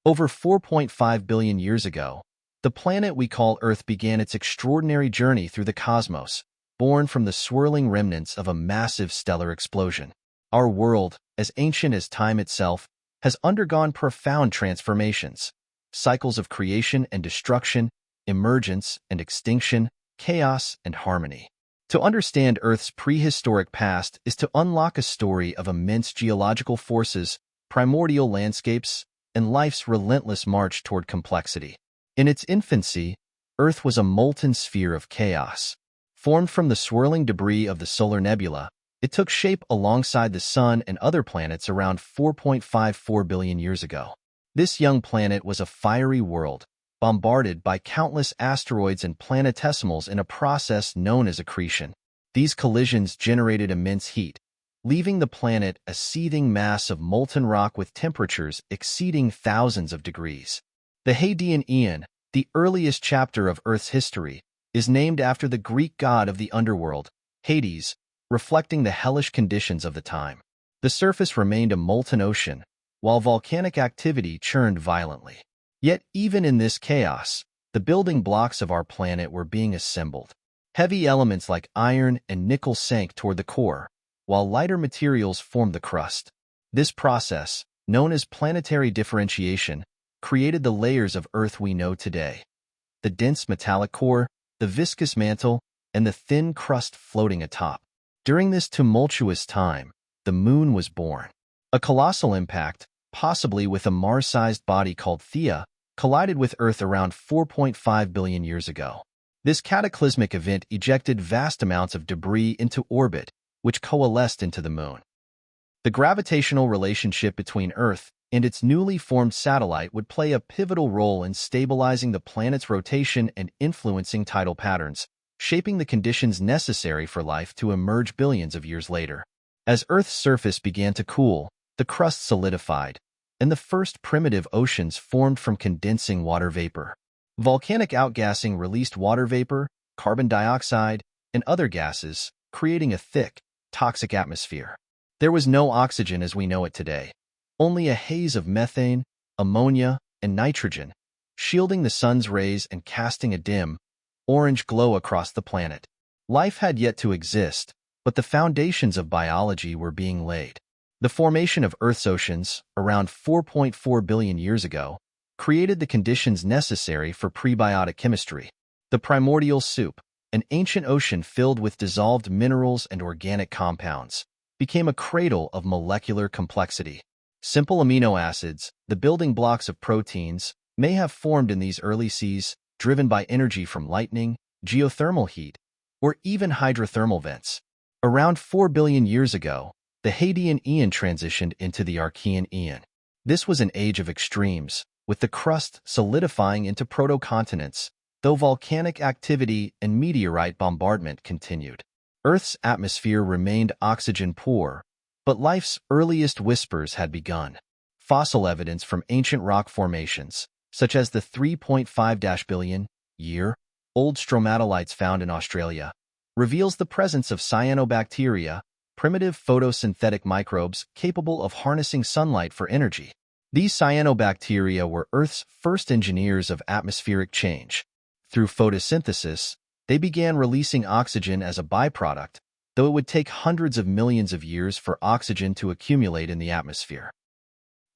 Over 4.5 billion years ago, the planet we call Earth began its extraordinary journey through the cosmos, born from the swirling remnants of a massive stellar explosion. Our world, as ancient as time itself, has undergone profound transformations. Cycles of creation and destruction, emergence and extinction, chaos and harmony. To understand Earth's prehistoric past is to unlock a story of immense geological forces, primordial landscapes, and life's relentless march toward complexity. In its infancy, Earth was a molten sphere of chaos. Formed from the swirling debris of the solar nebula, it took shape alongside the Sun and other planets around 4.54 billion years ago. This young planet was a fiery world, bombarded by countless asteroids and planetesimals in a process known as accretion. These collisions generated immense heat, leaving the planet a seething mass of molten rock with temperatures exceeding thousands of degrees. The Hadean Aeon, the earliest chapter of Earth's history, is named after the Greek god of the underworld, Hades, reflecting the hellish conditions of the time. The surface remained a molten ocean, while volcanic activity churned violently. Yet even in this chaos, the building blocks of our planet were being assembled. Heavy elements like iron and nickel sank toward the core, while lighter materials formed the crust. This process, known as planetary differentiation, created the layers of Earth we know today. The dense metallic core, the viscous mantle, and the thin crust floating atop. During this tumultuous time, the Moon was born. A colossal impact, possibly with a Mars-sized body called Theia, collided with Earth around 4.5 billion years ago. This cataclysmic event ejected vast amounts of debris into orbit, which coalesced into the Moon. The gravitational relationship between Earth and its newly formed satellite would play a pivotal role in stabilizing the planet's rotation and influencing tidal patterns, shaping the conditions necessary for life to emerge billions of years later. As Earth's surface began to cool, the crust solidified, and the first primitive oceans formed from condensing water vapor. Volcanic outgassing released water vapor, carbon dioxide, and other gases, creating a thick, toxic atmosphere. There was no oxygen as we know it today, only a haze of methane, ammonia, and nitrogen, shielding the sun's rays and casting a dim, orange glow across the planet. Life had yet to exist, but the foundations of biology were being laid. The formation of Earth's oceans, around 4.4 billion years ago, created the conditions necessary for prebiotic chemistry. The primordial soup, an ancient ocean filled with dissolved minerals and organic compounds, became a cradle of molecular complexity. Simple amino acids, the building blocks of proteins, may have formed in these early seas, driven by energy from lightning, geothermal heat, or even hydrothermal vents. Around 4 billion years ago, the Hadean Aeon transitioned into the Archean Aeon. This was an age of extremes, with the crust solidifying into protocontinents, though volcanic activity and meteorite bombardment continued. Earth's atmosphere remained oxygen-poor, but life's earliest whispers had begun. Fossil evidence from ancient rock formations, such as the 3.5 billion-year-old stromatolites found in Australia, reveals the presence of cyanobacteria, primitive photosynthetic microbes capable of harnessing sunlight for energy. These cyanobacteria were Earth's first engineers of atmospheric change. Through photosynthesis, they began releasing oxygen as a byproduct, though it would take hundreds of millions of years for oxygen to accumulate in the atmosphere.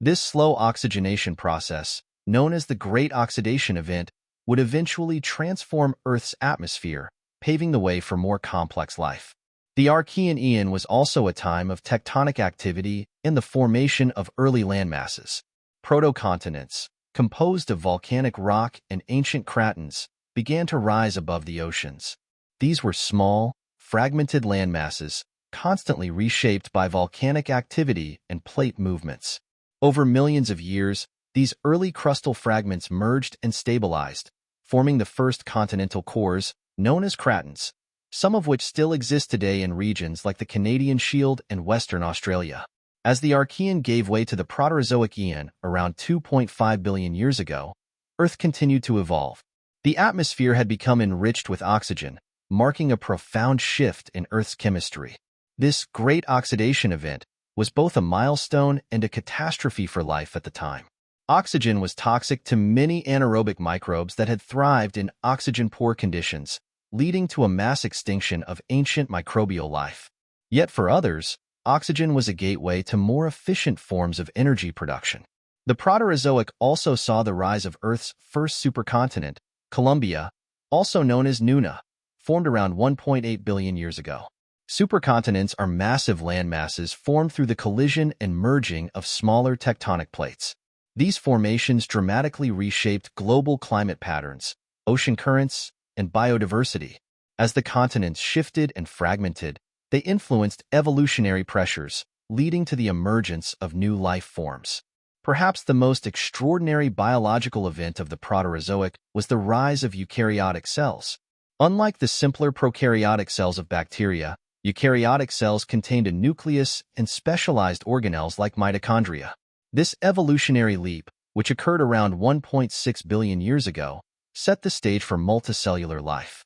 This slow oxygenation process, known as the Great Oxidation Event, would eventually transform Earth's atmosphere, paving the way for more complex life. The Archean Aeon was also a time of tectonic activity and the formation of early landmasses. Protocontinents, composed of volcanic rock and ancient cratons, began to rise above the oceans. These were small, fragmented landmasses, constantly reshaped by volcanic activity and plate movements. Over millions of years, these early crustal fragments merged and stabilized, forming the first continental cores, known as cratons, some of which still exist today in regions like the Canadian Shield and Western Australia. As the Archean gave way to the Proterozoic Aeon around 2.5 billion years ago, Earth continued to evolve. The atmosphere had become enriched with oxygen, marking a profound shift in Earth's chemistry. This great oxidation event was both a milestone and a catastrophe for life at the time. Oxygen was toxic to many anaerobic microbes that had thrived in oxygen-poor conditions, leading to a mass extinction of ancient microbial life. Yet for others, oxygen was a gateway to more efficient forms of energy production. The Proterozoic also saw the rise of Earth's first supercontinent, Columbia, also known as Nuna, formed around 1.8 billion years ago. Supercontinents are massive landmasses formed through the collision and merging of smaller tectonic plates. These formations dramatically reshaped global climate patterns, ocean currents, and biodiversity. As the continents shifted and fragmented, they influenced evolutionary pressures, leading to the emergence of new life forms. Perhaps the most extraordinary biological event of the Proterozoic was the rise of eukaryotic cells. Unlike the simpler prokaryotic cells of bacteria, eukaryotic cells contained a nucleus and specialized organelles like mitochondria. This evolutionary leap, which occurred around 1.6 billion years ago, set the stage for multicellular life.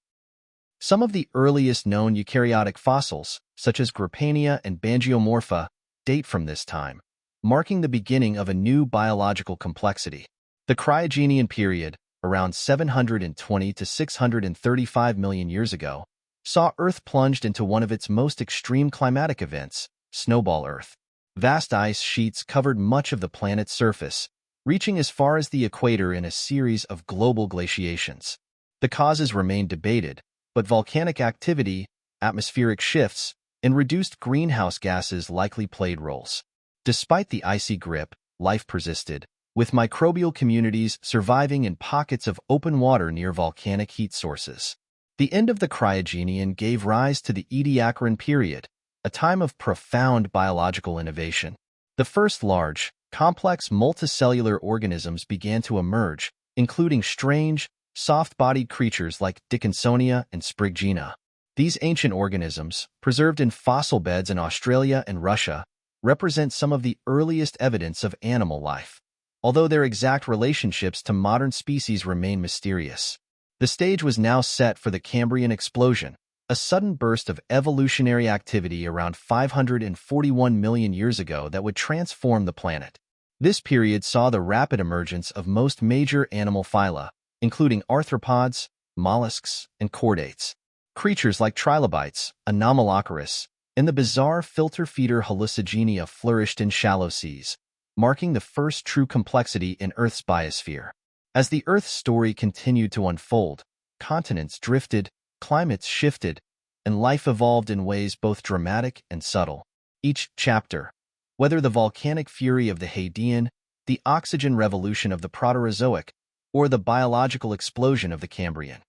Some of the earliest known eukaryotic fossils, such as Grippania and Bangiomorpha, date from this time, marking the beginning of a new biological complexity. The Cryogenian period, around 720 to 635 million years ago, saw Earth plunged into one of its most extreme climatic events, Snowball Earth. Vast ice sheets covered much of the planet's surface, reaching as far as the equator in a series of global glaciations. The causes remain debated, but volcanic activity, atmospheric shifts, and reduced greenhouse gases likely played roles. Despite the icy grip, life persisted, with microbial communities surviving in pockets of open water near volcanic heat sources. The end of the Cryogenian gave rise to the Ediacaran period, a time of profound biological innovation. The first large, complex multicellular organisms began to emerge, including strange, soft-bodied creatures like Dickinsonia and Sprigina. These ancient organisms, preserved in fossil beds in Australia and Russia, represent some of the earliest evidence of animal life, although their exact relationships to modern species remain mysterious. The stage was now set for the Cambrian explosion, a sudden burst of evolutionary activity around 541 million years ago that would transform the planet. This period saw the rapid emergence of most major animal phyla, including arthropods, mollusks, and chordates. Creatures like trilobites, Anomalocaris, and the bizarre filter feeder Hallucigenia flourished in shallow seas, marking the first true complexity in Earth's biosphere. As the Earth's story continued to unfold, continents drifted, climates shifted, and life evolved in ways both dramatic and subtle. Each chapter, whether the volcanic fury of the Hadean, the oxygen revolution of the Proterozoic, or the biological explosion of the Cambrian,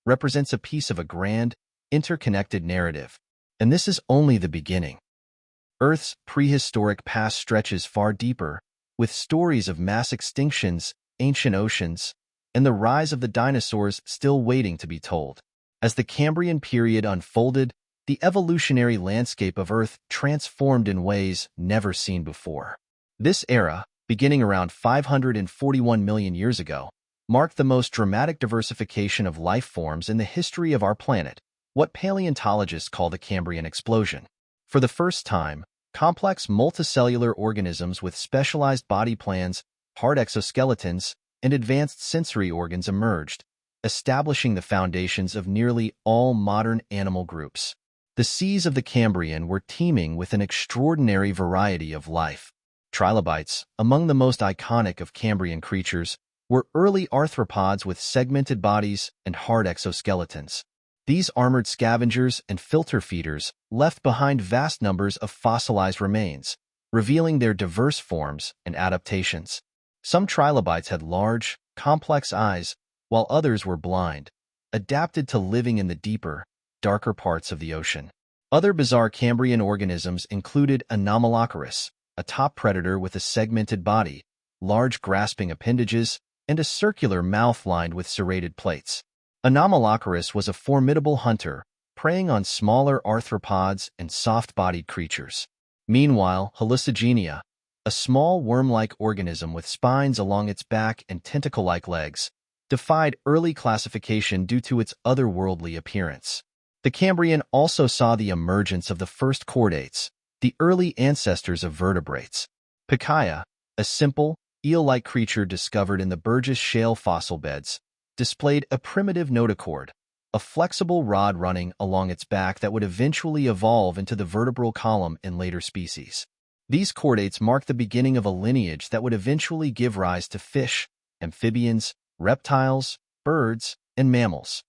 represents a piece of a grand, interconnected narrative. And this is only the beginning. Earth's prehistoric past stretches far deeper, with stories of mass extinctions, ancient oceans, and the rise of the dinosaurs still waiting to be told. As the Cambrian period unfolded, the evolutionary landscape of Earth transformed in ways never seen before. This era, beginning around 541 million years ago, marked the most dramatic diversification of life forms in the history of our planet, what paleontologists call the Cambrian explosion. For the first time, complex multicellular organisms with specialized body plans, hard exoskeletons, and advanced sensory organs emerged, establishing the foundations of nearly all modern animal groups. The seas of the Cambrian were teeming with an extraordinary variety of life. Trilobites, among the most iconic of Cambrian creatures, were early arthropods with segmented bodies and hard exoskeletons. These armored scavengers and filter feeders left behind vast numbers of fossilized remains, revealing their diverse forms and adaptations. Some trilobites had large, complex eyes, while others were blind, adapted to living in the deeper, darker parts of the ocean. Other bizarre Cambrian organisms included Anomalocaris, a top predator with a segmented body, large grasping appendages, and a circular mouth lined with serrated plates. Anomalocaris was a formidable hunter, preying on smaller arthropods and soft-bodied creatures. Meanwhile, Hallucigenia, a small worm-like organism with spines along its back and tentacle-like legs, defied early classification due to its otherworldly appearance. The Cambrian also saw the emergence of the first chordates, the early ancestors of vertebrates. Pikaia, a simple, eel-like creature discovered in the Burgess Shale fossil beds, displayed a primitive notochord, a flexible rod running along its back that would eventually evolve into the vertebral column in later species. These chordates mark the beginning of a lineage that would eventually give rise to fish, amphibians, reptiles, birds, and mammals.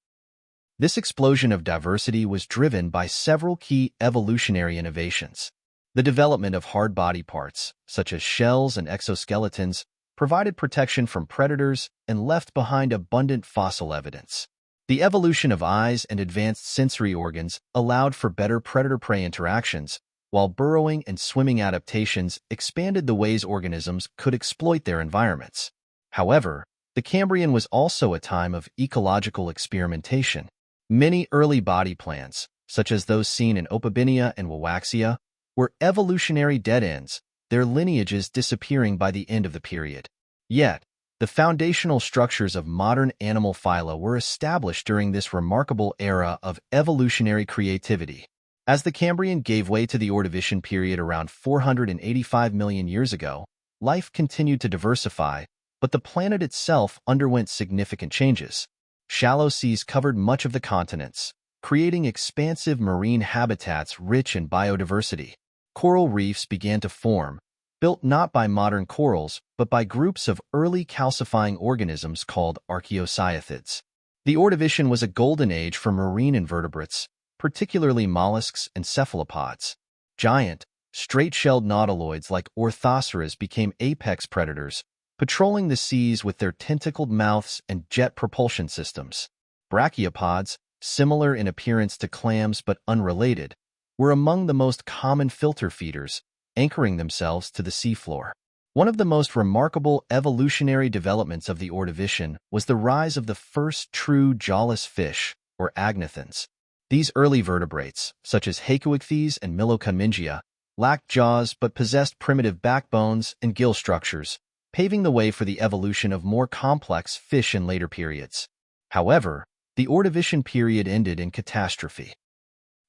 This explosion of diversity was driven by several key evolutionary innovations. The development of hard body parts, such as shells and exoskeletons, provided protection from predators and left behind abundant fossil evidence. The evolution of eyes and advanced sensory organs allowed for better predator-prey interactions, while burrowing and swimming adaptations expanded the ways organisms could exploit their environments. However, the Cambrian was also a time of ecological experimentation. Many early body plans, such as those seen in Opabinia and Wawaxia, were evolutionary dead ends, their lineages disappearing by the end of the period. Yet, the foundational structures of modern animal phyla were established during this remarkable era of evolutionary creativity. As the Cambrian gave way to the Ordovician period around 485 million years ago, life continued to diversify, but the planet itself underwent significant changes. Shallow seas covered much of the continents, creating expansive marine habitats rich in biodiversity. Coral reefs began to form, built not by modern corals, but by groups of early calcifying organisms called archaeocyathids. The Ordovician was a golden age for marine invertebrates, particularly mollusks and cephalopods. Giant, straight-shelled nautiloids like orthoceras became apex predators, patrolling the seas with their tentacled mouths and jet propulsion systems. Brachiopods, similar in appearance to clams but unrelated, were among the most common filter feeders, anchoring themselves to the seafloor. One of the most remarkable evolutionary developments of the Ordovician was the rise of the first true jawless fish, or agnathans. These early vertebrates, such as Haecuichthys and Milocunmingia, lacked jaws but possessed primitive backbones and gill structures, paving the way for the evolution of more complex fish in later periods. However, the Ordovician period ended in catastrophe.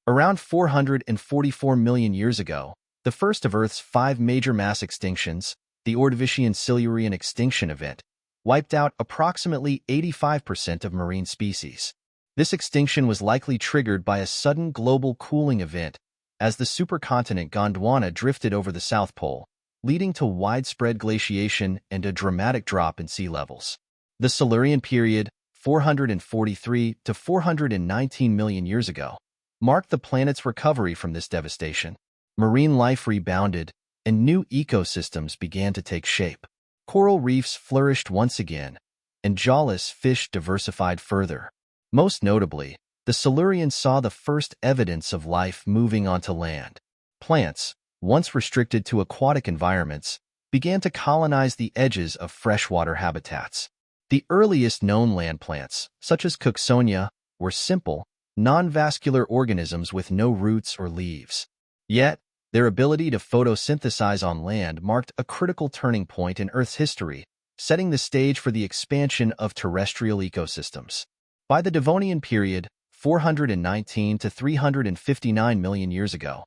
Around 444 million years ago, the first of Earth's 5 major mass extinctions, the Ordovician-Silurian extinction event, wiped out approximately 85% of marine species. This extinction was likely triggered by a sudden global cooling event as the supercontinent Gondwana drifted over the South Pole, leading to widespread glaciation and a dramatic drop in sea levels. The Silurian period, 443 to 419 million years ago, marked the planet's recovery from this devastation. Marine life rebounded, and new ecosystems began to take shape. Coral reefs flourished once again, and jawless fish diversified further. Most notably, the Silurians saw the first evidence of life moving onto land. Plants, once restricted to aquatic environments, began to colonize the edges of freshwater habitats. The earliest known land plants, such as Cooksonia, were simple, non-vascular organisms with no roots or leaves. Yet, their ability to photosynthesize on land marked a critical turning point in Earth's history, setting the stage for the expansion of terrestrial ecosystems. By the Devonian period, 419 to 359 million years ago,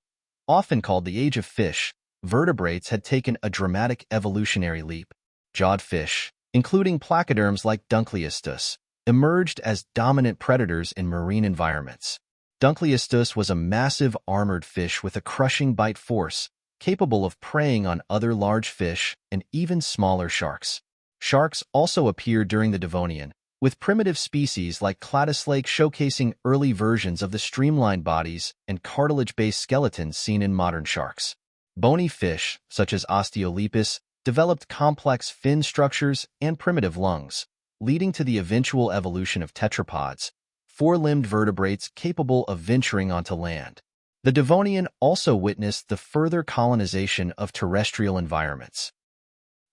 often called the Age of Fish, vertebrates had taken a dramatic evolutionary leap. Jawed fish, including placoderms like Dunkleistus, emerged as dominant predators in marine environments. Dunkleistus was a massive armored fish with a crushing bite force, capable of preying on other large fish and even smaller sharks. Sharks also appeared during the Devonian, with primitive species like Cladoslake showcasing early versions of the streamlined bodies and cartilage-based skeletons seen in modern sharks. Bony fish, such as Osteolepis, developed complex fin structures and primitive lungs, leading to the eventual evolution of tetrapods, four-limbed vertebrates capable of venturing onto land. The Devonian also witnessed the further colonization of terrestrial environments.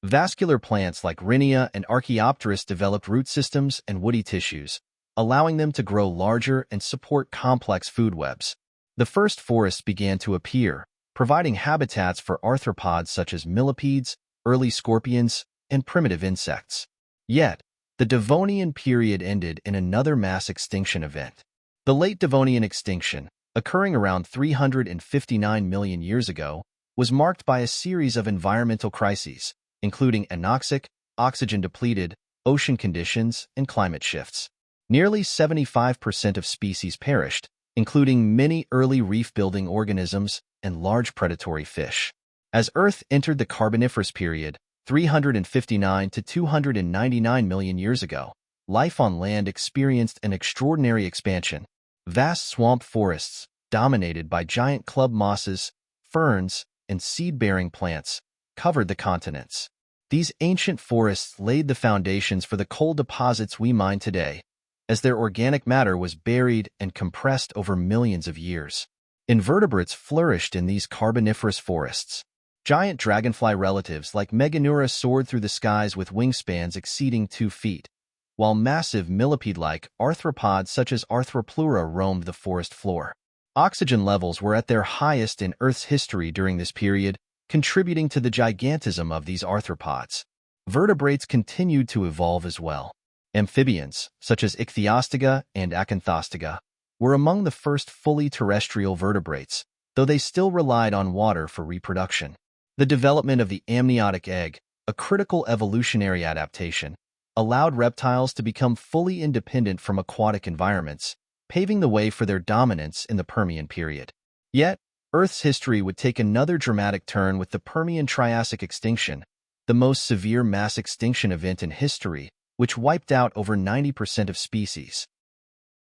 Vascular plants like Rhynia and Archaeopteris developed root systems and woody tissues, allowing them to grow larger and support complex food webs. The first forests began to appear, providing habitats for arthropods such as millipedes, early scorpions, and primitive insects. Yet, the Devonian period ended in another mass extinction event. The late Devonian extinction, occurring around 359 million years ago, was marked by a series of environmental crises, including anoxic, oxygen-depleted, ocean conditions, and climate shifts. Nearly 75% of species perished, including many early reef-building organisms and large predatory fish. As Earth entered the Carboniferous period, 359 to 299 million years ago, life on land experienced an extraordinary expansion. Vast swamp forests, dominated by giant club mosses, ferns, and seed-bearing plants, covered the continents. These ancient forests laid the foundations for the coal deposits we mine today, as their organic matter was buried and compressed over millions of years. Invertebrates flourished in these Carboniferous forests. Giant dragonfly relatives like Meganeura soared through the skies with wingspans exceeding 2 feet, while massive millipede-like arthropods such as Arthropleura roamed the forest floor. Oxygen levels were at their highest in Earth's history during this period, contributing to the gigantism of these arthropods. Vertebrates continued to evolve as well. Amphibians, such as Ichthyostega and Acanthostega, were among the first fully terrestrial vertebrates, though they still relied on water for reproduction. The development of the amniotic egg, a critical evolutionary adaptation, allowed reptiles to become fully independent from aquatic environments, paving the way for their dominance in the Permian period. Yet, Earth's history would take another dramatic turn with the Permian-Triassic extinction, the most severe mass extinction event in history, which wiped out over 90% of species.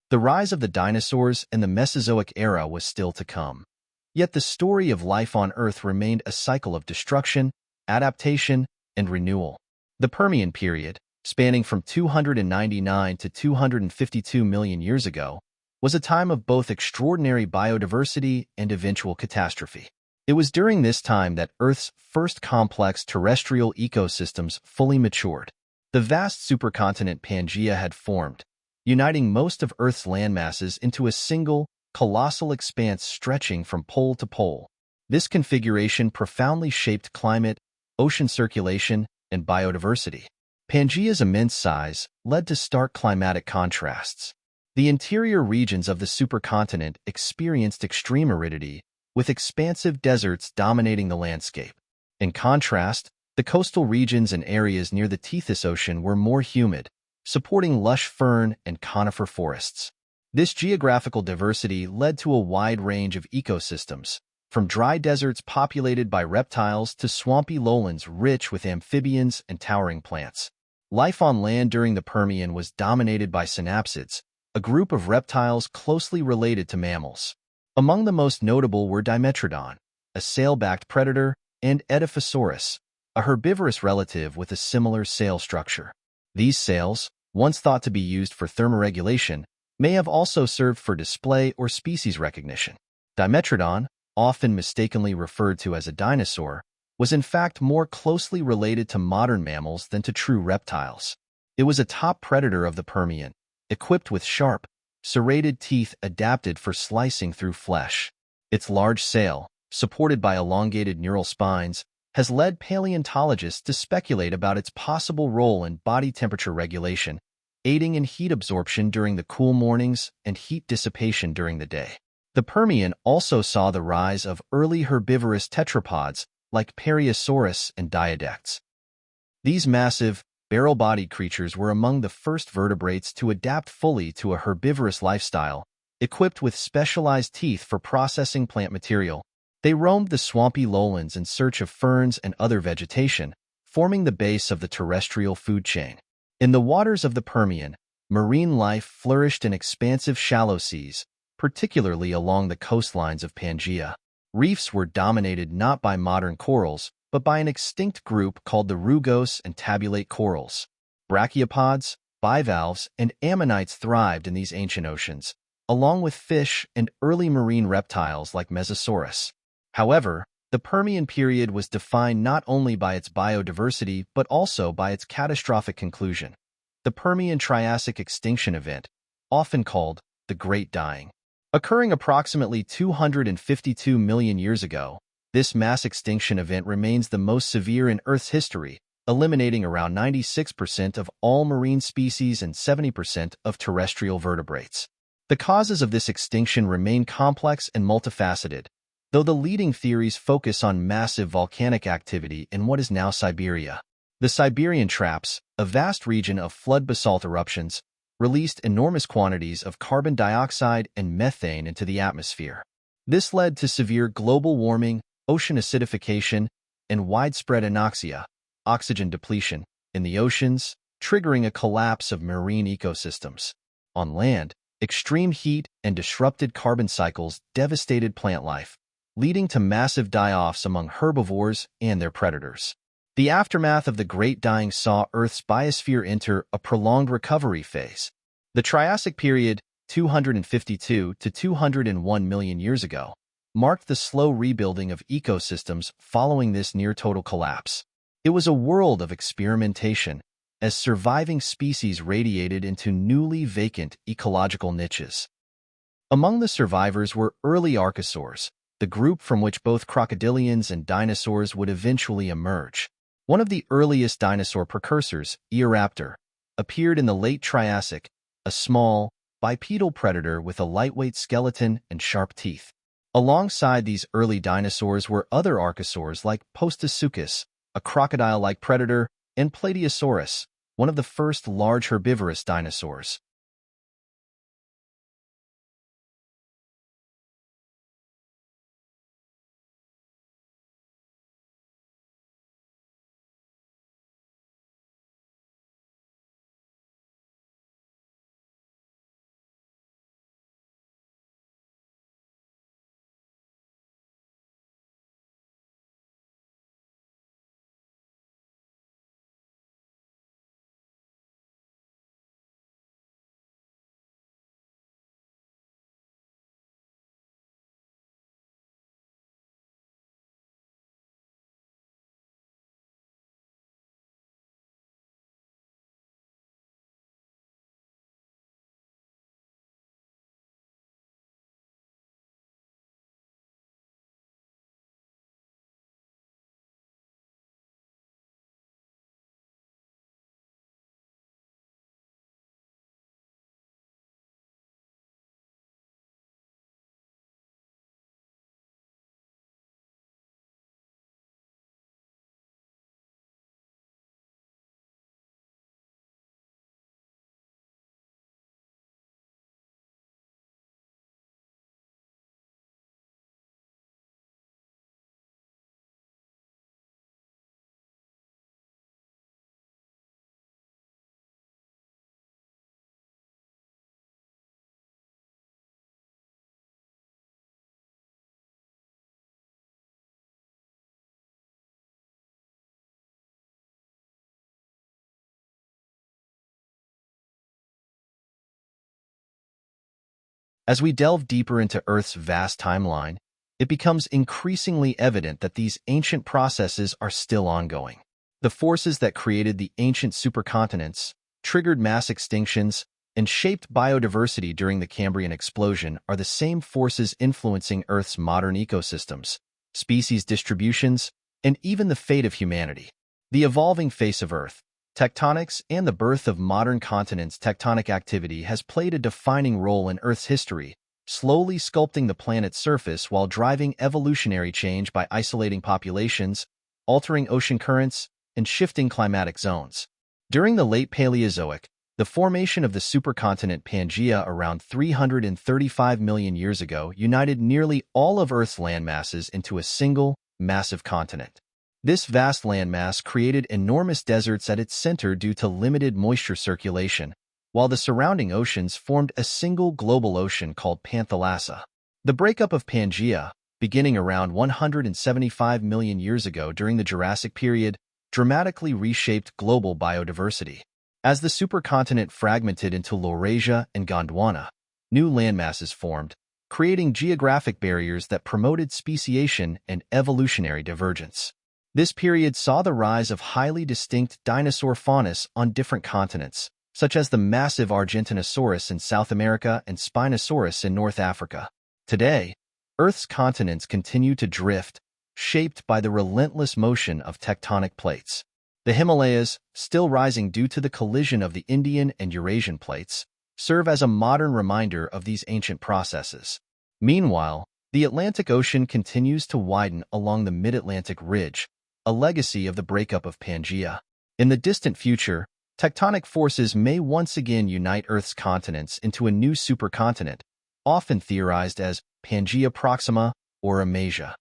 The rise of the dinosaurs in the Mesozoic era was still to come. Yet the story of life on Earth remained a cycle of destruction, adaptation, and renewal. The Permian period, spanning from 299 to 252 million years ago, was a time of both extraordinary biodiversity and eventual catastrophe. It was during this time that Earth's first complex terrestrial ecosystems fully matured. The vast supercontinent Pangaea had formed, uniting most of Earth's landmasses into a single, colossal expanse stretching from pole to pole. This configuration profoundly shaped climate, ocean circulation, and biodiversity. Pangaea's immense size led to stark climatic contrasts. The interior regions of the supercontinent experienced extreme aridity, with expansive deserts dominating the landscape. In contrast, the coastal regions and areas near the Tethys Ocean were more humid, supporting lush fern and conifer forests. This geographical diversity led to a wide range of ecosystems, from dry deserts populated by reptiles to swampy lowlands rich with amphibians and towering plants. Life on land during the Permian was dominated by synapsids, a group of reptiles closely related to mammals. Among the most notable were Dimetrodon, a sail-backed predator, and Edaphosaurus, a herbivorous relative with a similar sail structure. These sails, once thought to be used for thermoregulation, may have also served for display or species recognition. Dimetrodon, often mistakenly referred to as a dinosaur, was in fact more closely related to modern mammals than to true reptiles. It was a top predator of the Permian, equipped with sharp, serrated teeth adapted for slicing through flesh. Its large sail, supported by elongated neural spines, has led paleontologists to speculate about its possible role in body temperature regulation, aiding in heat absorption during the cool mornings and heat dissipation during the day. The Permian also saw the rise of early herbivorous tetrapods like Periosaurus and Diadects. These massive, barrel-bodied creatures were among the first vertebrates to adapt fully to a herbivorous lifestyle, equipped with specialized teeth for processing plant material. They roamed the swampy lowlands in search of ferns and other vegetation, forming the base of the terrestrial food chain. In the waters of the Permian, marine life flourished in expansive shallow seas, particularly along the coastlines of Pangaea. Reefs were dominated not by modern corals, but by an extinct group called the rugose and tabulate corals. Brachiopods, bivalves, and ammonites thrived in these ancient oceans, along with fish and early marine reptiles like Mesosaurus. However, the Permian period was defined not only by its biodiversity but also by its catastrophic conclusion, the Permian-Triassic extinction event, often called the Great Dying. Occurring approximately 252 million years ago, this mass extinction event remains the most severe in Earth's history, eliminating around 96% of all marine species and 70% of terrestrial vertebrates. The causes of this extinction remain complex and multifaceted, though the leading theories focus on massive volcanic activity in what is now Siberia. The Siberian Traps, a vast region of flood basalt eruptions, released enormous quantities of carbon dioxide and methane into the atmosphere. This led to severe global warming, ocean acidification, and widespread anoxia, oxygen depletion, in the oceans, triggering a collapse of marine ecosystems. On land, extreme heat and disrupted carbon cycles devastated plant life, leading to massive die-offs among herbivores and their predators. The aftermath of the Great Dying saw Earth's biosphere enter a prolonged recovery phase. The Triassic period, 252 to 201 million years ago, marked the slow rebuilding of ecosystems following this near-total collapse. It was a world of experimentation, as surviving species radiated into newly vacant ecological niches. Among the survivors were early archosaurs, the group from which both crocodilians and dinosaurs would eventually emerge. One of the earliest dinosaur precursors, Eoraptor, appeared in the late Triassic, a small, bipedal predator with a lightweight skeleton and sharp teeth. Alongside these early dinosaurs were other archosaurs like Postosuchus, a crocodile-like predator, and Plateosaurus, one of the first large herbivorous dinosaurs. As we delve deeper into Earth's vast timeline, it becomes increasingly evident that these ancient processes are still ongoing. The forces that created the ancient supercontinents, triggered mass extinctions, and shaped biodiversity during the Cambrian explosion are the same forces influencing Earth's modern ecosystems, species distributions, and even the fate of humanity. The evolving face of Earth, tectonics, and the birth of modern continents. Tectonic activity has played a defining role in Earth's history, slowly sculpting the planet's surface while driving evolutionary change by isolating populations, altering ocean currents, and shifting climatic zones. During the late Paleozoic, the formation of the supercontinent Pangaea around 335 million years ago united nearly all of Earth's landmasses into a single, massive continent. This vast landmass created enormous deserts at its center due to limited moisture circulation, while the surrounding oceans formed a single global ocean called Panthalassa. The breakup of Pangaea, beginning around 175 million years ago during the Jurassic period, dramatically reshaped global biodiversity. As the supercontinent fragmented into Laurasia and Gondwana, new landmasses formed, creating geographic barriers that promoted speciation and evolutionary divergence. This period saw the rise of highly distinct dinosaur faunas on different continents, such as the massive Argentinosaurus in South America and Spinosaurus in North Africa. Today, Earth's continents continue to drift, shaped by the relentless motion of tectonic plates. The Himalayas, still rising due to the collision of the Indian and Eurasian plates, serve as a modern reminder of these ancient processes. Meanwhile, the Atlantic Ocean continues to widen along the mid-Atlantic ridge, a legacy of the breakup of Pangaea. In the distant future, tectonic forces may once again unite Earth's continents into a new supercontinent, often theorized as Pangaea Proxima or Amasia.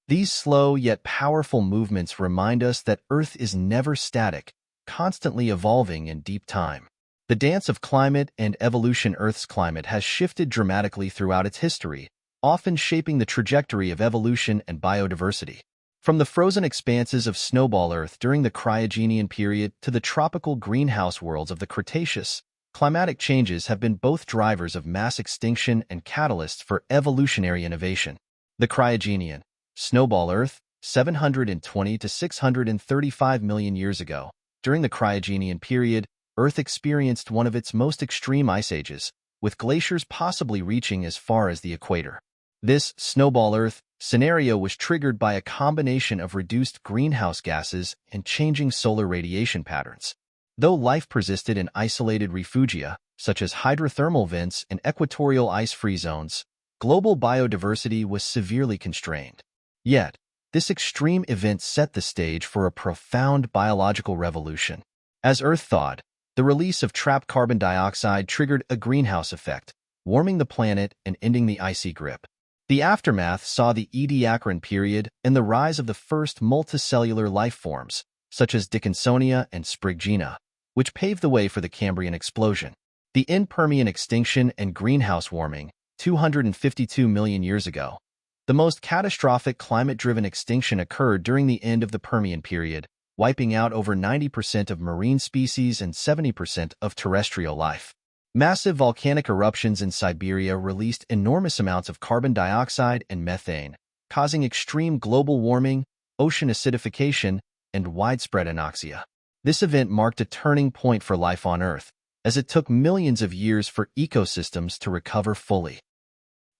These slow yet powerful movements remind us that Earth is never static, constantly evolving in deep time. The dance of climate and evolution. Earth's climate has shifted dramatically throughout its history, often shaping the trajectory of evolution and biodiversity. From the frozen expanses of snowball Earth during the Cryogenian period to the tropical greenhouse worlds of the Cretaceous, climatic changes have been both drivers of mass extinction and catalysts for evolutionary innovation. The Cryogenian, snowball Earth, 720 to 635 million years ago. During the Cryogenian period, Earth experienced one of its most extreme ice ages, with glaciers possibly reaching as far as the equator. This snowball Earth scenario was triggered by a combination of reduced greenhouse gases and changing solar radiation patterns. Though life persisted in isolated refugia, such as hydrothermal vents and equatorial ice-free zones, global biodiversity was severely constrained. Yet, this extreme event set the stage for a profound biological revolution. As Earth thawed, the release of trapped carbon dioxide triggered a greenhouse effect, warming the planet and ending the icy grip. The aftermath saw the Ediacaran period and the rise of the first multicellular life forms, such as Dickinsonia and Sprigina, which paved the way for the Cambrian explosion. The end-Permian extinction and greenhouse warming, 252 million years ago. The most catastrophic climate-driven extinction occurred during the end of the Permian period, wiping out over 90% of marine species and 70% of terrestrial life. Massive volcanic eruptions in Siberia released enormous amounts of carbon dioxide and methane, causing extreme global warming, ocean acidification, and widespread anoxia. This event marked a turning point for life on Earth, as it took millions of years for ecosystems to recover fully.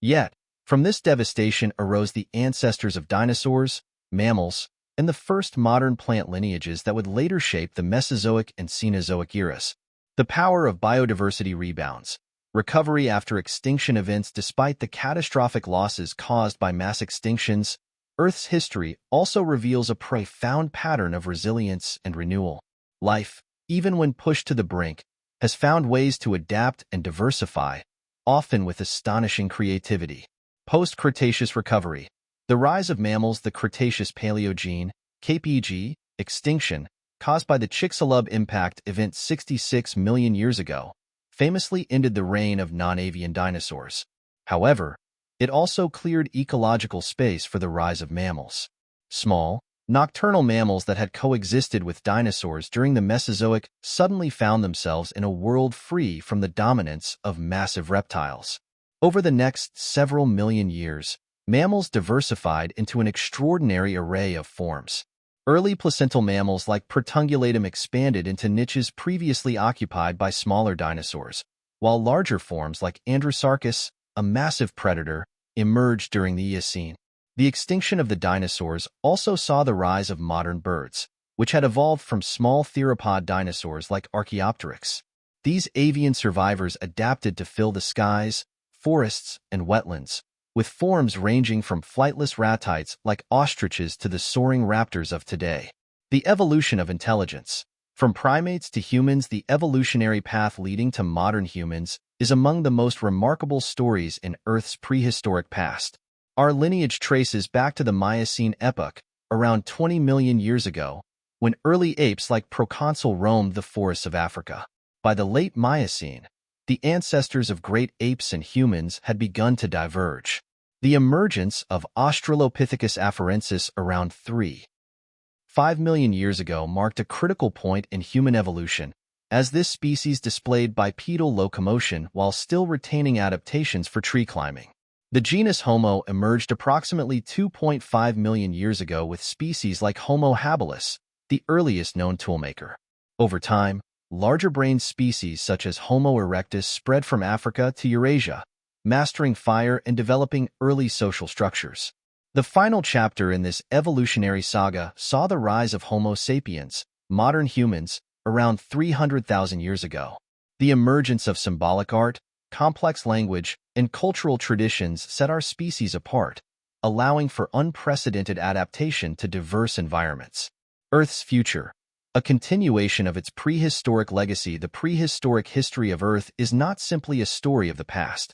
Yet, from this devastation arose the ancestors of dinosaurs, mammals, and the first modern plant lineages that would later shape the Mesozoic and Cenozoic eras. The power of biodiversity rebounds. Recovery after extinction events. Despite the catastrophic losses caused by mass extinctions, Earth's history also reveals a profound pattern of resilience and renewal. Life, even when pushed to the brink, has found ways to adapt and diversify, often with astonishing creativity. Post-Cretaceous recovery. The rise of mammals. The Cretaceous Paleogene, KPG, extinction, caused by the Chicxulub impact event 66 million years ago, famously ended the reign of non-avian dinosaurs. However, it also cleared ecological space for the rise of mammals. Small, nocturnal mammals that had coexisted with dinosaurs during the Mesozoic suddenly found themselves in a world free from the dominance of massive reptiles. Over the next several million years, mammals diversified into an extraordinary array of forms. Early placental mammals like Protungulatum expanded into niches previously occupied by smaller dinosaurs, while larger forms like Androsarchus, a massive predator, emerged during the Eocene. The extinction of the dinosaurs also saw the rise of modern birds, which had evolved from small theropod dinosaurs like Archaeopteryx. These avian survivors adapted to fill the skies, forests, and wetlands, with forms ranging from flightless ratites like ostriches to the soaring raptors of today. The evolution of intelligence. From primates to humans, the evolutionary path leading to modern humans is among the most remarkable stories in Earth's prehistoric past. Our lineage traces back to the Miocene epoch, around 20 million years ago, when early apes like proconsul roamed the forests of Africa. By the late Miocene, the ancestors of great apes and humans had begun to diverge. The emergence of Australopithecus afarensis around 3.5 million years ago marked a critical point in human evolution, as this species displayed bipedal locomotion while still retaining adaptations for tree climbing. The genus Homo emerged approximately 2.5 million years ago with species like Homo habilis, the earliest known toolmaker. Over time, larger-brained species such as Homo erectus spread from Africa to Eurasia, mastering fire and developing early social structures. The final chapter in this evolutionary saga saw the rise of Homo sapiens, modern humans, around 300,000 years ago. The emergence of symbolic art, complex language, and cultural traditions set our species apart, allowing for unprecedented adaptation to diverse environments. Earth's future. A continuation of its prehistoric legacy, the prehistoric history of Earth is not simply a story of the past.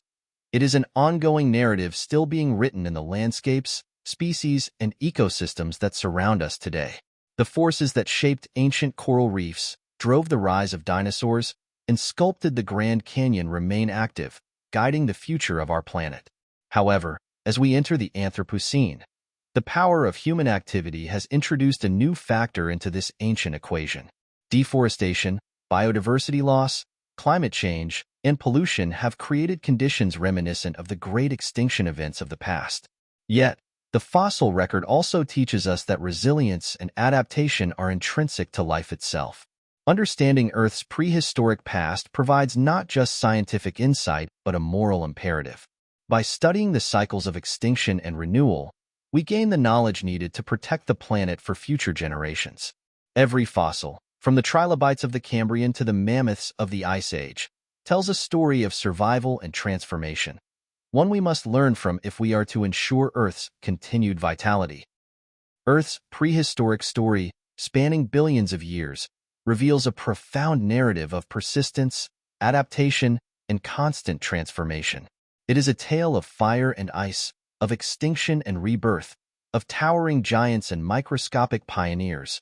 It is an ongoing narrative still being written in the landscapes, species, and ecosystems that surround us today. The forces that shaped ancient coral reefs, drove the rise of dinosaurs, and sculpted the Grand Canyon remain active, guiding the future of our planet. However, as we enter the Anthropocene, the power of human activity has introduced a new factor into this ancient equation. Deforestation, biodiversity loss, climate change, and pollution have created conditions reminiscent of the great extinction events of the past. Yet, the fossil record also teaches us that resilience and adaptation are intrinsic to life itself. Understanding Earth's prehistoric past provides not just scientific insight but a moral imperative. By studying the cycles of extinction and renewal, we gain the knowledge needed to protect the planet for future generations. Every fossil, from the trilobites of the Cambrian to the mammoths of the Ice Age, tells a story of survival and transformation, one we must learn from if we are to ensure Earth's continued vitality. Earth's prehistoric story, spanning billions of years, reveals a profound narrative of persistence, adaptation, and constant transformation. It is a tale of fire and ice, of extinction and rebirth, of towering giants and microscopic pioneers,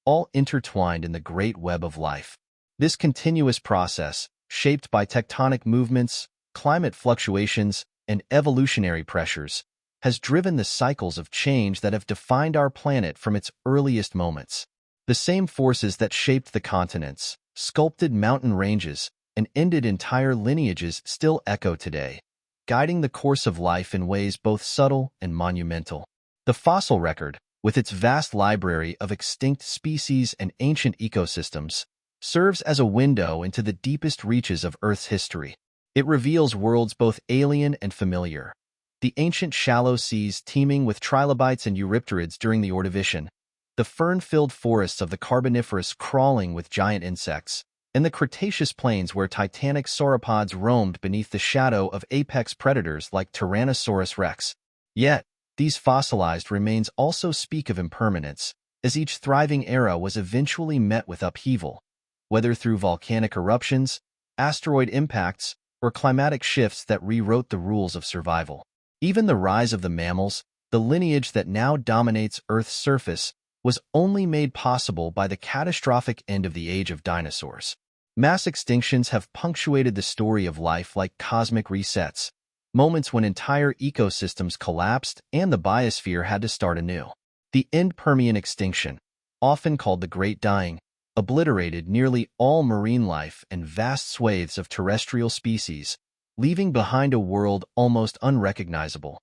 all intertwined in the great web of life. This continuous process, shaped by tectonic movements, climate fluctuations, and evolutionary pressures, has driven the cycles of change that have defined our planet from its earliest moments. The same forces that shaped the continents, sculpted mountain ranges, and ended entire lineages still echo today, guiding the course of life in ways both subtle and monumental. The fossil record, with its vast library of extinct species and ancient ecosystems, serves as a window into the deepest reaches of Earth's history. It reveals worlds both alien and familiar. The ancient shallow seas teeming with trilobites and eurypterids during the Ordovician, the fern-filled forests of the Carboniferous crawling with giant insects, and the Cretaceous plains where titanic sauropods roamed beneath the shadow of apex predators like Tyrannosaurus rex. Yet, these fossilized remains also speak of impermanence, as each thriving era was eventually met with upheaval, whether through volcanic eruptions, asteroid impacts, or climatic shifts that rewrote the rules of survival. Even the rise of the mammals, the lineage that now dominates Earth's surface, was only made possible by the catastrophic end of the age of dinosaurs. Mass extinctions have punctuated the story of life like cosmic resets, moments when entire ecosystems collapsed and the biosphere had to start anew. The end-Permian extinction, often called the Great Dying, obliterated nearly all marine life and vast swathes of terrestrial species, leaving behind a world almost unrecognizable.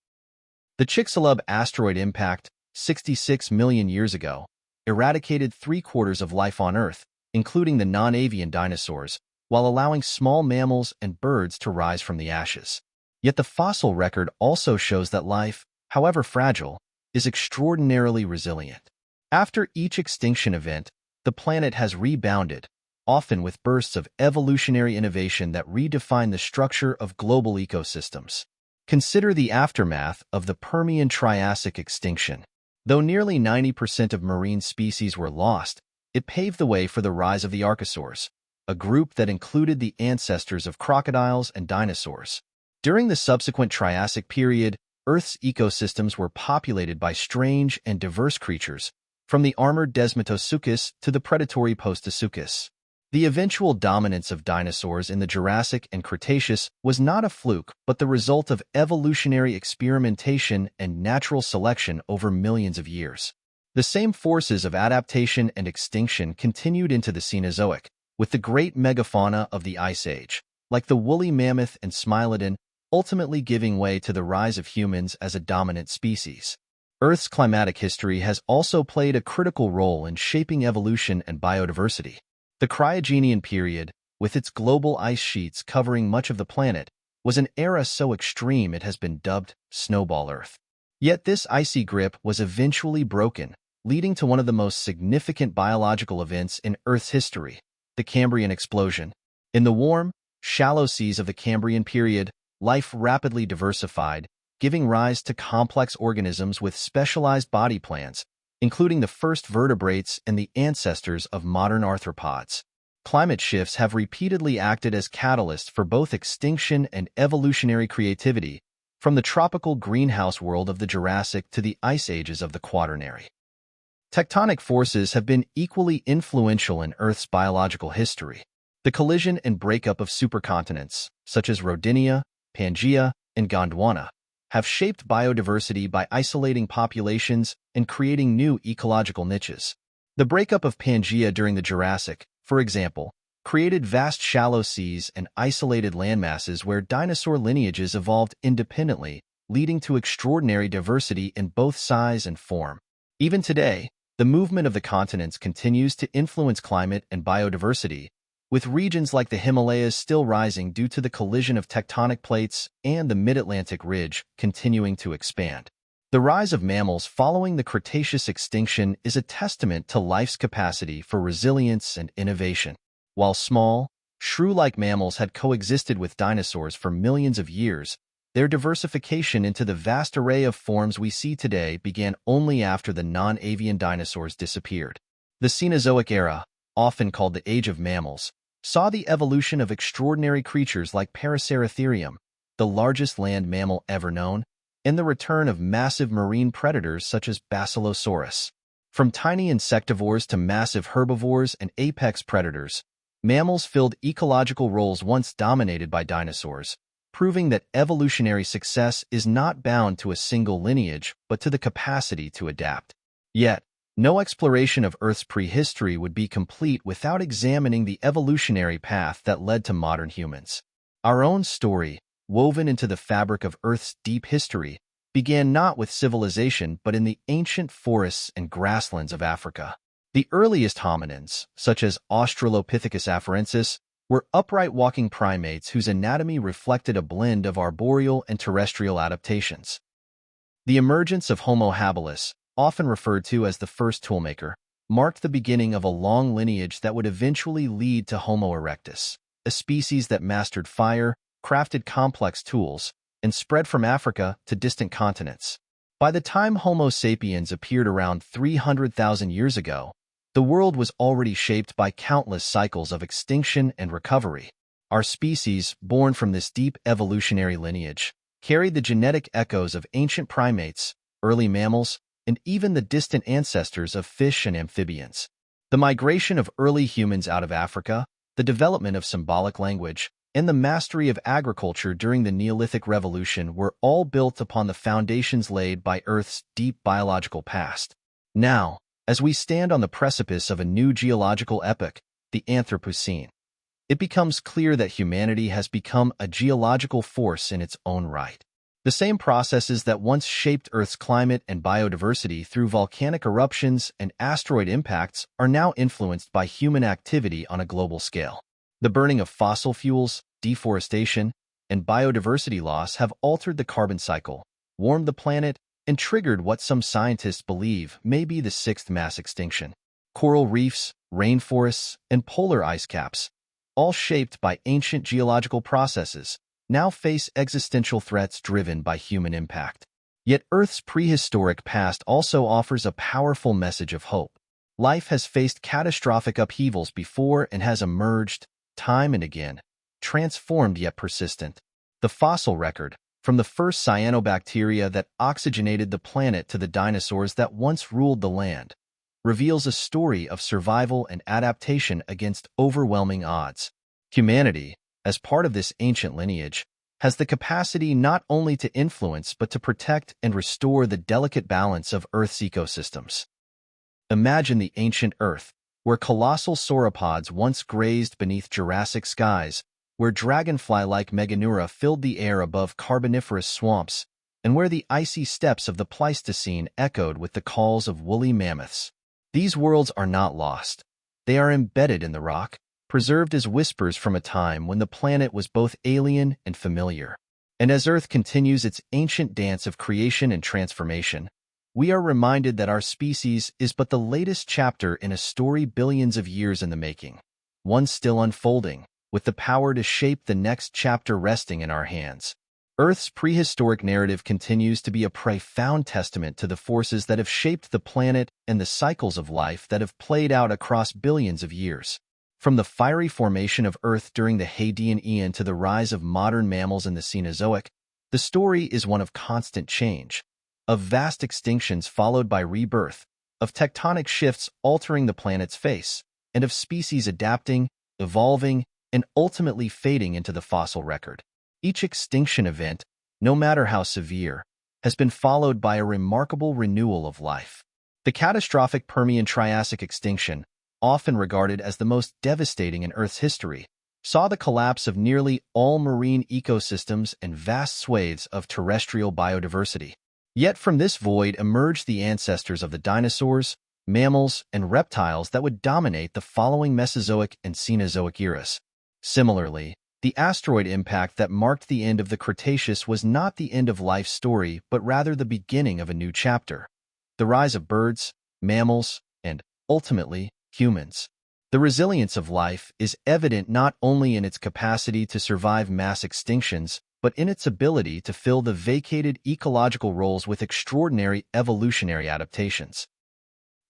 The Chicxulub asteroid impact, 66 million years ago, eradicated three-quarters of life on Earth, including the non-avian dinosaurs, while allowing small mammals and birds to rise from the ashes. Yet the fossil record also shows that life, however fragile, is extraordinarily resilient. After each extinction event, the planet has rebounded, often with bursts of evolutionary innovation that redefine the structure of global ecosystems. Consider the aftermath of the Permian-Triassic extinction. Though nearly 90% of marine species were lost, it paved the way for the rise of the archosaurs, a group that included the ancestors of crocodiles and dinosaurs. During the subsequent Triassic period, Earth's ecosystems were populated by strange and diverse creatures, from the armored Desmatosuchus to the predatory Postosuchus. The eventual dominance of dinosaurs in the Jurassic and Cretaceous was not a fluke, but the result of evolutionary experimentation and natural selection over millions of years. The same forces of adaptation and extinction continued into the Cenozoic, with the great megafauna of the Ice Age, like the woolly mammoth and Smilodon, ultimately giving way to the rise of humans as a dominant species. Earth's climatic history has also played a critical role in shaping evolution and biodiversity. The Cryogenian period, with its global ice sheets covering much of the planet, was an era so extreme it has been dubbed Snowball Earth. Yet this icy grip was eventually broken, leading to one of the most significant biological events in Earth's history, the Cambrian explosion. In the warm, shallow seas of the Cambrian period, life rapidly diversified, giving rise to complex organisms with specialized body plans, including the first vertebrates and the ancestors of modern arthropods. Climate shifts have repeatedly acted as catalysts for both extinction and evolutionary creativity, from the tropical greenhouse world of the Jurassic to the ice ages of the Quaternary. Tectonic forces have been equally influential in Earth's biological history. The collision and breakup of supercontinents, such as Rodinia, Pangaea, and Gondwana, have shaped biodiversity by isolating populations and creating new ecological niches. The breakup of Pangaea during the Jurassic, for example, created vast shallow seas and isolated landmasses where dinosaur lineages evolved independently, leading to extraordinary diversity in both size and form. Even today, the movement of the continents continues to influence climate and biodiversity, with regions like the Himalayas still rising due to the collision of tectonic plates and the Mid-Atlantic Ridge continuing to expand. The rise of mammals following the Cretaceous extinction is a testament to life's capacity for resilience and innovation. While small, shrew-like mammals had coexisted with dinosaurs for millions of years, their diversification into the vast array of forms we see today began only after the non-avian dinosaurs disappeared. The Cenozoic era, often called the Age of Mammals, saw the evolution of extraordinary creatures like Paraceratherium, the largest land mammal ever known, and the return of massive marine predators such as Basilosaurus. From tiny insectivores to massive herbivores and apex predators, mammals filled ecological roles once dominated by dinosaurs, proving that evolutionary success is not bound to a single lineage but to the capacity to adapt. Yet, no exploration of Earth's prehistory would be complete without examining the evolutionary path that led to modern humans. Our own story, woven into the fabric of Earth's deep history, began not with civilization but in the ancient forests and grasslands of Africa. The earliest hominins, such as Australopithecus afarensis, were upright walking primates whose anatomy reflected a blend of arboreal and terrestrial adaptations. The emergence of Homo habilis, often referred to as the first toolmaker, marked the beginning of a long lineage that would eventually lead to Homo erectus, a species that mastered fire, crafted complex tools, and spread from Africa to distant continents. By the time Homo sapiens appeared around 300,000 years ago, the world was already shaped by countless cycles of extinction and recovery. Our species, born from this deep evolutionary lineage, carried the genetic echoes of ancient primates, early mammals, and even the distant ancestors of fish and amphibians. The migration of early humans out of Africa, the development of symbolic language, and the mastery of agriculture during the Neolithic Revolution were all built upon the foundations laid by Earth's deep biological past. Now, as we stand on the precipice of a new geological epoch, the Anthropocene, it becomes clear that humanity has become a geological force in its own right. The same processes that once shaped Earth's climate and biodiversity through volcanic eruptions and asteroid impacts are now influenced by human activity on a global scale. The burning of fossil fuels, deforestation, and biodiversity loss have altered the carbon cycle, warmed the planet, and triggered what some scientists believe may be the sixth mass extinction. Coral reefs, rainforests, and polar ice caps, all shaped by ancient geological processes, now face existential threats driven by human impact. Yet Earth's prehistoric past also offers a powerful message of hope. Life has faced catastrophic upheavals before and has emerged, time and again, transformed yet persistent. The fossil record, from the first cyanobacteria that oxygenated the planet to the dinosaurs that once ruled the land, reveals a story of survival and adaptation against overwhelming odds. Humanity, as part of this ancient lineage, has the capacity not only to influence but to protect and restore the delicate balance of Earth's ecosystems. Imagine the ancient Earth, where colossal sauropods once grazed beneath Jurassic skies, where dragonfly-like Meganeura filled the air above carboniferous swamps, and where the icy steppes of the Pleistocene echoed with the calls of woolly mammoths. These worlds are not lost. They are embedded in the rock, preserved as whispers from a time when the planet was both alien and familiar. And as Earth continues its ancient dance of creation and transformation, we are reminded that our species is but the latest chapter in a story billions of years in the making, one still unfolding, with the power to shape the next chapter resting in our hands. Earth's prehistoric narrative continues to be a profound testament to the forces that have shaped the planet and the cycles of life that have played out across billions of years. From the fiery formation of Earth during the Hadean Eon to the rise of modern mammals in the Cenozoic, the story is one of constant change, of vast extinctions followed by rebirth, of tectonic shifts altering the planet's face, and of species adapting, evolving, and ultimately fading into the fossil record. Each extinction event, no matter how severe, has been followed by a remarkable renewal of life. The catastrophic Permian-Triassic extinction, often regarded as the most devastating in Earth's history, saw the collapse of nearly all marine ecosystems and vast swathes of terrestrial biodiversity. Yet from this void emerged the ancestors of the dinosaurs, mammals, and reptiles that would dominate the following Mesozoic and Cenozoic eras. Similarly, the asteroid impact that marked the end of the Cretaceous was not the end of life's story, but rather the beginning of a new chapter. The rise of birds, mammals, and, ultimately, humans. The resilience of life is evident not only in its capacity to survive mass extinctions, but in its ability to fill the vacated ecological roles with extraordinary evolutionary adaptations.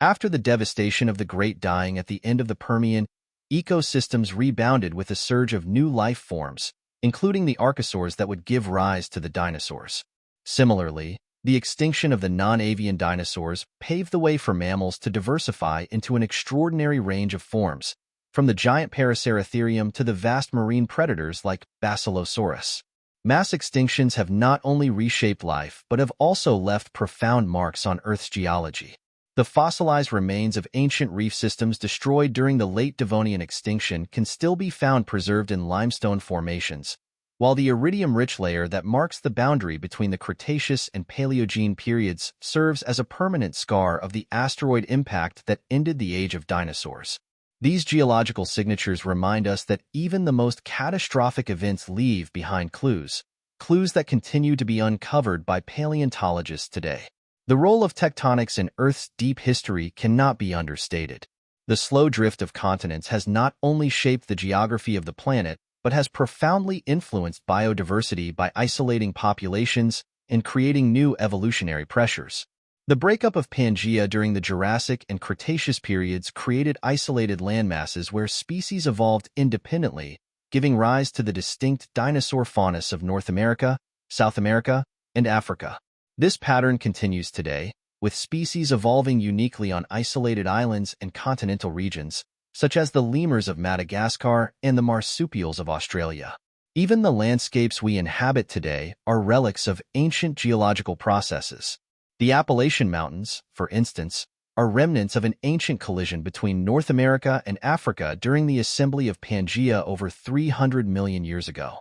After the devastation of the Great Dying at the end of the Permian, ecosystems rebounded with a surge of new life forms, including the archosaurs that would give rise to the dinosaurs. Similarly, the extinction of the non-avian dinosaurs paved the way for mammals to diversify into an extraordinary range of forms, from the giant Paraceratherium to the vast marine predators like Basilosaurus. Mass extinctions have not only reshaped life but have also left profound marks on Earth's geology. The fossilized remains of ancient reef systems destroyed during the late Devonian extinction can still be found preserved in limestone formations, while the iridium-rich layer that marks the boundary between the Cretaceous and Paleogene periods serves as a permanent scar of the asteroid impact that ended the age of dinosaurs. These geological signatures remind us that even the most catastrophic events leave behind clues that continue to be uncovered by paleontologists today. The role of tectonics in Earth's deep history cannot be understated. The slow drift of continents has not only shaped the geography of the planet, but has profoundly influenced biodiversity by isolating populations and creating new evolutionary pressures. The breakup of Pangaea during the Jurassic and Cretaceous periods created isolated landmasses where species evolved independently, giving rise to the distinct dinosaur faunas of North America, South America, and Africa. This pattern continues today, with species evolving uniquely on isolated islands and continental regions, such as the lemurs of Madagascar and the marsupials of Australia. Even the landscapes we inhabit today are relics of ancient geological processes. The Appalachian Mountains, for instance, are remnants of an ancient collision between North America and Africa during the assembly of Pangaea over 300 million years ago.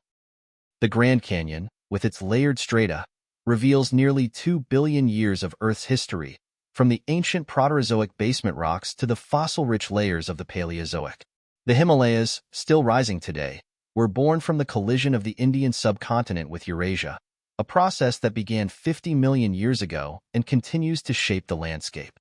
The Grand Canyon, with its layered strata, reveals nearly 2 billion years of Earth's history, from the ancient Proterozoic basement rocks to the fossil-rich layers of the Paleozoic. The Himalayas, still rising today, were born from the collision of the Indian subcontinent with Eurasia, a process that began 50 million years ago and continues to shape the landscape.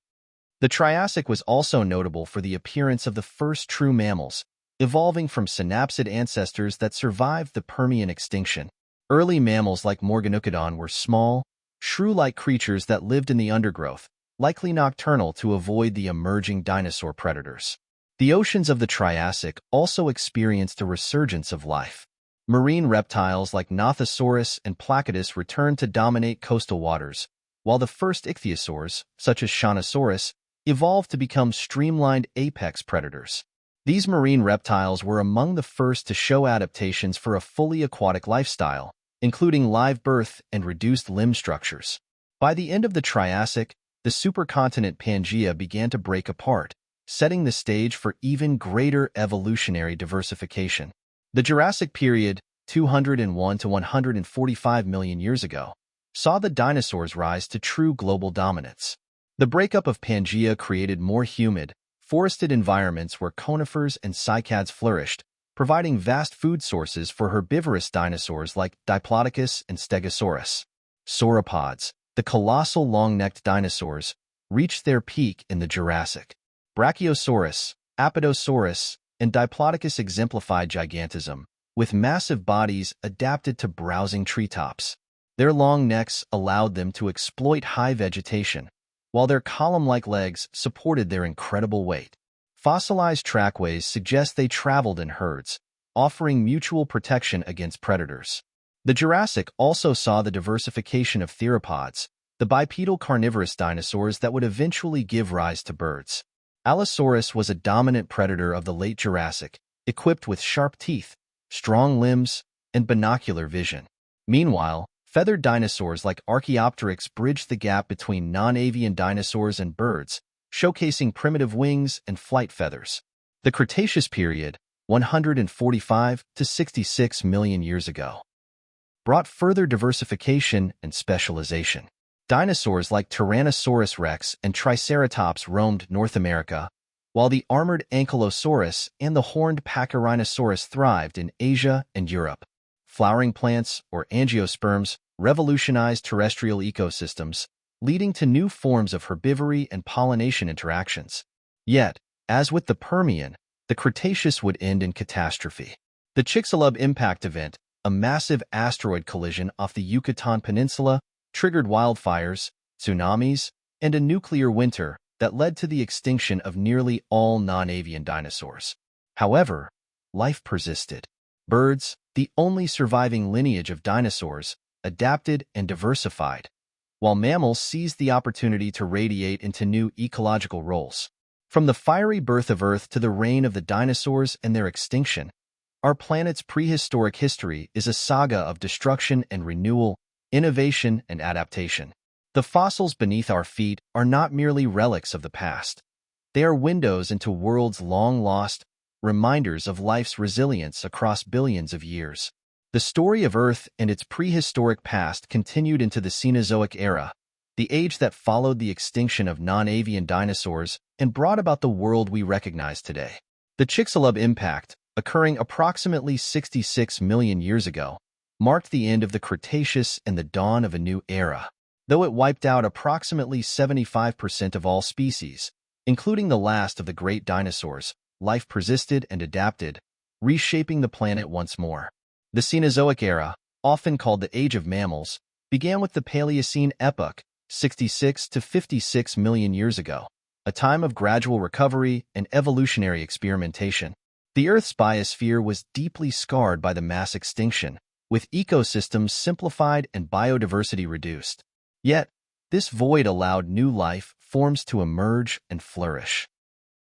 The Triassic was also notable for the appearance of the first true mammals, evolving from synapsid ancestors that survived the Permian extinction. Early mammals like Morganeucodon were small, shrew-like creatures that lived in the undergrowth, likely nocturnal to avoid the emerging dinosaur predators. The oceans of the Triassic also experienced a resurgence of life. Marine reptiles like Nothosaurus and Placidus returned to dominate coastal waters, while the first ichthyosaurs, such as Shanosaurus, evolved to become streamlined apex predators. These marine reptiles were among the first to show adaptations for a fully aquatic lifestyle, including live birth and reduced limb structures. By the end of the Triassic, the supercontinent Pangaea began to break apart, setting the stage for even greater evolutionary diversification. The Jurassic period, 201 to 145 million years ago, saw the dinosaurs rise to true global dominance. The breakup of Pangaea created more humid, forested environments where conifers and cycads flourished, providing vast food sources for herbivorous dinosaurs like Diplodocus and Stegosaurus. Sauropods, the colossal long-necked dinosaurs, reached their peak in the Jurassic. Brachiosaurus, Apatosaurus, and Diplodocus exemplified gigantism, with massive bodies adapted to browsing treetops. Their long necks allowed them to exploit high vegetation, while their column-like legs supported their incredible weight. Fossilized trackways suggest they traveled in herds, offering mutual protection against predators. The Jurassic also saw the diversification of theropods, the bipedal carnivorous dinosaurs that would eventually give rise to birds. Allosaurus was a dominant predator of the late Jurassic, equipped with sharp teeth, strong limbs, and binocular vision. Meanwhile, feathered dinosaurs like Archaeopteryx bridged the gap between non-avian dinosaurs and birds, showcasing primitive wings and flight feathers. The Cretaceous period, 145 to 66 million years ago, brought further diversification and specialization. Dinosaurs like Tyrannosaurus rex and Triceratops roamed North America, while the armored Ankylosaurus and the horned Pachyrhinosaurus thrived in Asia and Europe. Flowering plants, or angiosperms, revolutionized terrestrial ecosystems, leading to new forms of herbivory and pollination interactions. Yet, as with the Permian, the Cretaceous would end in catastrophe. The Chicxulub impact event, a massive asteroid collision off the Yucatan Peninsula, triggered wildfires, tsunamis, and a nuclear winter that led to the extinction of nearly all non-avian dinosaurs. However, life persisted. Birds, the only surviving lineage of dinosaurs, adapted and diversified, while mammals seized the opportunity to radiate into new ecological roles. From the fiery birth of Earth to the reign of the dinosaurs and their extinction, our planet's prehistoric history is a saga of destruction and renewal, innovation and adaptation. The fossils beneath our feet are not merely relics of the past. They are windows into worlds long lost, reminders of life's resilience across billions of years. The story of Earth and its prehistoric past continued into the Cenozoic era, the age that followed the extinction of non-avian dinosaurs and brought about the world we recognize today. The Chicxulub impact, occurring approximately 66 million years ago, marked the end of the Cretaceous and the dawn of a new era. Though it wiped out approximately 75% of all species, including the last of the great dinosaurs, life persisted and adapted, reshaping the planet once more. The Cenozoic era, often called the Age of Mammals, began with the Paleocene epoch, 66 to 56 million years ago, a time of gradual recovery and evolutionary experimentation. The Earth's biosphere was deeply scarred by the mass extinction, with ecosystems simplified and biodiversity reduced. Yet, this void allowed new life forms to emerge and flourish.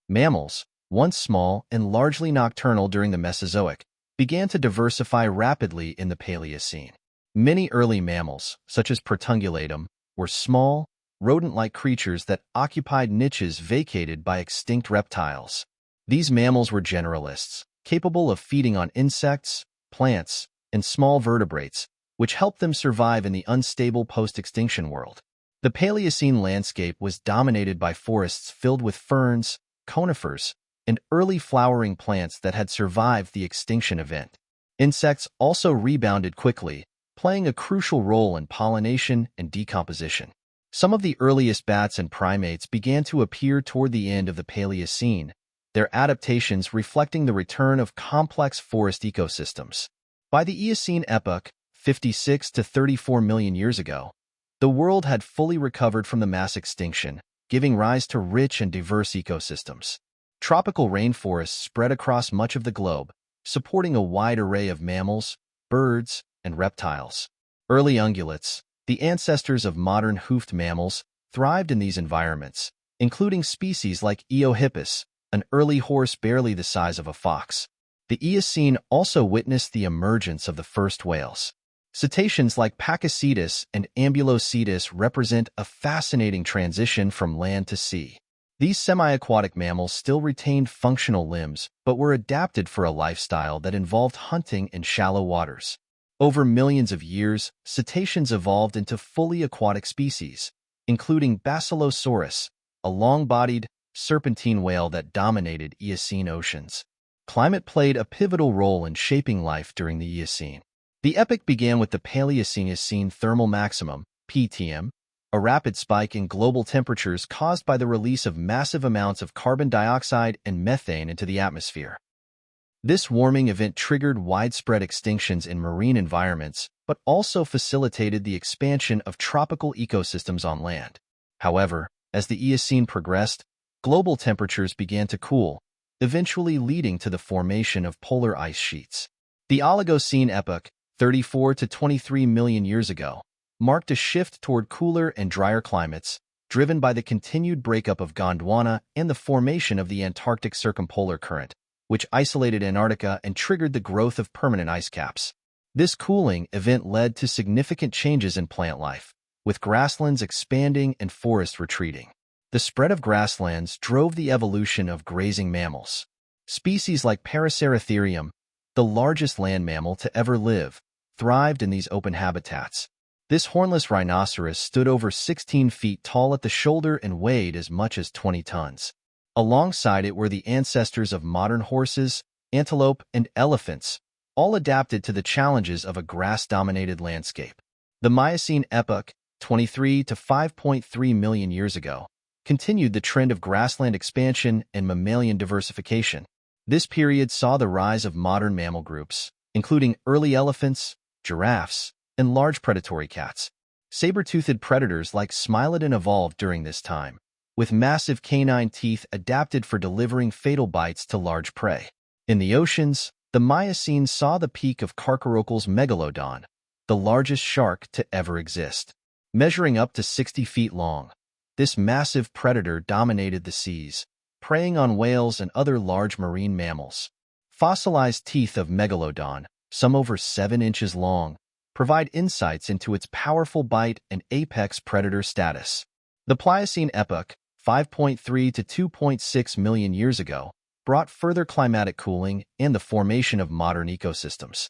Mammals, once small and largely nocturnal during the Mesozoic, began to diversify rapidly in the Paleocene. Many early mammals, such as Protungulatum, were small, rodent-like creatures that occupied niches vacated by extinct reptiles. These mammals were generalists, capable of feeding on insects, plants, and small vertebrates, which helped them survive in the unstable post-extinction world. The Paleocene landscape was dominated by forests filled with ferns, conifers, and early flowering plants that had survived the extinction event. Insects also rebounded quickly, playing a crucial role in pollination and decomposition. Some of the earliest bats and primates began to appear toward the end of the Paleocene, their adaptations reflecting the return of complex forest ecosystems. By the Eocene epoch, 56 to 34 million years ago, the world had fully recovered from the mass extinction, giving rise to rich and diverse ecosystems. Tropical rainforests spread across much of the globe, supporting a wide array of mammals, birds, and reptiles. Early ungulates, the ancestors of modern hoofed mammals, thrived in these environments, including species like Eohippus, an early horse barely the size of a fox. The Eocene also witnessed the emergence of the first whales. Cetaceans like Pakicetus and Ambulocetus represent a fascinating transition from land to sea. These semi-aquatic mammals still retained functional limbs, but were adapted for a lifestyle that involved hunting in shallow waters. Over millions of years, cetaceans evolved into fully aquatic species, including Basilosaurus, a long-bodied, serpentine whale that dominated Eocene oceans. Climate played a pivotal role in shaping life during the Eocene. The epoch began with the Paleocene thermal maximum, PTM, a rapid spike in global temperatures caused by the release of massive amounts of carbon dioxide and methane into the atmosphere. This warming event triggered widespread extinctions in marine environments, but also facilitated the expansion of tropical ecosystems on land. However, as the Eocene progressed, global temperatures began to cool, eventually leading to the formation of polar ice sheets. The Oligocene epoch, 34 to 23 million years ago, marked a shift toward cooler and drier climates, driven by the continued breakup of Gondwana and the formation of the Antarctic Circumpolar Current, which isolated Antarctica and triggered the growth of permanent ice caps. This cooling event led to significant changes in plant life, with grasslands expanding and forests retreating. The spread of grasslands drove the evolution of grazing mammals. Species like Paraceratherium, the largest land mammal to ever live, thrived in these open habitats. This hornless rhinoceros stood over 16 feet tall at the shoulder and weighed as much as 20 tons. Alongside it were the ancestors of modern horses, antelope, and elephants, all adapted to the challenges of a grass-dominated landscape. The Miocene epoch, 23 to 5.3 million years ago, continued the trend of grassland expansion and mammalian diversification. This period saw the rise of modern mammal groups, including early elephants, giraffes, and large predatory cats. Saber-toothed predators like Smilodon evolved during this time, with massive canine teeth adapted for delivering fatal bites to large prey. In the oceans, the Miocene saw the peak of Carcharocal's megalodon, the largest shark to ever exist. Measuring up to 60 feet long, this massive predator dominated the seas, preying on whales and other large marine mammals. Fossilized teeth of megalodon, some over 7 inches long, provide insights into its powerful bite and apex predator status. The Pliocene epoch, 5.3 to 2.6 million years ago, brought further climatic cooling and the formation of modern ecosystems.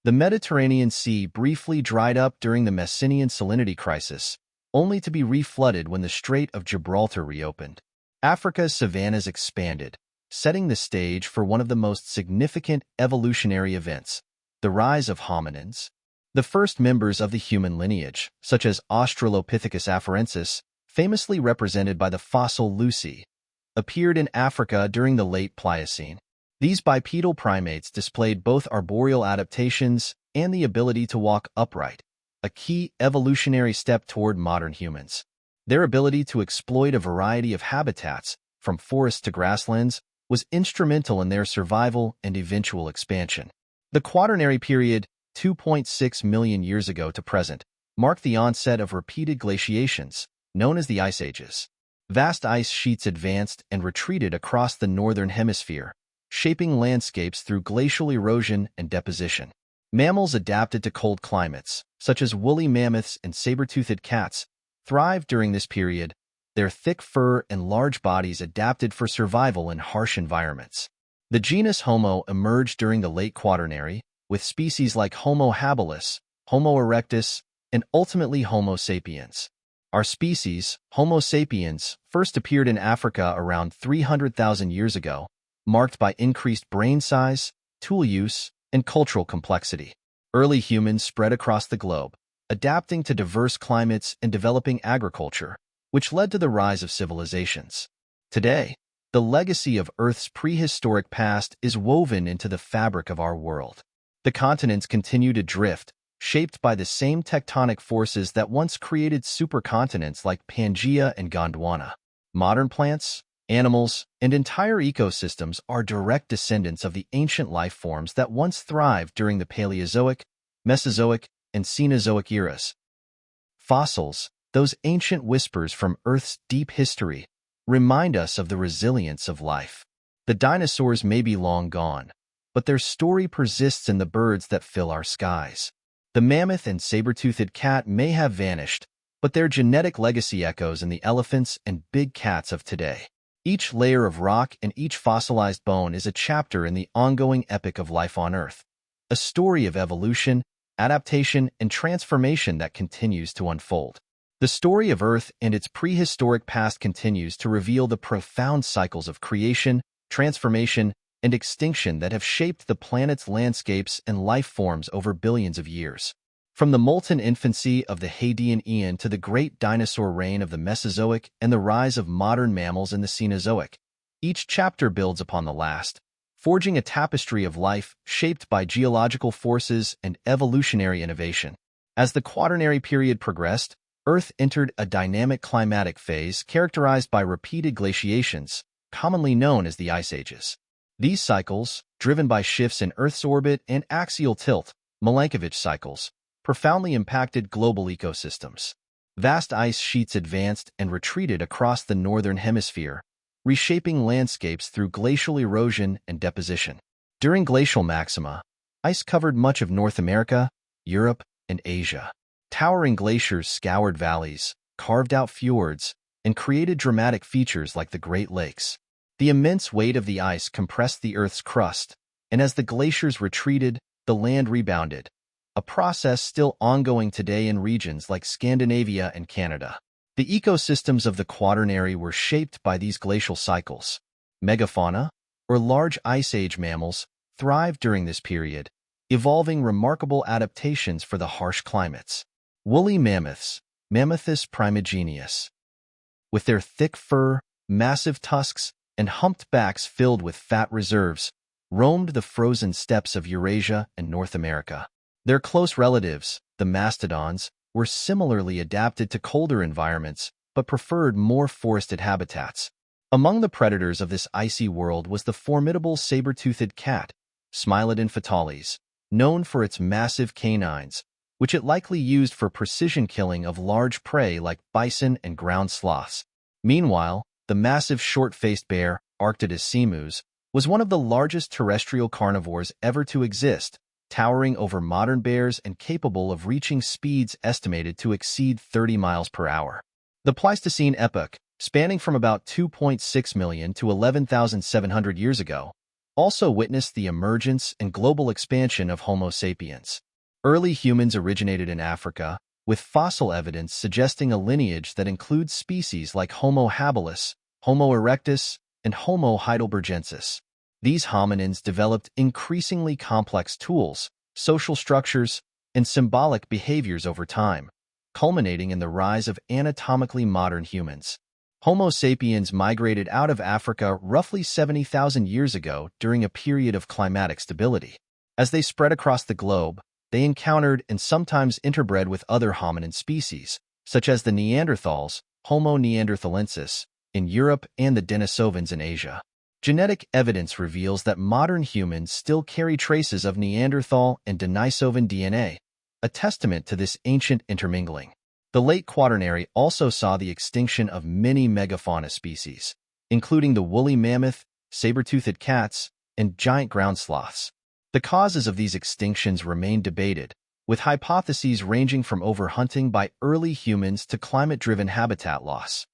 The Mediterranean Sea briefly dried up during the Messinian salinity crisis, only to be reflooded when the Strait of Gibraltar reopened. Africa's savannas expanded, setting the stage for one of the most significant evolutionary events, the rise of hominins. The first members of the human lineage, such as Australopithecus afarensis, famously represented by the fossil Lucy, appeared in Africa during the late Pliocene. These bipedal primates displayed both arboreal adaptations and the ability to walk upright, a key evolutionary step toward modern humans. Their ability to exploit a variety of habitats, from forests to grasslands, was instrumental in their survival and eventual expansion. The Quaternary period, 2.6 million years ago to present, marked the onset of repeated glaciations, known as the Ice Ages. Vast ice sheets advanced and retreated across the northern hemisphere, shaping landscapes through glacial erosion and deposition. Mammals adapted to cold climates, such as woolly mammoths and saber-toothed cats, thrived during this period. Their thick fur and large bodies adapted for survival in harsh environments. The genus Homo emerged during the late Quaternary, with species like Homo habilis, Homo erectus, and ultimately Homo sapiens. Our species, Homo sapiens, first appeared in Africa around 300,000 years ago, marked by increased brain size, tool use, and cultural complexity. Early humans spread across the globe, adapting to diverse climates and developing agriculture, which led to the rise of civilizations. Today, the legacy of Earth's prehistoric past is woven into the fabric of our world. The continents continue to drift, shaped by the same tectonic forces that once created supercontinents like Pangaea and Gondwana. Modern plants, animals, and entire ecosystems are direct descendants of the ancient life forms that once thrived during the Paleozoic, Mesozoic, and Cenozoic eras. Fossils, those ancient whispers from Earth's deep history, remind us of the resilience of life. The dinosaurs may be long gone, but their story persists in the birds that fill our skies. The mammoth and saber-toothed cat may have vanished, but their genetic legacy echoes in the elephants and big cats of today. Each layer of rock and each fossilized bone is a chapter in the ongoing epic of life on Earth, a story of evolution, adaptation, and transformation that continues to unfold. The story of Earth and its prehistoric past continues to reveal the profound cycles of creation, transformation, and extinction that have shaped the planet's landscapes and life forms over billions of years. From the molten infancy of the Hadean Aeon to the great dinosaur reign of the Mesozoic and the rise of modern mammals in the Cenozoic, each chapter builds upon the last, forging a tapestry of life shaped by geological forces and evolutionary innovation. As the Quaternary period progressed, Earth entered a dynamic climatic phase characterized by repeated glaciations, commonly known as the Ice Ages. These cycles, driven by shifts in Earth's orbit and axial tilt, Milankovitch cycles, profoundly impacted global ecosystems. Vast ice sheets advanced and retreated across the northern hemisphere, reshaping landscapes through glacial erosion and deposition. During glacial maxima, ice covered much of North America, Europe, and Asia. Towering glaciers scoured valleys, carved out fjords, and created dramatic features like the Great Lakes. The immense weight of the ice compressed the Earth's crust, and as the glaciers retreated, the land rebounded, a process still ongoing today in regions like Scandinavia and Canada. The ecosystems of the Quaternary were shaped by these glacial cycles. Megafauna, or large Ice Age mammals, thrived during this period, evolving remarkable adaptations for the harsh climates. Woolly mammoths, Mammuthus primigenius, with their thick fur, massive tusks, and humped backs filled with fat reserves, roamed the frozen steppes of Eurasia and North America. Their close relatives, the mastodons, were similarly adapted to colder environments but preferred more forested habitats. Among the predators of this icy world was the formidable saber-toothed cat, Smilodon fatalis, known for its massive canines, which it likely used for precision killing of large prey like bison and ground sloths. Meanwhile, the massive short-faced bear, Arctodus simus, was one of the largest terrestrial carnivores ever to exist, towering over modern bears and capable of reaching speeds estimated to exceed 30 miles per hour. The Pleistocene epoch, spanning from about 2.6 million to 11,700 years ago, also witnessed the emergence and global expansion of Homo sapiens. Early humans originated in Africa, with fossil evidence suggesting a lineage that includes species like Homo habilis, Homo erectus, and Homo heidelbergensis. These hominins developed increasingly complex tools, social structures, and symbolic behaviors over time, culminating in the rise of anatomically modern humans. Homo sapiens migrated out of Africa roughly 70,000 years ago during a period of climatic stability. As they spread across the globe, they encountered and sometimes interbred with other hominin species, such as the Neanderthals, Homo neanderthalensis, in Europe and the Denisovans in Asia. Genetic evidence reveals that modern humans still carry traces of Neanderthal and Denisovan DNA, a testament to this ancient intermingling. The late Quaternary also saw the extinction of many megafauna species, including the woolly mammoth, saber-toothed cats, and giant ground sloths. The causes of these extinctions remain debated, with hypotheses ranging from overhunting by early humans to climate-driven habitat loss.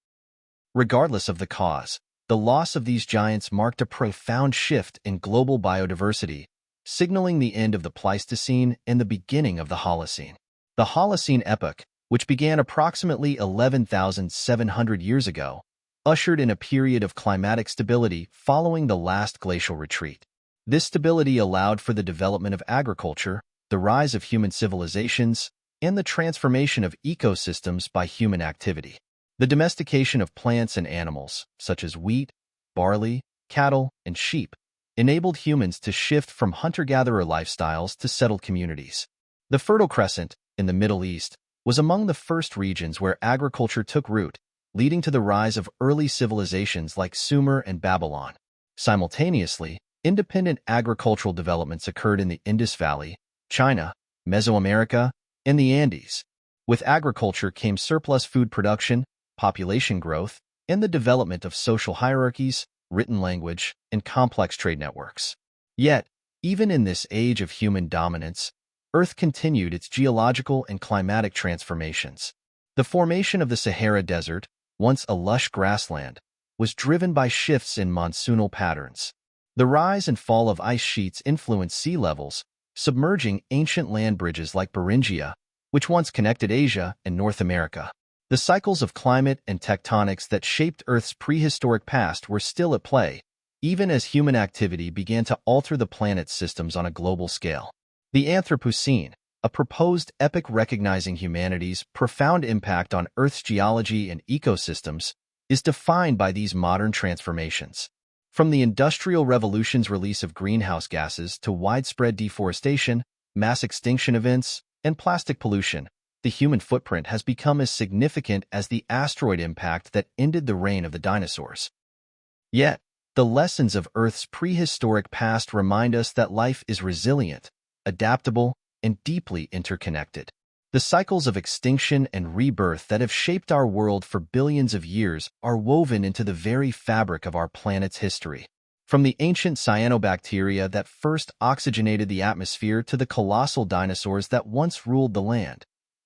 Regardless of the cause, the loss of these giants marked a profound shift in global biodiversity, signaling the end of the Pleistocene and the beginning of the Holocene. The Holocene epoch, which began approximately 11,700 years ago, ushered in a period of climatic stability following the last glacial retreat. This stability allowed for the development of agriculture, the rise of human civilizations, and the transformation of ecosystems by human activity. The domestication of plants and animals, such as wheat, barley, cattle, and sheep, enabled humans to shift from hunter-gatherer lifestyles to settled communities. The Fertile Crescent, in the Middle East, was among the first regions where agriculture took root, leading to the rise of early civilizations like Sumer and Babylon. Simultaneously, independent agricultural developments occurred in the Indus Valley, China, Mesoamerica, and the Andes. With agriculture came surplus food production, population growth, and the development of social hierarchies, written language, and complex trade networks. Yet, even in this age of human dominance, Earth continued its geological and climatic transformations. The formation of the Sahara Desert, once a lush grassland, was driven by shifts in monsoonal patterns. The rise and fall of ice sheets influenced sea levels, submerging ancient land bridges like Beringia, which once connected Asia and North America. The cycles of climate and tectonics that shaped Earth's prehistoric past were still at play, even as human activity began to alter the planet's systems on a global scale. The Anthropocene, a proposed epoch recognizing humanity's profound impact on Earth's geology and ecosystems, is defined by these modern transformations. From the Industrial Revolution's release of greenhouse gases to widespread deforestation, mass extinction events, and plastic pollution, the human footprint has become as significant as the asteroid impact that ended the reign of the dinosaurs. Yet, the lessons of Earth's prehistoric past remind us that life is resilient, adaptable, and deeply interconnected. The cycles of extinction and rebirth that have shaped our world for billions of years are woven into the very fabric of our planet's history. From the ancient cyanobacteria that first oxygenated the atmosphere to the colossal dinosaurs that once ruled the land,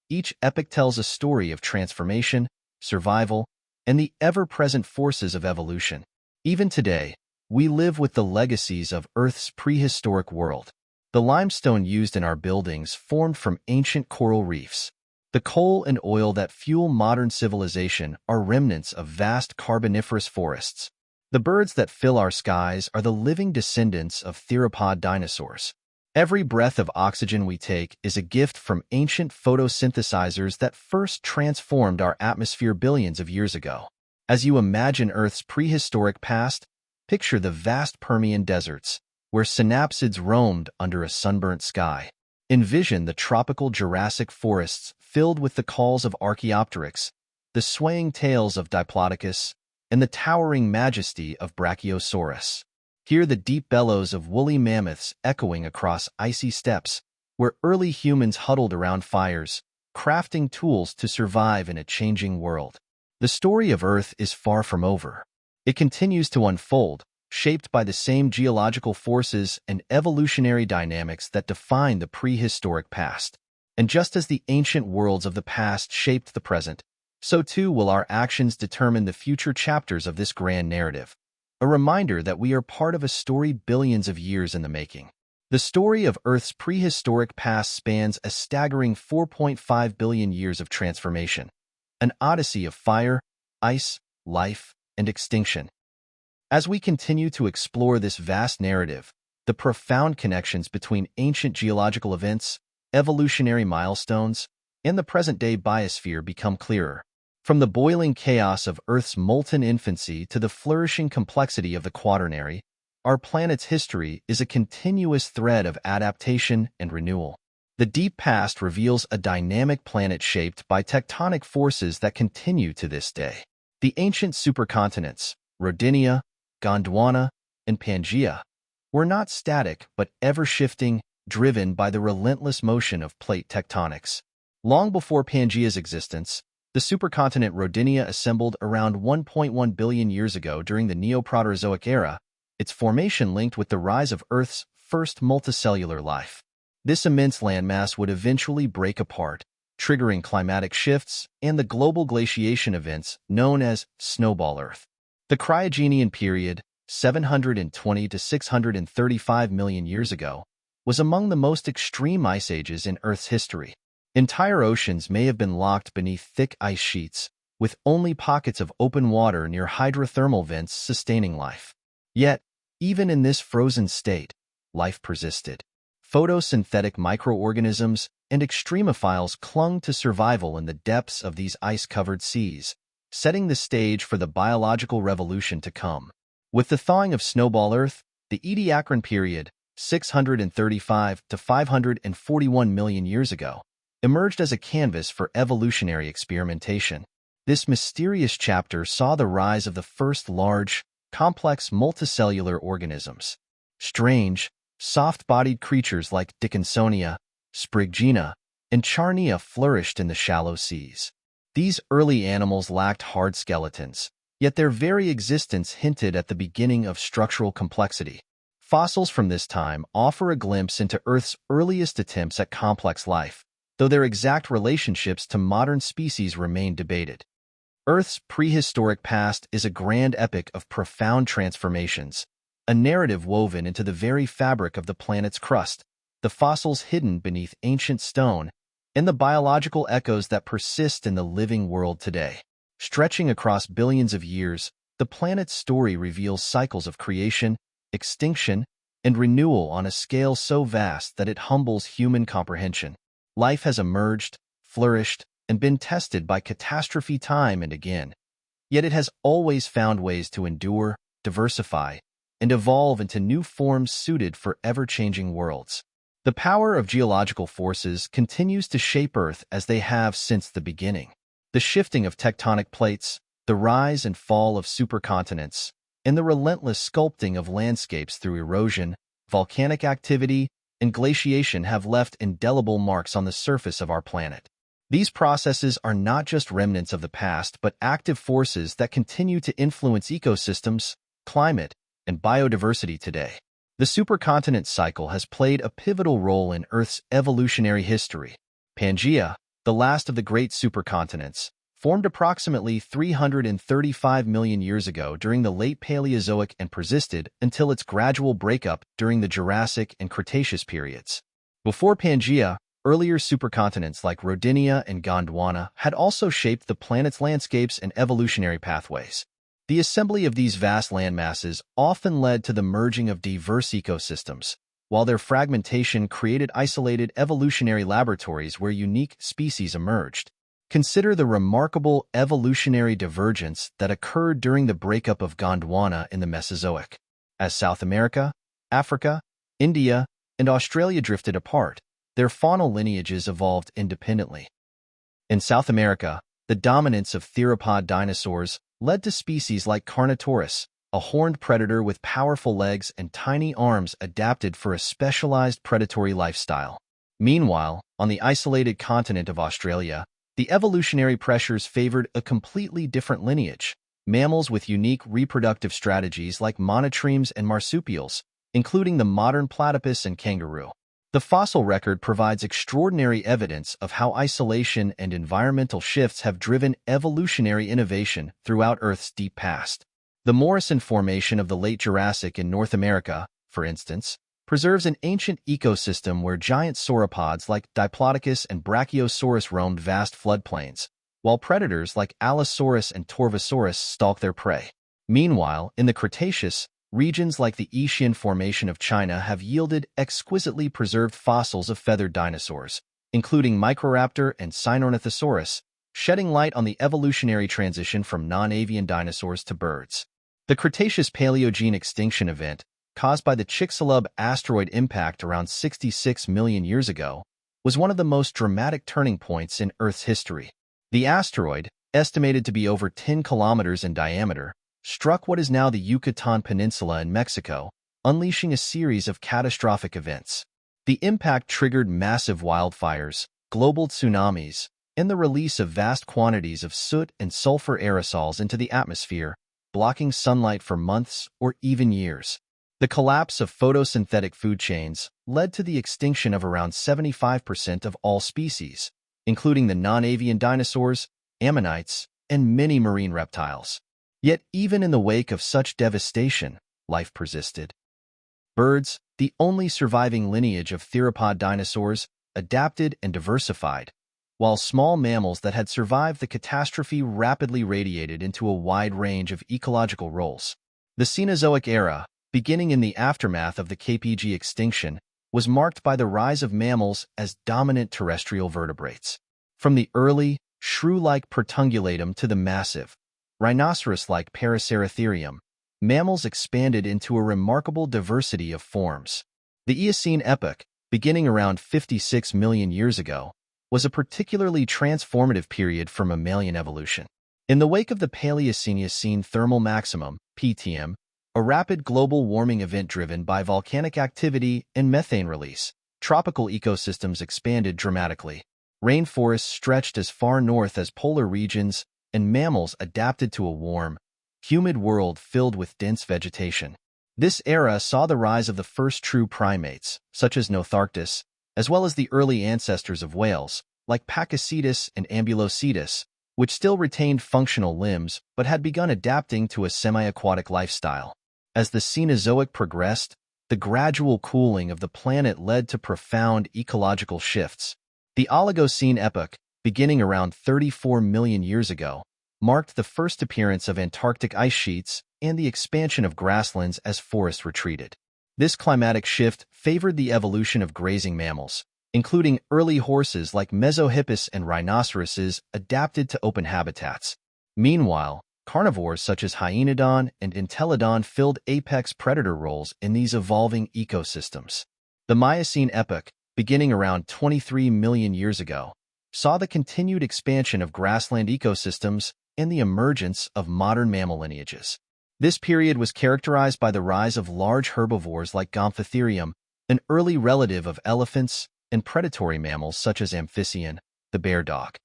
each epoch tells a story of transformation, survival, and the ever-present forces of evolution. Even today, we live with the legacies of Earth's prehistoric world. The limestone used in our buildings formed from ancient coral reefs. The coal and oil that fuel modern civilization are remnants of vast carboniferous forests. The birds that fill our skies are the living descendants of theropod dinosaurs. Every breath of oxygen we take is a gift from ancient photosynthesizers that first transformed our atmosphere billions of years ago. As you imagine Earth's prehistoric past, picture the vast Permian deserts, where synapsids roamed under a sunburnt sky. Envision the tropical Jurassic forests filled with the calls of Archaeopteryx, the swaying tails of Diplodocus, and the towering majesty of Brachiosaurus. Hear the deep bellows of woolly mammoths echoing across icy steppes, where early humans huddled around fires, crafting tools to survive in a changing world. The story of Earth is far from over. It continues to unfold, shaped by the same geological forces and evolutionary dynamics that define the prehistoric past. And just as the ancient worlds of the past shaped the present, so too will our actions determine the future chapters of this grand narrative. A reminder that we are part of a story billions of years in the making. The story of Earth's prehistoric past spans a staggering 4.5 billion years of transformation, an odyssey of fire, ice, life, and extinction. As we continue to explore this vast narrative, the profound connections between ancient geological events, evolutionary milestones, and the present-day biosphere become clearer. From the boiling chaos of Earth's molten infancy to the flourishing complexity of the Quaternary, our planet's history is a continuous thread of adaptation and renewal. The deep past reveals a dynamic planet shaped by tectonic forces that continue to this day. The ancient supercontinents, Rodinia, Gondwana, and Pangaea, were not static but ever-shifting, driven by the relentless motion of plate tectonics. Long before Pangaea's existence, the supercontinent Rodinia assembled around 1.1 billion years ago during the Neoproterozoic era, its formation linked with the rise of Earth's first multicellular life. This immense landmass would eventually break apart, triggering climatic shifts and the global glaciation events known as Snowball Earth. The Cryogenian period, 720 to 635 million years ago, was among the most extreme ice ages in Earth's history. Entire oceans may have been locked beneath thick ice sheets, with only pockets of open water near hydrothermal vents sustaining life. Yet, even in this frozen state, life persisted. Photosynthetic microorganisms and extremophiles clung to survival in the depths of these ice-covered seas, setting the stage for the biological revolution to come. With the thawing of Snowball Earth, the Ediacaran period, 635 to 541 million years ago, emerged as a canvas for evolutionary experimentation. This mysterious chapter saw the rise of the first large, complex multicellular organisms. Strange, soft-bodied creatures like Dickinsonia, Sprigina, and Charnia flourished in the shallow seas. These early animals lacked hard skeletons, yet their very existence hinted at the beginning of structural complexity. Fossils from this time offer a glimpse into Earth's earliest attempts at complex life, though their exact relationships to modern species remain debated. Earth's prehistoric past is a grand epic of profound transformations, a narrative woven into the very fabric of the planet's crust, the fossils hidden beneath ancient stone, and the biological echoes that persist in the living world today. Stretching across billions of years, the planet's story reveals cycles of creation, extinction, and renewal on a scale so vast that it humbles human comprehension. Life has emerged, flourished, and been tested by catastrophe time and again. Yet it has always found ways to endure, diversify, and evolve into new forms suited for ever-changing worlds. The power of geological forces continues to shape Earth as they have since the beginning. The shifting of tectonic plates, the rise and fall of supercontinents, and the relentless sculpting of landscapes through erosion, volcanic activity, and glaciation have left indelible marks on the surface of our planet. These processes are not just remnants of the past, but active forces that continue to influence ecosystems, climate, and biodiversity today. The supercontinent cycle has played a pivotal role in Earth's evolutionary history. Pangaea, the last of the great supercontinents, formed approximately 335 million years ago during the late Paleozoic and persisted until its gradual breakup during the Jurassic and Cretaceous periods. Before Pangaea, earlier supercontinents like Rodinia and Gondwana had also shaped the planet's landscapes and evolutionary pathways. The assembly of these vast landmasses often led to the merging of diverse ecosystems, while their fragmentation created isolated evolutionary laboratories where unique species emerged. Consider the remarkable evolutionary divergence that occurred during the breakup of Gondwana in the Mesozoic. As South America, Africa, India, and Australia drifted apart, their faunal lineages evolved independently. In South America, the dominance of theropod dinosaurs led to species like Carnotaurus, a horned predator with powerful legs and tiny arms adapted for a specialized predatory lifestyle. Meanwhile, on the isolated continent of Australia, the evolutionary pressures favored a completely different lineage, mammals with unique reproductive strategies like monotremes and marsupials, including the modern platypus and kangaroo. The fossil record provides extraordinary evidence of how isolation and environmental shifts have driven evolutionary innovation throughout Earth's deep past. The Morrison Formation of the late Jurassic in North America, for instance, preserves an ancient ecosystem where giant sauropods like Diplodocus and Brachiosaurus roamed vast floodplains, while predators like Allosaurus and Torvosaurus stalk their prey. Meanwhile, in the Cretaceous, regions like the Ischian Formation of China have yielded exquisitely preserved fossils of feathered dinosaurs, including Microraptor and Sinornithosaurus, shedding light on the evolutionary transition from non-avian dinosaurs to birds. The Cretaceous Paleogene extinction event, caused by the Chicxulub asteroid impact around 66 million years ago, was one of the most dramatic turning points in Earth's history. The asteroid, estimated to be over 10 kilometers in diameter, struck what is now the Yucatan Peninsula in Mexico, unleashing a series of catastrophic events. The impact triggered massive wildfires, global tsunamis, and the release of vast quantities of soot and sulfur aerosols into the atmosphere, blocking sunlight for months or even years. The collapse of photosynthetic food chains led to the extinction of around 75% of all species, including the non-avian dinosaurs, ammonites, and many marine reptiles. Yet even in the wake of such devastation, life persisted. Birds, the only surviving lineage of theropod dinosaurs, adapted and diversified, while small mammals that had survived the catastrophe rapidly radiated into a wide range of ecological roles. The Cenozoic era, beginning in the aftermath of the KPG extinction, was marked by the rise of mammals as dominant terrestrial vertebrates. From the early, shrew-like Pertungulatum to the massive, rhinoceros-like Paraceratherium, mammals expanded into a remarkable diversity of forms. The Eocene epoch, beginning around 56 million years ago, was a particularly transformative period for mammalian evolution. In the wake of the Paleocene thermal maximum, PTM, a rapid global warming event driven by volcanic activity and methane release, tropical ecosystems expanded dramatically. Rainforests stretched as far north as polar regions, and mammals adapted to a warm, humid world filled with dense vegetation. This era saw the rise of the first true primates, such as Notharctus, as well as the early ancestors of whales, like Pakicetus and Ambulocetus, which still retained functional limbs but had begun adapting to a semi-aquatic lifestyle. As the Cenozoic progressed, the gradual cooling of the planet led to profound ecological shifts. The Oligocene epoch, beginning around 34 million years ago, marked the first appearance of Antarctic ice sheets and the expansion of grasslands as forests retreated. This climatic shift favored the evolution of grazing mammals, including early horses like Mesohippus and rhinoceroses adapted to open habitats. Meanwhile, Carnivores such as hyenodon and entelodon filled apex predator roles in these evolving ecosystems. The Miocene epoch, beginning around 23 million years ago, saw the continued expansion of grassland ecosystems and the emergence of modern mammal lineages. This period was characterized by the rise of large herbivores like Gomphotherium, an early relative of elephants, and predatory mammals such as Amphibian, the bear dog.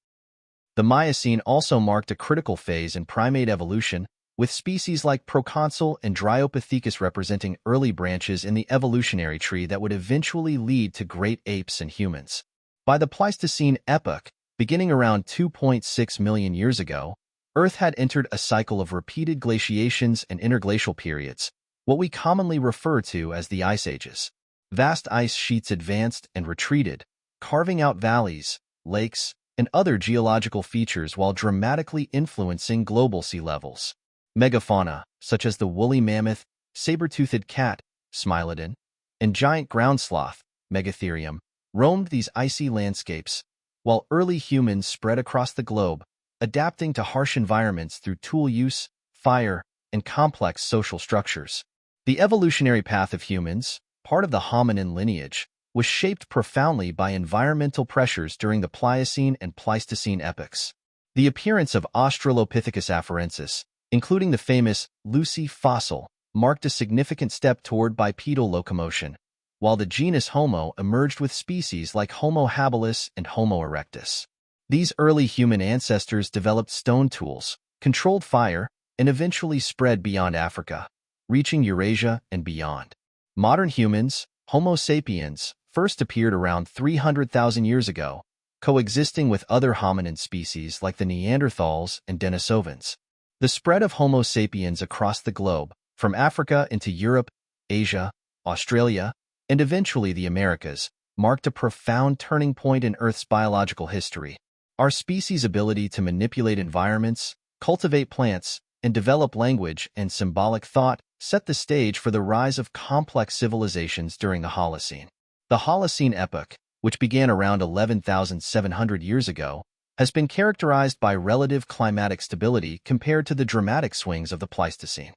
The Miocene also marked a critical phase in primate evolution, with species like Proconsul and Dryopithecus representing early branches in the evolutionary tree that would eventually lead to great apes and humans. By the Pleistocene epoch, beginning around 2.6 million years ago, Earth had entered a cycle of repeated glaciations and interglacial periods, what we commonly refer to as the Ice Ages. Vast ice sheets advanced and retreated, carving out valleys, lakes, and other geological features while dramatically influencing global sea levels. Megafauna, such as the woolly mammoth, saber-toothed cat, Smilodon, and giant ground sloth, Megatherium, roamed these icy landscapes, while early humans spread across the globe, adapting to harsh environments through tool use, fire, and complex social structures. The evolutionary path of humans, part of the hominin lineage, was shaped profoundly by environmental pressures during the Pliocene and Pleistocene epochs. The appearance of Australopithecus afarensis, including the famous Lucy fossil, marked a significant step toward bipedal locomotion, while the genus Homo emerged with species like Homo habilis and Homo erectus. These early human ancestors developed stone tools, controlled fire, and eventually spread beyond Africa, reaching Eurasia and beyond. Modern humans, Homo sapiens, first appeared around 300,000 years ago, coexisting with other hominin species like the Neanderthals and Denisovans. The spread of Homo sapiens across the globe, from Africa into Europe, Asia, Australia, and eventually the Americas, marked a profound turning point in Earth's biological history. Our species' ability to manipulate environments, cultivate plants, and develop language and symbolic thought set the stage for the rise of complex civilizations during the Holocene. The Holocene epoch, which began around 11,700 years ago, has been characterized by relative climatic stability compared to the dramatic swings of the Pleistocene.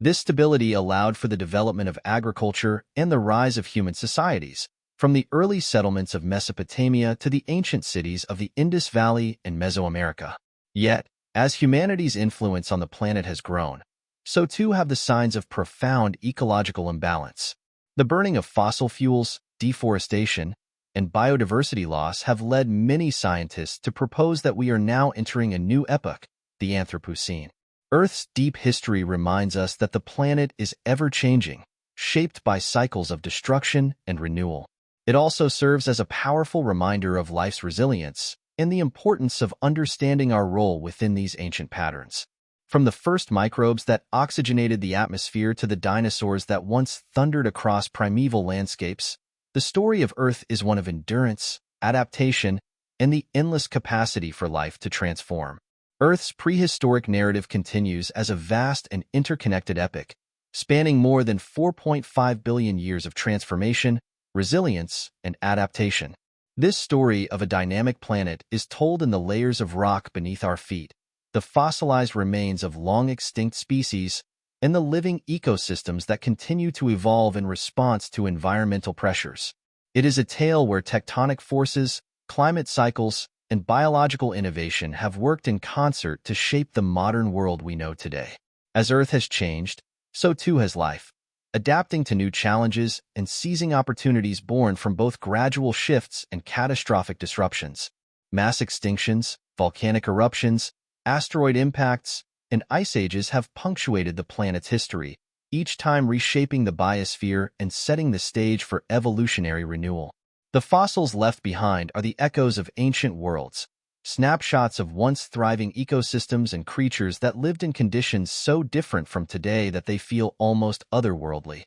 This stability allowed for the development of agriculture and the rise of human societies, from the early settlements of Mesopotamia to the ancient cities of the Indus Valley and Mesoamerica. Yet, as humanity's influence on the planet has grown, so too have the signs of profound ecological imbalance. The burning of fossil fuels, deforestation, and biodiversity loss have led many scientists to propose that we are now entering a new epoch, the Anthropocene. Earth's deep history reminds us that the planet is ever-changing, shaped by cycles of destruction and renewal. It also serves as a powerful reminder of life's resilience and the importance of understanding our role within these ancient patterns. From the first microbes that oxygenated the atmosphere to the dinosaurs that once thundered across primeval landscapes, the story of Earth is one of endurance, adaptation, and the endless capacity for life to transform. Earth's prehistoric narrative continues as a vast and interconnected epic, spanning more than 4.5 billion years of transformation, resilience, and adaptation. This story of a dynamic planet is told in the layers of rock beneath our feet, the fossilized remains of long-extinct species, and the living ecosystems that continue to evolve in response to environmental pressures. It is a tale where tectonic forces, climate cycles, and biological innovation have worked in concert to shape the modern world we know today. As Earth has changed, so too has life, adapting to new challenges and seizing opportunities born from both gradual shifts and catastrophic disruptions. Mass extinctions, volcanic eruptions, asteroid impacts, and ice ages have punctuated the planet's history, each time reshaping the biosphere and setting the stage for evolutionary renewal. The fossils left behind are the echoes of ancient worlds, snapshots of once thriving ecosystems and creatures that lived in conditions so different from today that they feel almost otherworldly.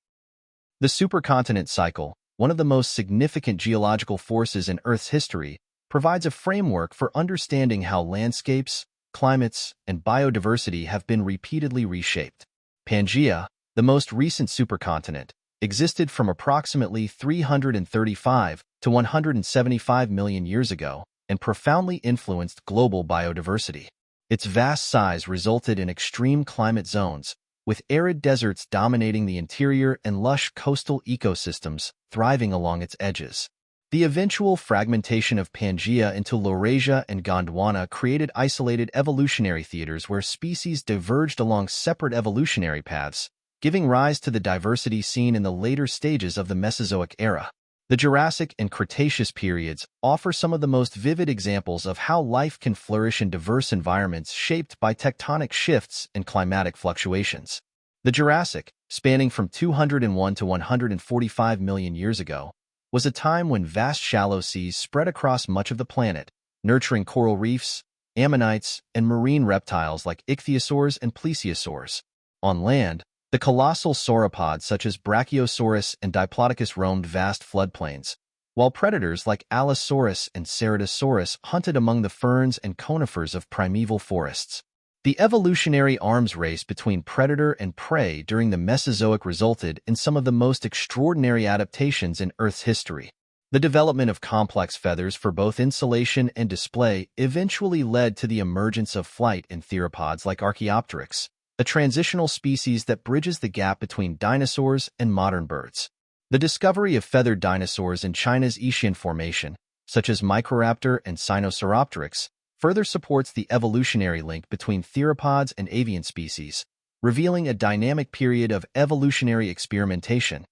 The supercontinent cycle, one of the most significant geological forces in Earth's history, provides a framework for understanding how landscapes, climates, and biodiversity have been repeatedly reshaped. Pangaea, the most recent supercontinent, existed from approximately 335 to 175 million years ago and profoundly influenced global biodiversity. Its vast size resulted in extreme climate zones, with arid deserts dominating the interior and lush coastal ecosystems thriving along its edges. The eventual fragmentation of Pangaea into Laurasia and Gondwana created isolated evolutionary theaters where species diverged along separate evolutionary paths, giving rise to the diversity seen in the later stages of the Mesozoic era. The Jurassic and Cretaceous periods offer some of the most vivid examples of how life can flourish in diverse environments shaped by tectonic shifts and climatic fluctuations. The Jurassic, spanning from 201 to 145 million years ago, was a time when vast shallow seas spread across much of the planet, nurturing coral reefs, ammonites, and marine reptiles like ichthyosaurs and plesiosaurs. On land, the colossal sauropods such as Brachiosaurus and Diplodocus roamed vast floodplains, while predators like Allosaurus and Ceratosaurus hunted among the ferns and conifers of primeval forests. The evolutionary arms race between predator and prey during the Mesozoic resulted in some of the most extraordinary adaptations in Earth's history. The development of complex feathers for both insulation and display eventually led to the emergence of flight in theropods like Archaeopteryx, a transitional species that bridges the gap between dinosaurs and modern birds. The discovery of feathered dinosaurs in China's Ishian Formation, such as Microraptor and Sinosauropteryx, further supports the evolutionary link between theropods and avian species, revealing a dynamic period of evolutionary experimentation.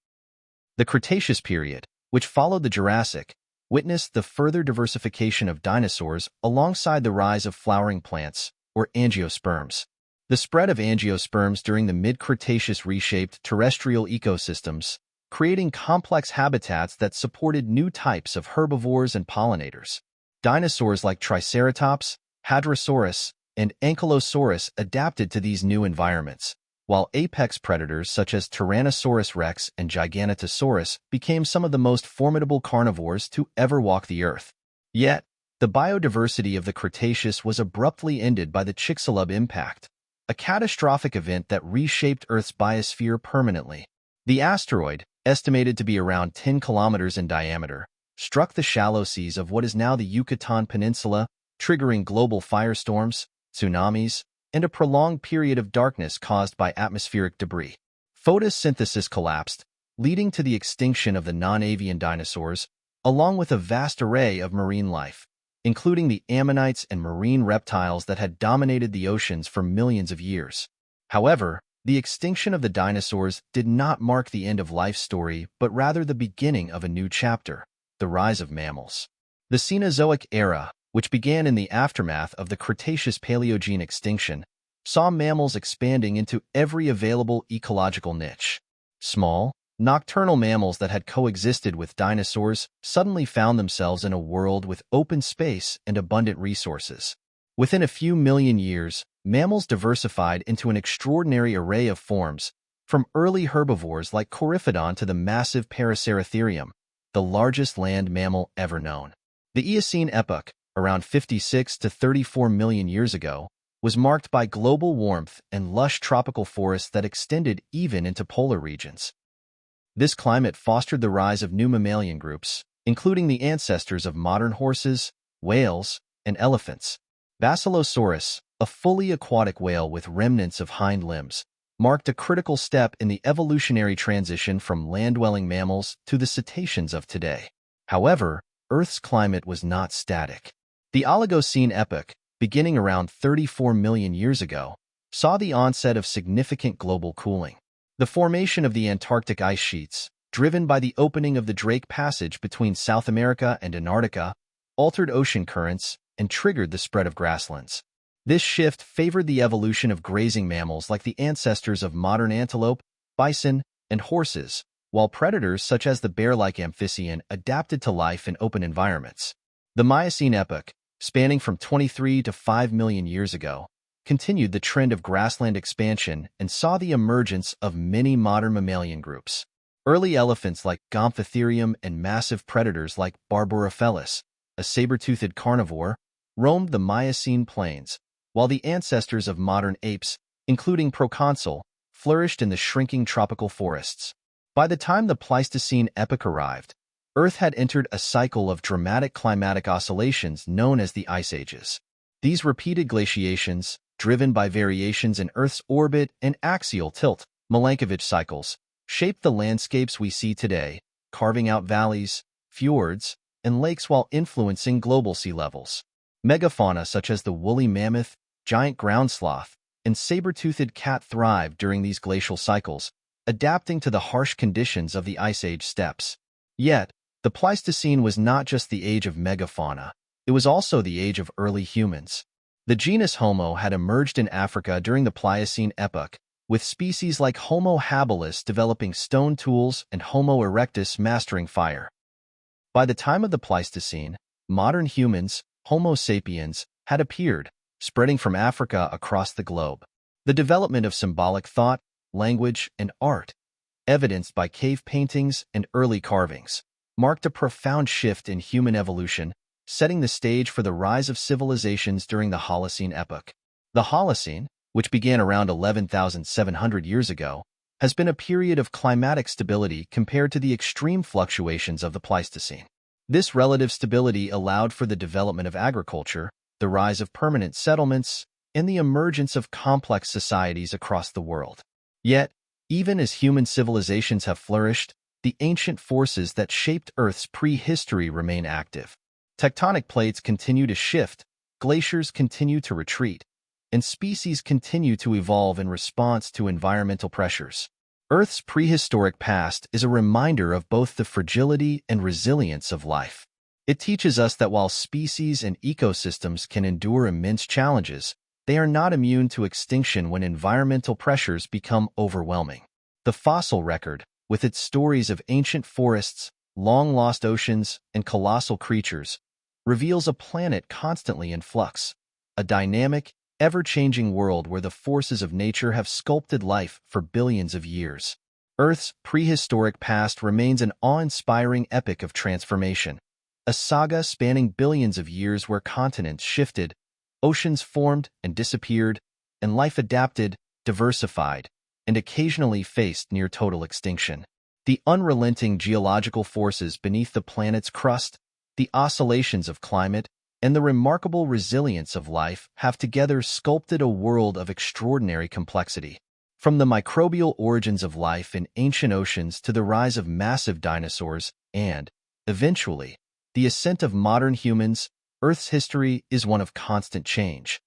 The Cretaceous period, which followed the Jurassic, witnessed the further diversification of dinosaurs alongside the rise of flowering plants, or angiosperms. The spread of angiosperms during the mid-Cretaceous reshaped terrestrial ecosystems, creating complex habitats that supported new types of herbivores and pollinators. Dinosaurs like Triceratops, Hadrosaurus, and Ankylosaurus adapted to these new environments, while apex predators such as Tyrannosaurus rex and Giganotosaurus became some of the most formidable carnivores to ever walk the earth. Yet, the biodiversity of the Cretaceous was abruptly ended by the Chicxulub impact, a catastrophic event that reshaped Earth's biosphere permanently. The asteroid, estimated to be around 10 kilometers in diameter, struck the shallow seas of what is now the Yucatan Peninsula, triggering global firestorms, tsunamis, and a prolonged period of darkness caused by atmospheric debris. Photosynthesis collapsed, leading to the extinction of the non-avian dinosaurs, along with a vast array of marine life, including the ammonites and marine reptiles that had dominated the oceans for millions of years. However, the extinction of the dinosaurs did not mark the end of life's story, but rather the beginning of a new chapter, the rise of mammals. The Cenozoic era, which began in the aftermath of the Cretaceous-Paleogene extinction, saw mammals expanding into every available ecological niche. Small, nocturnal mammals that had coexisted with dinosaurs suddenly found themselves in a world with open space and abundant resources. Within a few million years, mammals diversified into an extraordinary array of forms, from early herbivores like Coryphodon to the massive Paraceratherium, the largest land mammal ever known. The Eocene epoch, around 56 to 34 million years ago, was marked by global warmth and lush tropical forests that extended even into polar regions. This climate fostered the rise of new mammalian groups, including the ancestors of modern horses, whales, and elephants. Basilosaurus, a fully aquatic whale with remnants of hind limbs, marked a critical step in the evolutionary transition from land-dwelling mammals to the cetaceans of today. However, Earth's climate was not static. The Oligocene epoch, beginning around 34 million years ago, saw the onset of significant global cooling. The formation of the Antarctic ice sheets, driven by the opening of the Drake Passage between South America and Antarctica, altered ocean currents and triggered the spread of grasslands. This shift favored the evolution of grazing mammals like the ancestors of modern antelope, bison, and horses, while predators such as the bear-like amphibian adapted to life in open environments. The Miocene epoch, spanning from 23 to 5 million years ago, continued the trend of grassland expansion and saw the emergence of many modern mammalian groups. Early elephants like Gomphotherium and massive predators like Barborophelus, a saber-toothed carnivore, roamed the Miocene plains, while the ancestors of modern apes, including Proconsul, flourished in the shrinking tropical forests. By the time the Pleistocene epoch arrived, Earth had entered a cycle of dramatic climatic oscillations known as the Ice Ages. These repeated glaciations, driven by variations in Earth's orbit and axial tilt, Milankovitch cycles, shaped the landscapes we see today, carving out valleys, fjords, and lakes while influencing global sea levels. Megafauna such as the woolly mammoth, giant ground sloth, and saber-toothed cat thrived during these glacial cycles, adapting to the harsh conditions of the Ice Age steppes. Yet, the Pleistocene was not just the age of megafauna, it was also the age of early humans. The genus Homo had emerged in Africa during the Pliocene epoch, with species like Homo habilis developing stone tools and Homo erectus mastering fire. By the time of the Pleistocene, modern humans, Homo sapiens, had appeared, spreading from Africa across the globe. The development of symbolic thought, language, and art, evidenced by cave paintings and early carvings, marked a profound shift in human evolution, setting the stage for the rise of civilizations during the Holocene epoch. The Holocene, which began around 11,700 years ago, has been a period of climatic stability compared to the extreme fluctuations of the Pleistocene. This relative stability allowed for the development of agriculture, the rise of permanent settlements, and the emergence of complex societies across the world. Yet, even as human civilizations have flourished, the ancient forces that shaped Earth's prehistory remain active. Tectonic plates continue to shift, glaciers continue to retreat, and species continue to evolve in response to environmental pressures. Earth's prehistoric past is a reminder of both the fragility and resilience of life. It teaches us that while species and ecosystems can endure immense challenges, they are not immune to extinction when environmental pressures become overwhelming. The fossil record, with its stories of ancient forests, long-lost oceans, and colossal creatures, reveals a planet constantly in flux, a dynamic, ever-changing world where the forces of nature have sculpted life for billions of years. Earth's prehistoric past remains an awe-inspiring epic of transformation, a saga spanning billions of years where continents shifted, oceans formed and disappeared, and life adapted, diversified, and occasionally faced near total extinction. The unrelenting geological forces beneath the planet's crust, the oscillations of climate, and the remarkable resilience of life have together sculpted a world of extraordinary complexity. From the microbial origins of life in ancient oceans to the rise of massive dinosaurs and, eventually, the ascent of modern humans, Earth's history is one of constant change.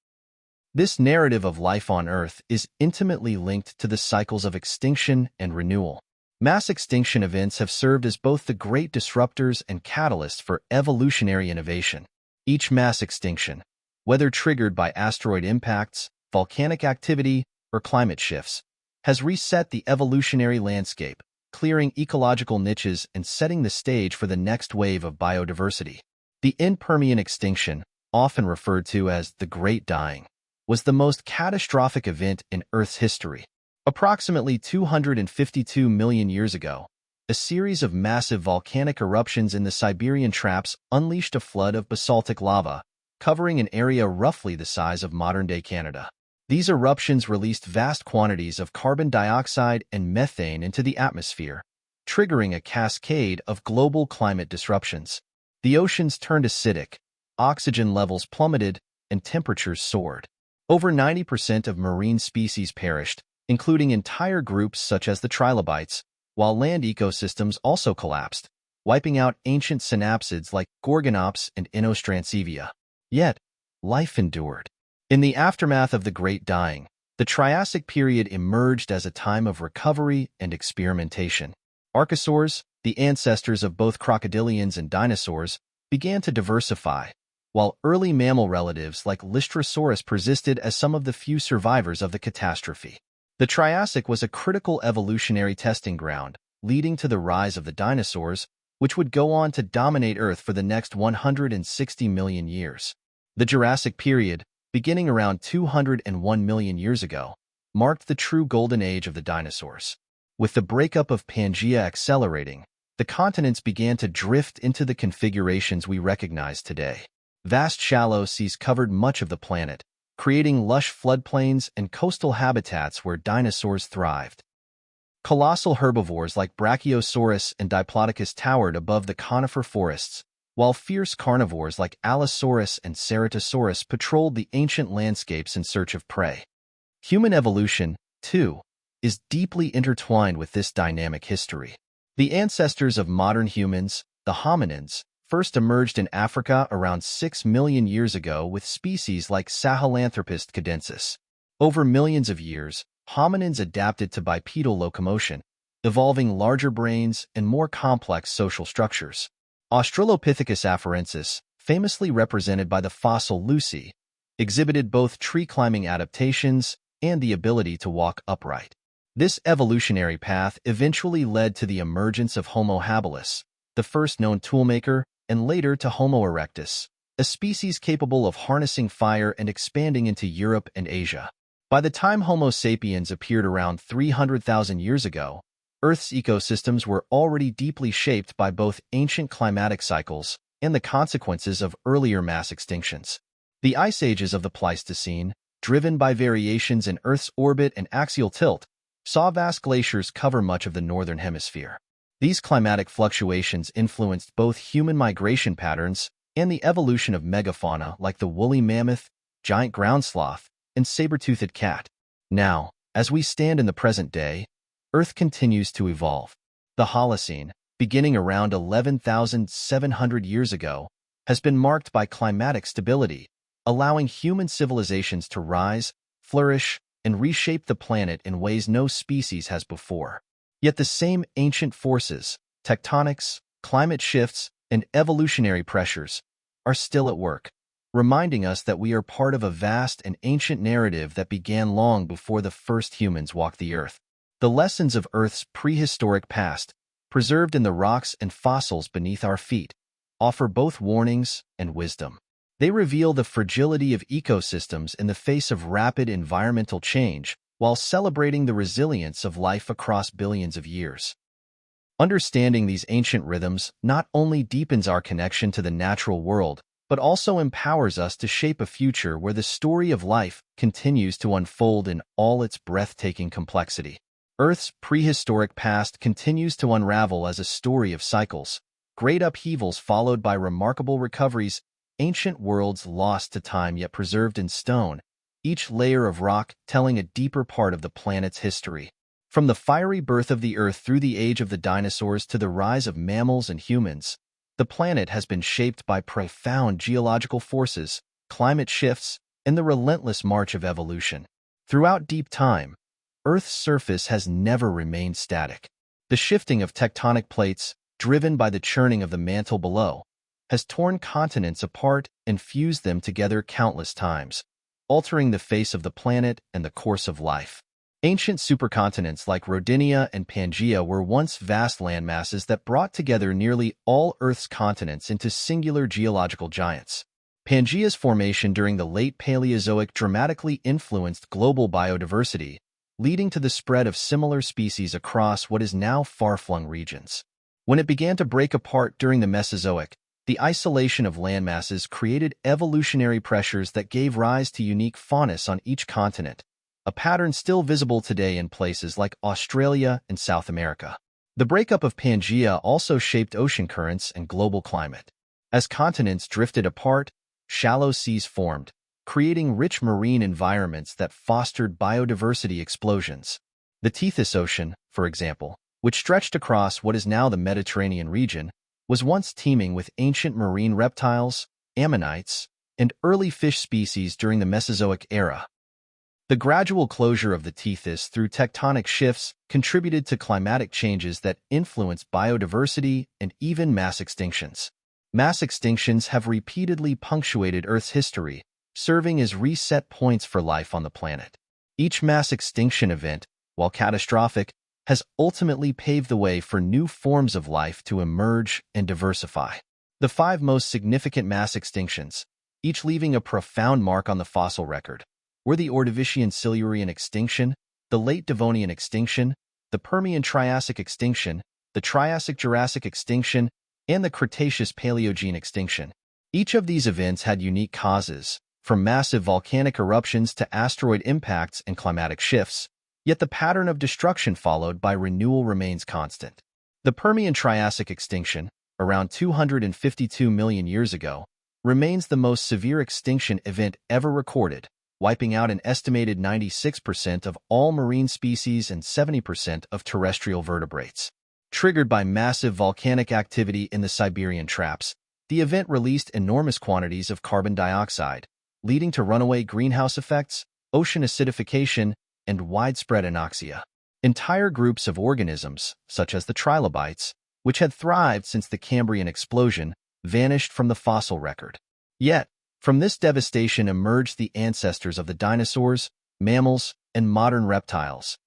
This narrative of life on Earth is intimately linked to the cycles of extinction and renewal. Mass extinction events have served as both the great disruptors and catalysts for evolutionary innovation. Each mass extinction, whether triggered by asteroid impacts, volcanic activity, or climate shifts, has reset the evolutionary landscape, clearing ecological niches and setting the stage for the next wave of biodiversity. The Permian extinction, often referred to as the Great Dying, was the most catastrophic event in Earth's history. Approximately 252 million years ago, a series of massive volcanic eruptions in the Siberian Traps unleashed a flood of basaltic lava, covering an area roughly the size of modern-day Canada. These eruptions released vast quantities of carbon dioxide and methane into the atmosphere, triggering a cascade of global climate disruptions. The oceans turned acidic, oxygen levels plummeted, and temperatures soared. Over 90% of marine species perished, including entire groups such as the trilobites, while land ecosystems also collapsed, wiping out ancient synapsids like Gorgonops and Inostrancevia. Yet, life endured. In the aftermath of the Great Dying, the Triassic period emerged as a time of recovery and experimentation. Archosaurs, the ancestors of both crocodilians and dinosaurs, began to diversify, while early mammal relatives like Lystrosaurus persisted as some of the few survivors of the catastrophe. The Triassic was a critical evolutionary testing ground, leading to the rise of the dinosaurs, which would go on to dominate Earth for the next 160 million years. The Jurassic period, beginning around 201 million years ago, marked the true golden age of the dinosaurs. With the breakup of Pangaea accelerating, the continents began to drift into the configurations we recognize today. Vast shallow seas covered much of the planet, creating lush floodplains and coastal habitats where dinosaurs thrived. Colossal herbivores like Brachiosaurus and Diplodocus towered above the conifer forests, while fierce carnivores like Allosaurus and Ceratosaurus patrolled the ancient landscapes in search of prey. Human evolution, too, is deeply intertwined with this dynamic history. The ancestors of modern humans, the hominins, first emerged in Africa around 6 million years ago with species like Sahelanthropus cadensis. Over millions of years, hominins adapted to bipedal locomotion, evolving larger brains and more complex social structures. Australopithecus afarensis, famously represented by the fossil Lucy, exhibited both tree-climbing adaptations and the ability to walk upright. This evolutionary path eventually led to the emergence of Homo habilis, the first known toolmaker, and later to Homo erectus, a species capable of harnessing fire and expanding into Europe and Asia. By the time Homo sapiens appeared around 300,000 years ago, Earth's ecosystems were already deeply shaped by both ancient climatic cycles and the consequences of earlier mass extinctions. The ice ages of the Pleistocene, driven by variations in Earth's orbit and axial tilt, saw vast glaciers cover much of the northern hemisphere. These climatic fluctuations influenced both human migration patterns and the evolution of megafauna like the woolly mammoth, giant ground sloth, and saber-toothed cat. Now, as we stand in the present day, Earth continues to evolve. The Holocene, beginning around 11,700 years ago, has been marked by climatic stability, allowing human civilizations to rise, flourish, and reshape the planet in ways no species has before. Yet the same ancient forces, tectonics, climate shifts, and evolutionary pressures, are still at work, reminding us that we are part of a vast and ancient narrative that began long before the first humans walked the Earth. The lessons of Earth's prehistoric past, preserved in the rocks and fossils beneath our feet, offer both warnings and wisdom. They reveal the fragility of ecosystems in the face of rapid environmental change, while celebrating the resilience of life across billions of years. Understanding these ancient rhythms not only deepens our connection to the natural world, but also empowers us to shape a future where the story of life continues to unfold in all its breathtaking complexity. Earth's prehistoric past continues to unravel as a story of cycles, great upheavals followed by remarkable recoveries, ancient worlds lost to time yet preserved in stone, each layer of rock telling a deeper part of the planet's history. From the fiery birth of the Earth through the age of the dinosaurs to the rise of mammals and humans, the planet has been shaped by profound geological forces, climate shifts, and the relentless march of evolution. Throughout deep time, Earth's surface has never remained static. The shifting of tectonic plates, driven by the churning of the mantle below, has torn continents apart and fused them together countless times, altering the face of the planet and the course of life. Ancient supercontinents like Rodinia and Pangaea were once vast landmasses that brought together nearly all Earth's continents into singular geological giants. Pangaea's formation during the late Paleozoic dramatically influenced global biodiversity, leading to the spread of similar species across what is now far-flung regions. When it began to break apart during the Mesozoic, the isolation of landmasses created evolutionary pressures that gave rise to unique faunas on each continent, a pattern still visible today in places like Australia and South America. The breakup of Pangaea also shaped ocean currents and global climate. As continents drifted apart, shallow seas formed, creating rich marine environments that fostered biodiversity explosions. The Tethys Ocean, for example, which stretched across what is now the Mediterranean region, was once teeming with ancient marine reptiles, ammonites, and early fish species during the Mesozoic era. The gradual closure of the Tethys through tectonic shifts contributed to climatic changes that influenced biodiversity and even mass extinctions. Mass extinctions have repeatedly punctuated Earth's history, serving as reset points for life on the planet. Each mass extinction event, while catastrophic, has ultimately paved the way for new forms of life to emerge and diversify. The 5 most significant mass extinctions, each leaving a profound mark on the fossil record, were the Ordovician-Silurian extinction, the late Devonian extinction, the Permian-Triassic extinction, the Triassic-Jurassic extinction, and the Cretaceous-Paleogene extinction. Each of these events had unique causes, from massive volcanic eruptions to asteroid impacts and climatic shifts, yet the pattern of destruction followed by renewal remains constant. The Permian-Triassic extinction, around 252 million years ago, remains the most severe extinction event ever recorded, wiping out an estimated 96% of all marine species and 70% of terrestrial vertebrates. Triggered by massive volcanic activity in the Siberian traps, the event released enormous quantities of carbon dioxide, leading to runaway greenhouse effects, ocean acidification, and widespread anoxia. Entire groups of organisms, such as the trilobites, which had thrived since the Cambrian explosion, vanished from the fossil record. Yet, from this devastation emerged the ancestors of the dinosaurs, mammals, and modern reptiles,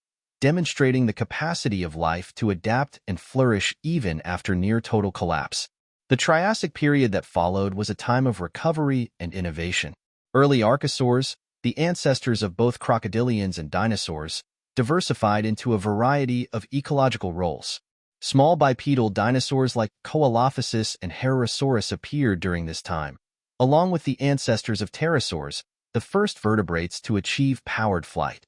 demonstrating the capacity of life to adapt and flourish even after near-total collapse. The Triassic period that followed was a time of recovery and innovation. Early archosaurs, the ancestors of both crocodilians and dinosaurs, diversified into a variety of ecological roles. Small bipedal dinosaurs like Coelophysis and Herrerasaurus appeared during this time, along with the ancestors of pterosaurs, the first vertebrates to achieve powered flight.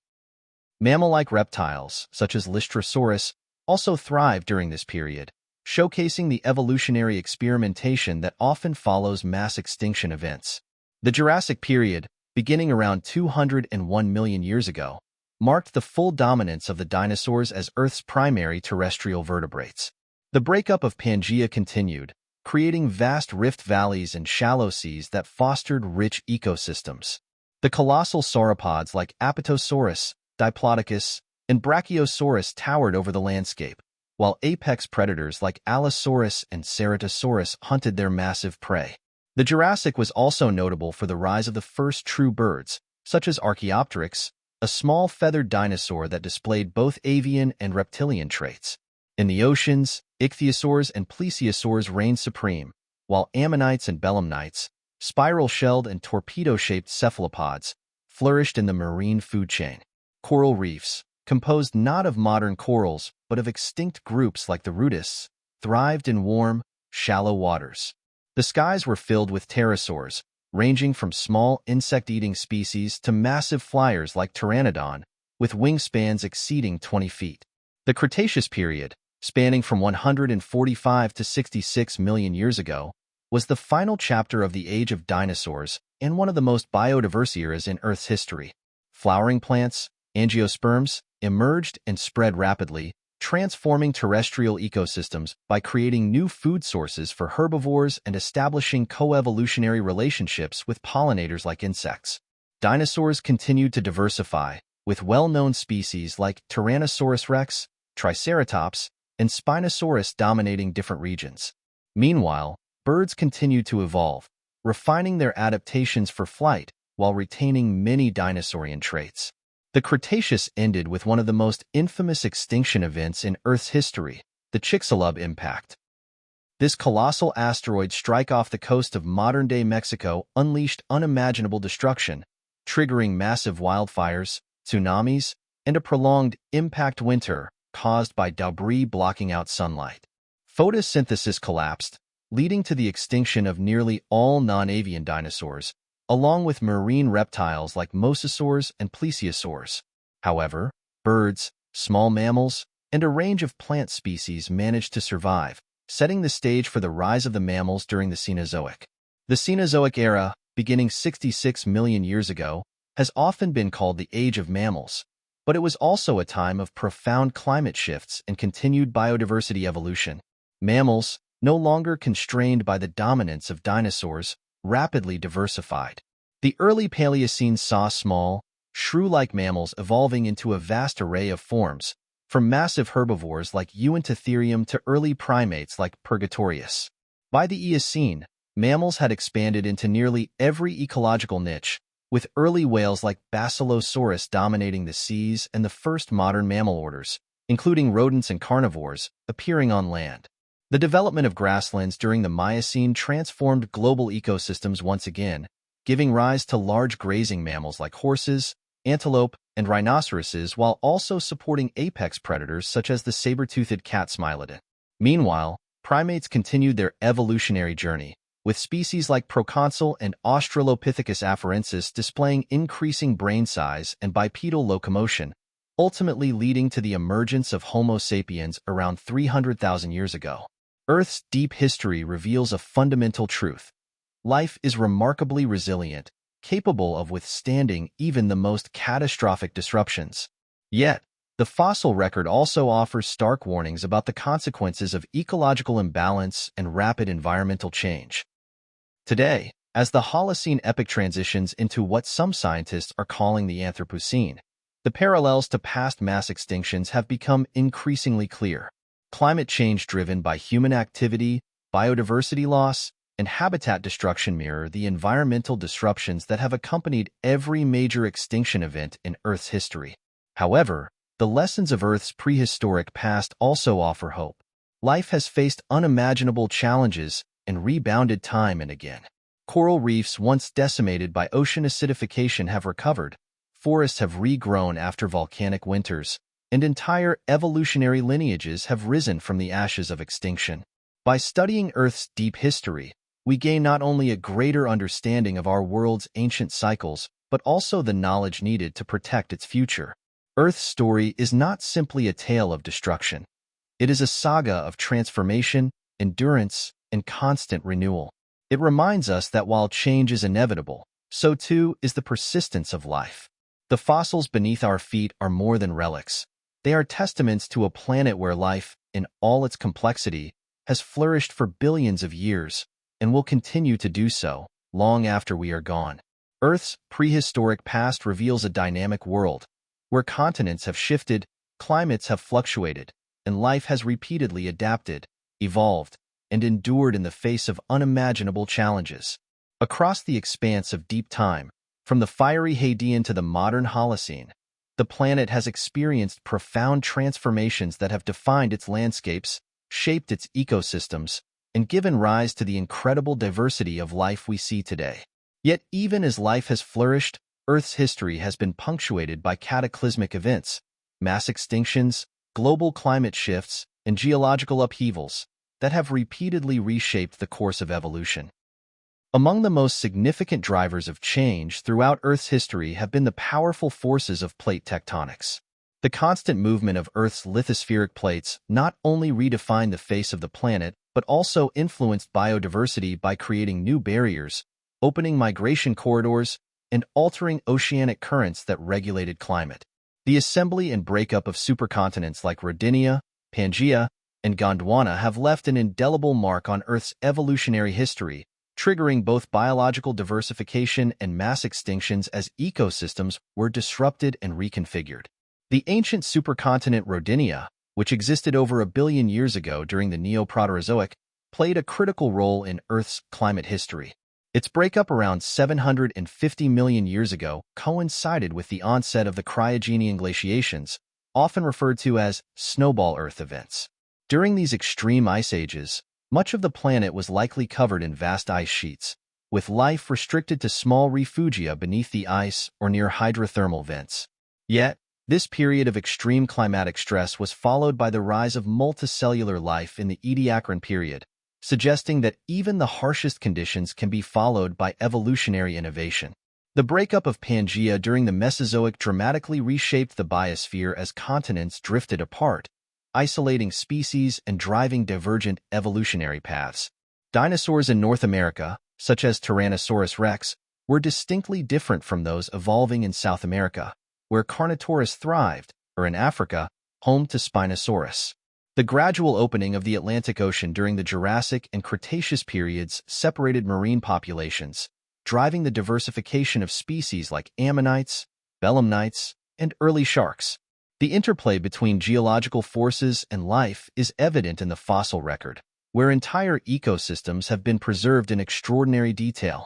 Mammal-like reptiles, such as Lystrosaurus, also thrived during this period, showcasing the evolutionary experimentation that often follows mass extinction events. The Jurassic period, beginning around 201 million years ago, marked the full dominance of the dinosaurs as Earth's primary terrestrial vertebrates. The breakup of Pangaea continued, creating vast rift valleys and shallow seas that fostered rich ecosystems. The colossal sauropods like Apatosaurus, Diplodocus, and Brachiosaurus towered over the landscape, while apex predators like Allosaurus and Ceratosaurus hunted their massive prey. The Jurassic was also notable for the rise of the first true birds, such as Archaeopteryx, a small feathered dinosaur that displayed both avian and reptilian traits. In the oceans, ichthyosaurs and plesiosaurs reigned supreme, while ammonites and belemnites, spiral-shelled and torpedo-shaped cephalopods, flourished in the marine food chain. Coral reefs, composed not of modern corals but of extinct groups like the rudists, thrived in warm, shallow waters. The skies were filled with pterosaurs, ranging from small insect-eating species to massive flyers like Pteranodon, with wingspans exceeding 20 feet. The Cretaceous period, spanning from 145 to 66 million years ago, was the final chapter of the age of dinosaurs and one of the most biodiverse eras in Earth's history. Flowering plants, angiosperms, emerged and spread rapidly, transforming terrestrial ecosystems by creating new food sources for herbivores and establishing coevolutionary relationships with pollinators like insects. Dinosaurs continued to diversify, with well-known species like Tyrannosaurus rex, Triceratops, and Spinosaurus dominating different regions. Meanwhile, birds continued to evolve, refining their adaptations for flight while retaining many dinosaurian traits. The Cretaceous ended with one of the most infamous extinction events in Earth's history, the Chicxulub impact. This colossal asteroid strike off the coast of modern-day Mexico unleashed unimaginable destruction, triggering massive wildfires, tsunamis, and a prolonged impact winter caused by debris blocking out sunlight. Photosynthesis collapsed, leading to the extinction of nearly all non-avian dinosaurs, along with marine reptiles like mosasaurs and plesiosaurs. However, birds, small mammals, and a range of plant species managed to survive, setting the stage for the rise of the mammals during the Cenozoic. The Cenozoic era, beginning 66 million years ago, has often been called the Age of Mammals, but it was also a time of profound climate shifts and continued biodiversity evolution. Mammals, no longer constrained by the dominance of dinosaurs, rapidly diversified. The early Paleocene saw small, shrew-like mammals evolving into a vast array of forms, from massive herbivores like Uintatherium to early primates like Purgatorius. By the Eocene, mammals had expanded into nearly every ecological niche, with early whales like Basilosaurus dominating the seas and the first modern mammal orders, including rodents and carnivores, appearing on land. The development of grasslands during the Miocene transformed global ecosystems once again, giving rise to large grazing mammals like horses, antelope, and rhinoceroses while also supporting apex predators such as the saber-toothed cat Smilodon. Meanwhile, primates continued their evolutionary journey, with species like Proconsul and Australopithecus afarensis displaying increasing brain size and bipedal locomotion, ultimately leading to the emergence of Homo sapiens around 300,000 years ago. Earth's deep history reveals a fundamental truth. Life is remarkably resilient, capable of withstanding even the most catastrophic disruptions. Yet, the fossil record also offers stark warnings about the consequences of ecological imbalance and rapid environmental change. Today, as the Holocene epoch transitions into what some scientists are calling the Anthropocene, the parallels to past mass extinctions have become increasingly clear. Climate change driven by human activity, biodiversity loss, and habitat destruction mirror the environmental disruptions that have accompanied every major extinction event in Earth's history. However, the lessons of Earth's prehistoric past also offer hope. Life has faced unimaginable challenges and rebounded time and again. Coral reefs once decimated by ocean acidification have recovered, forests have regrown after volcanic winters, and entire evolutionary lineages have risen from the ashes of extinction. By studying Earth's deep history, we gain not only a greater understanding of our world's ancient cycles, but also the knowledge needed to protect its future. Earth's story is not simply a tale of destruction. It is a saga of transformation, endurance, and constant renewal. It reminds us that while change is inevitable, so too is the persistence of life. The fossils beneath our feet are more than relics. They are testaments to a planet where life, in all its complexity, has flourished for billions of years and will continue to do so long after we are gone. Earth's prehistoric past reveals a dynamic world, where continents have shifted, climates have fluctuated, and life has repeatedly adapted, evolved, and endured in the face of unimaginable challenges. Across the expanse of deep time, from the fiery Hadean to the modern Holocene, the planet has experienced profound transformations that have defined its landscapes, shaped its ecosystems, and given rise to the incredible diversity of life we see today. Yet even as life has flourished, Earth's history has been punctuated by cataclysmic events, mass extinctions, global climate shifts, and geological upheavals that have repeatedly reshaped the course of evolution. Among the most significant drivers of change throughout Earth's history have been the powerful forces of plate tectonics. The constant movement of Earth's lithospheric plates not only redefined the face of the planet, but also influenced biodiversity by creating new barriers, opening migration corridors, and altering oceanic currents that regulated climate. The assembly and breakup of supercontinents like Rodinia, Pangaea, and Gondwana have left an indelible mark on Earth's evolutionary history, triggering both biological diversification and mass extinctions as ecosystems were disrupted and reconfigured. The ancient supercontinent Rodinia, which existed over 1 billion years ago during the Neoproterozoic, played a critical role in Earth's climate history. Its breakup around 750 million years ago coincided with the onset of the Cryogenian glaciations, often referred to as snowball Earth events. During these extreme ice ages, much of the planet was likely covered in vast ice sheets, with life restricted to small refugia beneath the ice or near hydrothermal vents. Yet, this period of extreme climatic stress was followed by the rise of multicellular life in the Ediacaran period, suggesting that even the harshest conditions can be followed by evolutionary innovation. The breakup of Pangaea during the Mesozoic dramatically reshaped the biosphere as continents drifted apart, isolating species and driving divergent evolutionary paths. Dinosaurs in North America, such as Tyrannosaurus rex, were distinctly different from those evolving in South America, where Carnotaurus thrived, or in Africa, home to Spinosaurus. The gradual opening of the Atlantic Ocean during the Jurassic and Cretaceous periods separated marine populations, driving the diversification of species like ammonites, belemnites, and early sharks. The interplay between geological forces and life is evident in the fossil record, where entire ecosystems have been preserved in extraordinary detail.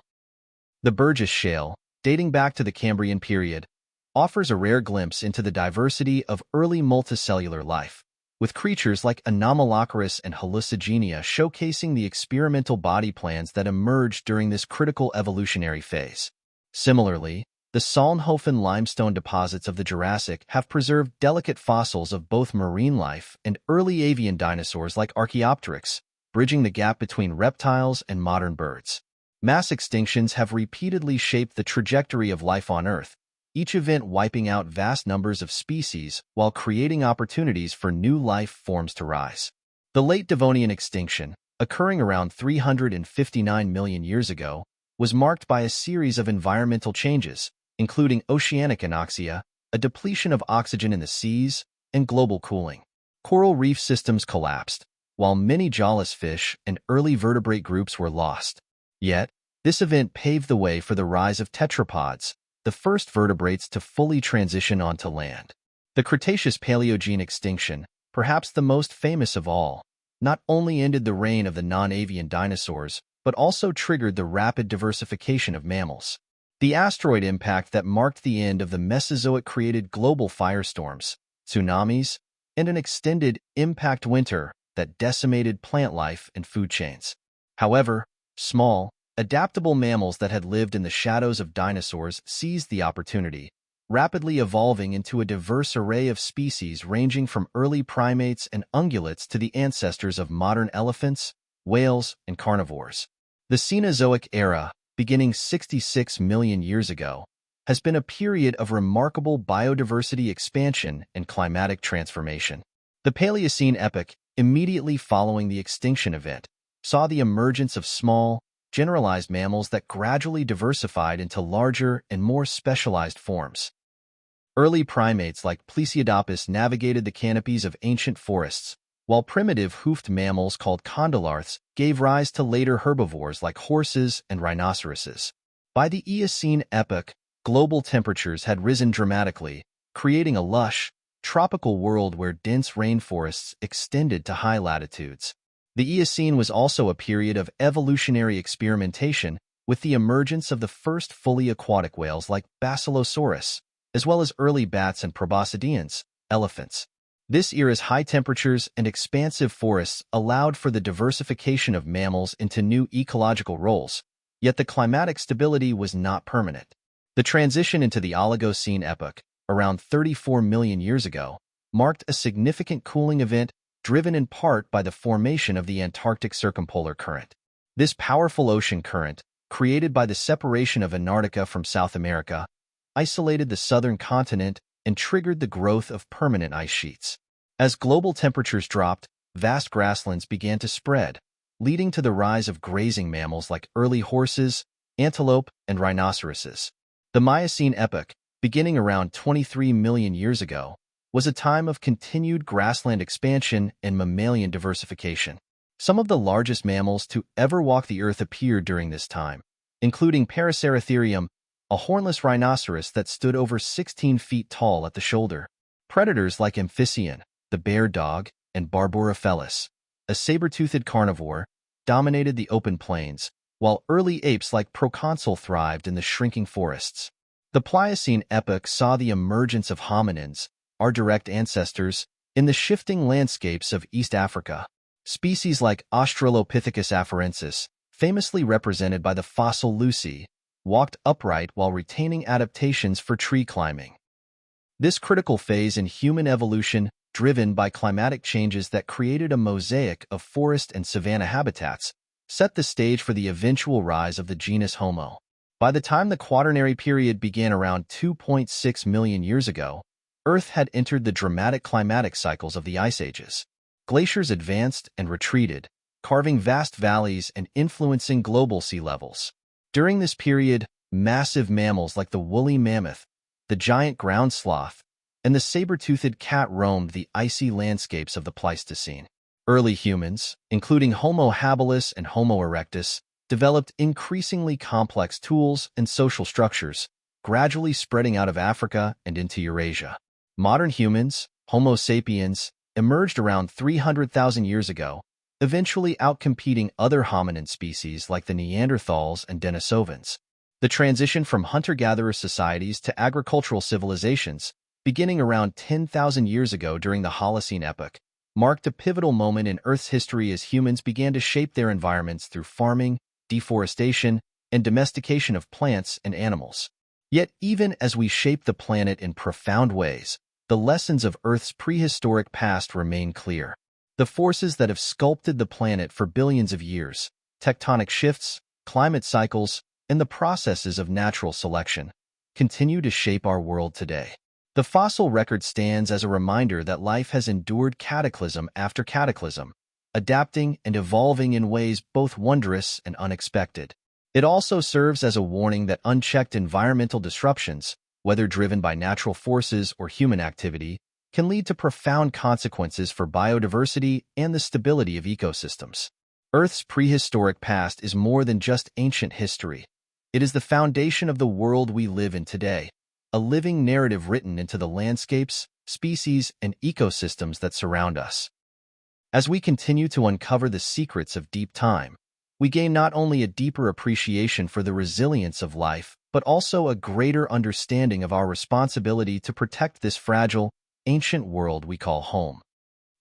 The Burgess Shale, dating back to the Cambrian period, offers a rare glimpse into the diversity of early multicellular life, with creatures like Anomalocaris and Hallucigenia showcasing the experimental body plans that emerged during this critical evolutionary phase. Similarly, the Solnhofen limestone deposits of the Jurassic have preserved delicate fossils of both marine life and early avian dinosaurs like Archaeopteryx, bridging the gap between reptiles and modern birds. Mass extinctions have repeatedly shaped the trajectory of life on Earth, each event wiping out vast numbers of species while creating opportunities for new life forms to rise. The late Devonian extinction, occurring around 359 million years ago, was marked by a series of environmental changes, including oceanic anoxia, a depletion of oxygen in the seas, and global cooling. Coral reef systems collapsed, while many jawless fish and early vertebrate groups were lost. Yet, this event paved the way for the rise of tetrapods, the first vertebrates to fully transition onto land. The Cretaceous-Paleogene extinction, perhaps the most famous of all, not only ended the reign of the non-avian dinosaurs, but also triggered the rapid diversification of mammals. The asteroid impact that marked the end of the Mesozoic created global firestorms, tsunamis, and an extended impact winter that decimated plant life and food chains. However, small, adaptable mammals that had lived in the shadows of dinosaurs seized the opportunity, rapidly evolving into a diverse array of species ranging from early primates and ungulates to the ancestors of modern elephants, whales, and carnivores. The Cenozoic era, beginning 66 million years ago, has been a period of remarkable biodiversity expansion and climatic transformation. The Paleocene epoch, immediately following the extinction event, saw the emergence of small, generalized mammals that gradually diversified into larger and more specialized forms. Early primates like Plesiodapus navigated the canopies of ancient forests, while primitive hoofed mammals called condylarths gave rise to later herbivores like horses and rhinoceroses. By the Eocene epoch, global temperatures had risen dramatically, creating a lush, tropical world where dense rainforests extended to high latitudes. The Eocene was also a period of evolutionary experimentation, with the emergence of the first fully aquatic whales like Basilosaurus, as well as early bats and proboscideans, elephants. This era's high temperatures and expansive forests allowed for the diversification of mammals into new ecological roles, yet the climatic stability was not permanent. The transition into the Oligocene epoch, around 34 million years ago, marked a significant cooling event driven in part by the formation of the Antarctic Circumpolar Current. This powerful ocean current, created by the separation of Antarctica from South America, isolated the southern continent and triggered the growth of permanent ice sheets. As global temperatures dropped, vast grasslands began to spread, leading to the rise of grazing mammals like early horses, antelope, and rhinoceroses. The Miocene epoch, beginning around 23 million years ago, was a time of continued grassland expansion and mammalian diversification. Some of the largest mammals to ever walk the earth appeared during this time, including Paraceratherium, a hornless rhinoceros that stood over 16 feet tall at the shoulder. Predators like Amphibian, the bear dog, and Barbourofelis, a saber-toothed carnivore, dominated the open plains, while early apes like Proconsul thrived in the shrinking forests. The Pliocene epoch saw the emergence of hominins, our direct ancestors, in the shifting landscapes of East Africa. Species like Australopithecus afarensis, famously represented by the fossil Lucy, walked upright while retaining adaptations for tree climbing. This critical phase in human evolution, driven by climatic changes that created a mosaic of forest and savanna habitats, set the stage for the eventual rise of the genus Homo. By the time the Quaternary period began around 2.6 million years ago, Earth had entered the dramatic climatic cycles of the ice ages. Glaciers advanced and retreated, carving vast valleys and influencing global sea levels. During this period, massive mammals like the woolly mammoth, the giant ground sloth, and the saber-toothed cat roamed the icy landscapes of the Pleistocene. Early humans, including Homo habilis and Homo erectus, developed increasingly complex tools and social structures, gradually spreading out of Africa and into Eurasia. Modern humans, Homo sapiens, emerged around 300,000 years ago, eventually outcompeting other hominin species like the Neanderthals and Denisovans. The transition from hunter-gatherer societies to agricultural civilizations, beginning around 10,000 years ago during the Holocene epoch, marked a pivotal moment in Earth's history as humans began to shape their environments through farming, deforestation, and domestication of plants and animals. Yet even as we shape the planet in profound ways, the lessons of Earth's prehistoric past remain clear. The forces that have sculpted the planet for billions of years, tectonic shifts, climate cycles, and the processes of natural selection, continue to shape our world today. The fossil record stands as a reminder that life has endured cataclysm after cataclysm, adapting and evolving in ways both wondrous and unexpected. It also serves as a warning that unchecked environmental disruptions, whether driven by natural forces or human activity, can lead to profound consequences for biodiversity and the stability of ecosystems. Earth's prehistoric past is more than just ancient history. It is the foundation of the world we live in today, a living narrative written into the landscapes, species, and ecosystems that surround us. As we continue to uncover the secrets of deep time, we gain not only a deeper appreciation for the resilience of life, but also a greater understanding of our responsibility to protect this fragile, ancient world we call home.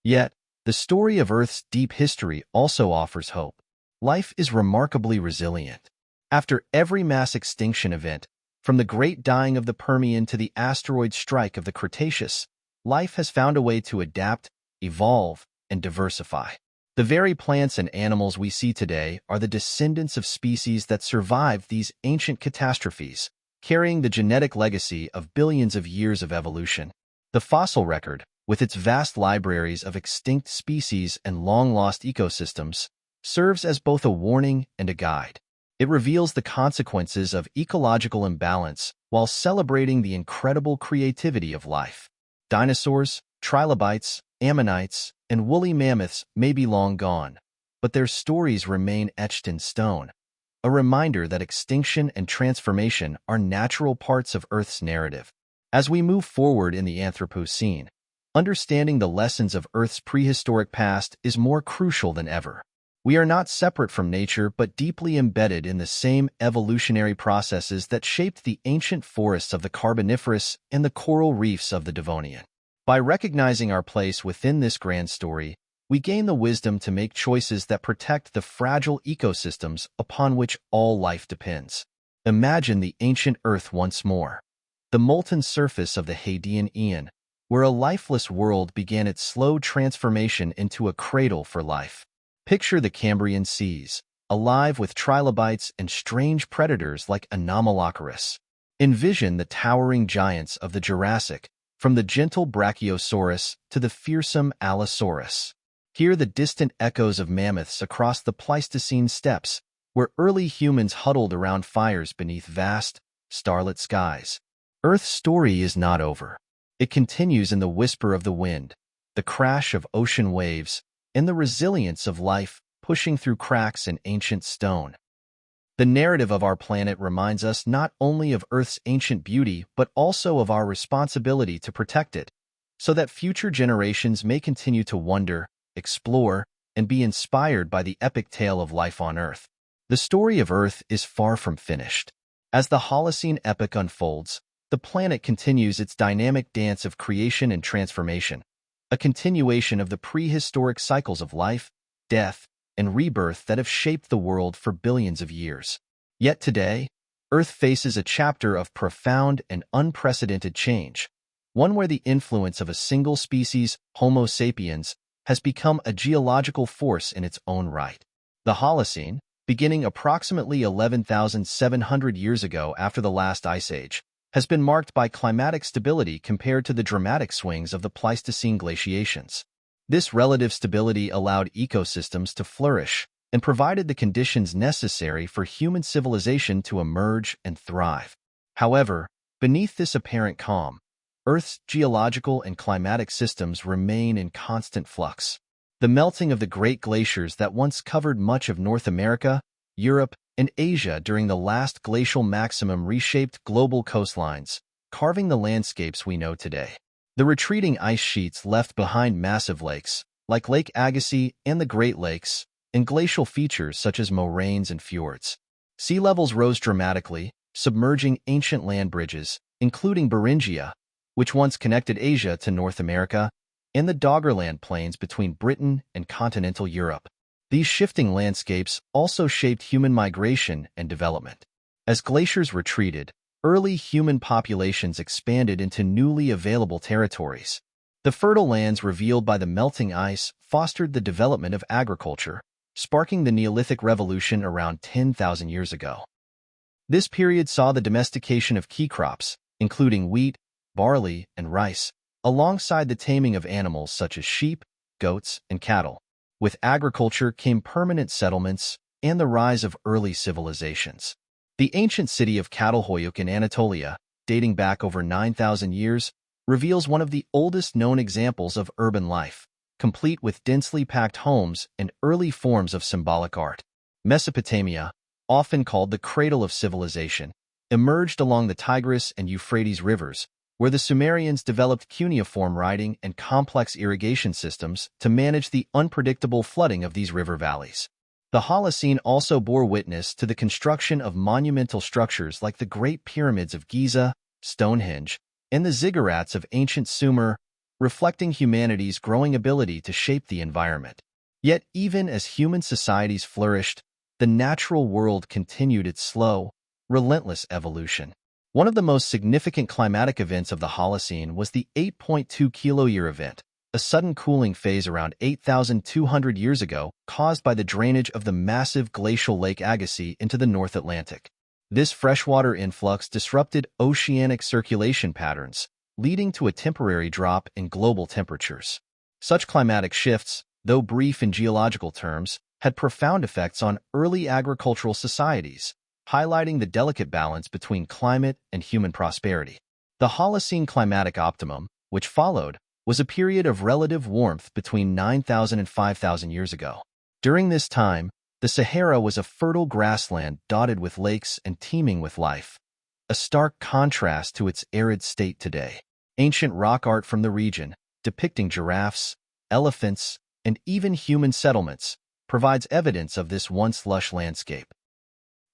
Yet, the story of Earth's deep history also offers hope. Life is remarkably resilient. After every mass extinction event, from the great dying of the Permian to the asteroid strike of the Cretaceous, life has found a way to adapt, evolve, and diversify. The very plants and animals we see today are the descendants of species that survived these ancient catastrophes, carrying the genetic legacy of billions of years of evolution. The fossil record, with its vast libraries of extinct species and long-lost ecosystems, serves as both a warning and a guide. It reveals the consequences of ecological imbalance while celebrating the incredible creativity of life. Dinosaurs, trilobites, ammonites, and woolly mammoths may be long gone, but their stories remain etched in stone, a reminder that extinction and transformation are natural parts of Earth's narrative. As we move forward in the Anthropocene, understanding the lessons of Earth's prehistoric past is more crucial than ever. We are not separate from nature but deeply embedded in the same evolutionary processes that shaped the ancient forests of the Carboniferous and the coral reefs of the Devonian. By recognizing our place within this grand story, we gain the wisdom to make choices that protect the fragile ecosystems upon which all life depends. Imagine the ancient Earth once more, the molten surface of the Hadean Aeon, where a lifeless world began its slow transformation into a cradle for life. Picture the Cambrian seas, alive with trilobites and strange predators like Anomalocaris. Envision the towering giants of the Jurassic, from the gentle Brachiosaurus to the fearsome Allosaurus. Hear the distant echoes of mammoths across the Pleistocene steppes, where early humans huddled around fires beneath vast, starlit skies. Earth's story is not over. It continues in the whisper of the wind, the crash of ocean waves, and the resilience of life pushing through cracks in ancient stone. The narrative of our planet reminds us not only of Earth's ancient beauty but also of our responsibility to protect it, so that future generations may continue to wonder, explore, and be inspired by the epic tale of life on Earth. The story of Earth is far from finished. As the Holocene epoch unfolds, the planet continues its dynamic dance of creation and transformation, a continuation of the prehistoric cycles of life, death, and rebirth that have shaped the world for billions of years. Yet today, Earth faces a chapter of profound and unprecedented change, one where the influence of a single species, Homo sapiens, has become a geological force in its own right. The Holocene, beginning approximately 11,700 years ago after the last ice age, has been marked by climatic stability compared to the dramatic swings of the Pleistocene glaciations. This relative stability allowed ecosystems to flourish and provided the conditions necessary for human civilization to emerge and thrive. However, beneath this apparent calm, Earth's geological and climatic systems remain in constant flux. The melting of the great glaciers that once covered much of North America, Europe, and Asia during the last glacial maximum reshaped global coastlines, carving the landscapes we know today. The retreating ice sheets left behind massive lakes, like Lake Agassiz and the Great Lakes, and glacial features such as moraines and fjords. Sea levels rose dramatically, submerging ancient land bridges, including Beringia, which once connected Asia to North America, and the Doggerland Plains between Britain and continental Europe. These shifting landscapes also shaped human migration and development. As glaciers retreated, early human populations expanded into newly available territories. The fertile lands revealed by the melting ice fostered the development of agriculture, sparking the Neolithic Revolution around 10,000 years ago. This period saw the domestication of key crops, including wheat, barley, and rice, alongside the taming of animals such as sheep, goats, and cattle. With agriculture came permanent settlements and the rise of early civilizations. The ancient city of Catalhoyuk in Anatolia, dating back over 9,000 years, reveals one of the oldest known examples of urban life, complete with densely packed homes and early forms of symbolic art. Mesopotamia, often called the cradle of civilization, emerged along the Tigris and Euphrates rivers, where the Sumerians developed cuneiform writing and complex irrigation systems to manage the unpredictable flooding of these river valleys. The Holocene also bore witness to the construction of monumental structures like the Great Pyramids of Giza, Stonehenge, and the ziggurats of ancient Sumer, reflecting humanity's growing ability to shape the environment. Yet even as human societies flourished, the natural world continued its slow, relentless evolution. One of the most significant climatic events of the Holocene was the 8.2 kiloyear event, a sudden cooling phase around 8,200 years ago caused by the drainage of the massive glacial Lake Agassiz into the North Atlantic. This freshwater influx disrupted oceanic circulation patterns, leading to a temporary drop in global temperatures. Such climatic shifts, though brief in geological terms, had profound effects on early agricultural societies, highlighting the delicate balance between climate and human prosperity. The Holocene climatic optimum, which followed, was a period of relative warmth between 9,000 and 5,000 years ago. During this time, the Sahara was a fertile grassland dotted with lakes and teeming with life, a stark contrast to its arid state today. Ancient rock art from the region, depicting giraffes, elephants, and even human settlements, provides evidence of this once lush landscape.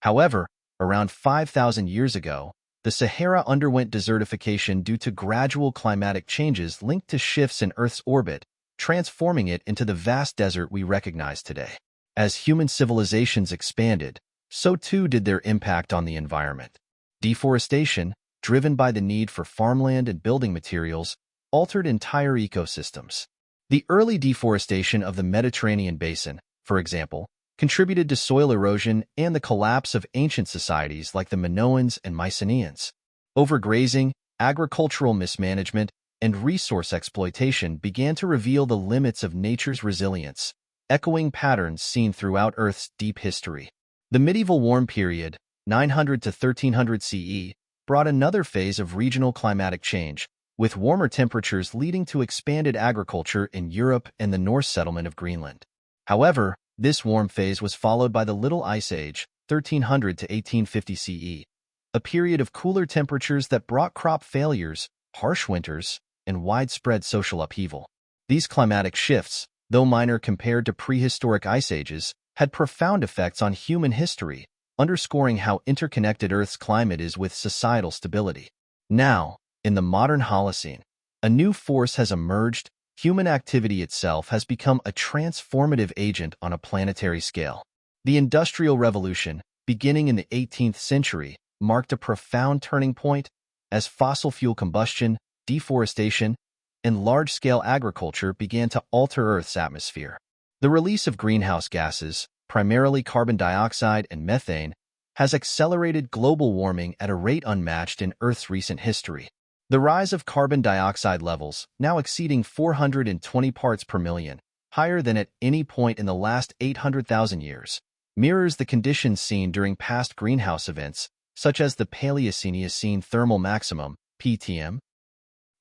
However, around 5,000 years ago, the Sahara underwent desertification due to gradual climatic changes linked to shifts in Earth's orbit, transforming it into the vast desert we recognize today. As human civilizations expanded, so too did their impact on the environment. Deforestation, driven by the need for farmland and building materials, altered entire ecosystems. The early deforestation of the Mediterranean basin, for example, contributed to soil erosion and the collapse of ancient societies like the Minoans and Mycenaeans. Overgrazing, agricultural mismanagement, and resource exploitation began to reveal the limits of nature's resilience, echoing patterns seen throughout Earth's deep history. The medieval warm period, 900 to 1300 CE, brought another phase of regional climatic change, with warmer temperatures leading to expanded agriculture in Europe and the Norse settlement of Greenland. However, this warm phase was followed by the Little Ice Age, 1300 to 1850 CE, a period of cooler temperatures that brought crop failures, harsh winters, and widespread social upheaval. These climatic shifts, though minor compared to prehistoric ice ages, had profound effects on human history, underscoring how interconnected Earth's climate is with societal stability. Now, in the modern Holocene, a new force has emerged. Human activity itself has become a transformative agent on a planetary scale. The Industrial Revolution, beginning in the 18th century, marked a profound turning point as fossil fuel combustion, deforestation, and large-scale agriculture began to alter Earth's atmosphere. The release of greenhouse gases, primarily carbon dioxide and methane, has accelerated global warming at a rate unmatched in Earth's recent history. The rise of carbon dioxide levels, now exceeding 420 parts per million, higher than at any point in the last 800,000 years, mirrors the conditions seen during past greenhouse events, such as the Paleocene thermal maximum, PTM.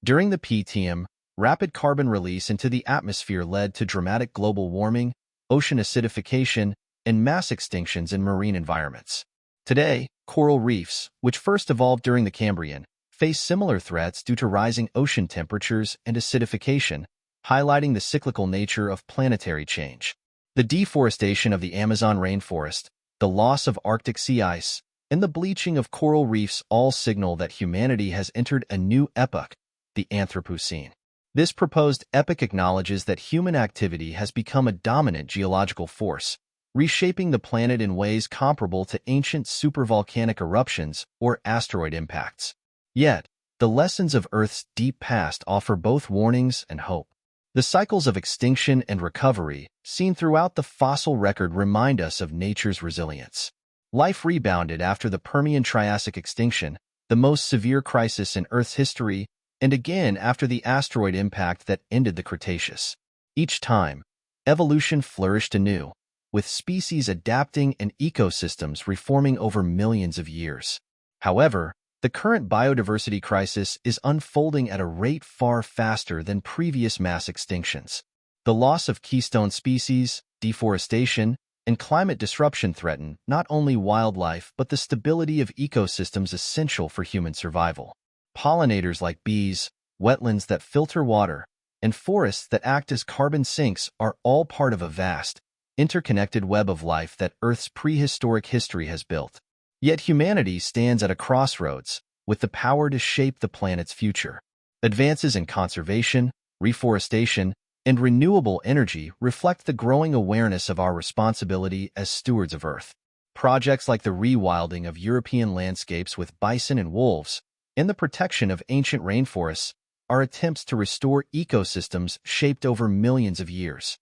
During the PTM, rapid carbon release into the atmosphere led to dramatic global warming, ocean acidification, and mass extinctions in marine environments. Today, coral reefs, which first evolved during the Cambrian, face similar threats due to rising ocean temperatures and acidification, highlighting the cyclical nature of planetary change. The deforestation of the Amazon rainforest, the loss of Arctic sea ice, and the bleaching of coral reefs all signal that humanity has entered a new epoch, the Anthropocene. This proposed epoch acknowledges that human activity has become a dominant geological force, reshaping the planet in ways comparable to ancient supervolcanic eruptions or asteroid impacts. Yet, the lessons of Earth's deep past offer both warnings and hope. The cycles of extinction and recovery, seen throughout the fossil record, remind us of nature's resilience. Life rebounded after the Permian-Triassic extinction, the most severe crisis in Earth's history, and again after the asteroid impact that ended the Cretaceous. Each time, evolution flourished anew, with species adapting and ecosystems reforming over millions of years. However, the current biodiversity crisis is unfolding at a rate far faster than previous mass extinctions. The loss of keystone species, deforestation, and climate disruption threaten not only wildlife but the stability of ecosystems essential for human survival. Pollinators like bees, wetlands that filter water, and forests that act as carbon sinks are all part of a vast, interconnected web of life that Earth's prehistoric history has built. Yet humanity stands at a crossroads, with the power to shape the planet's future. Advances in conservation, reforestation, and renewable energy reflect the growing awareness of our responsibility as stewards of Earth. Projects like the rewilding of European landscapes with bison and wolves, and the protection of ancient rainforests, are attempts to restore ecosystems shaped over millions of years.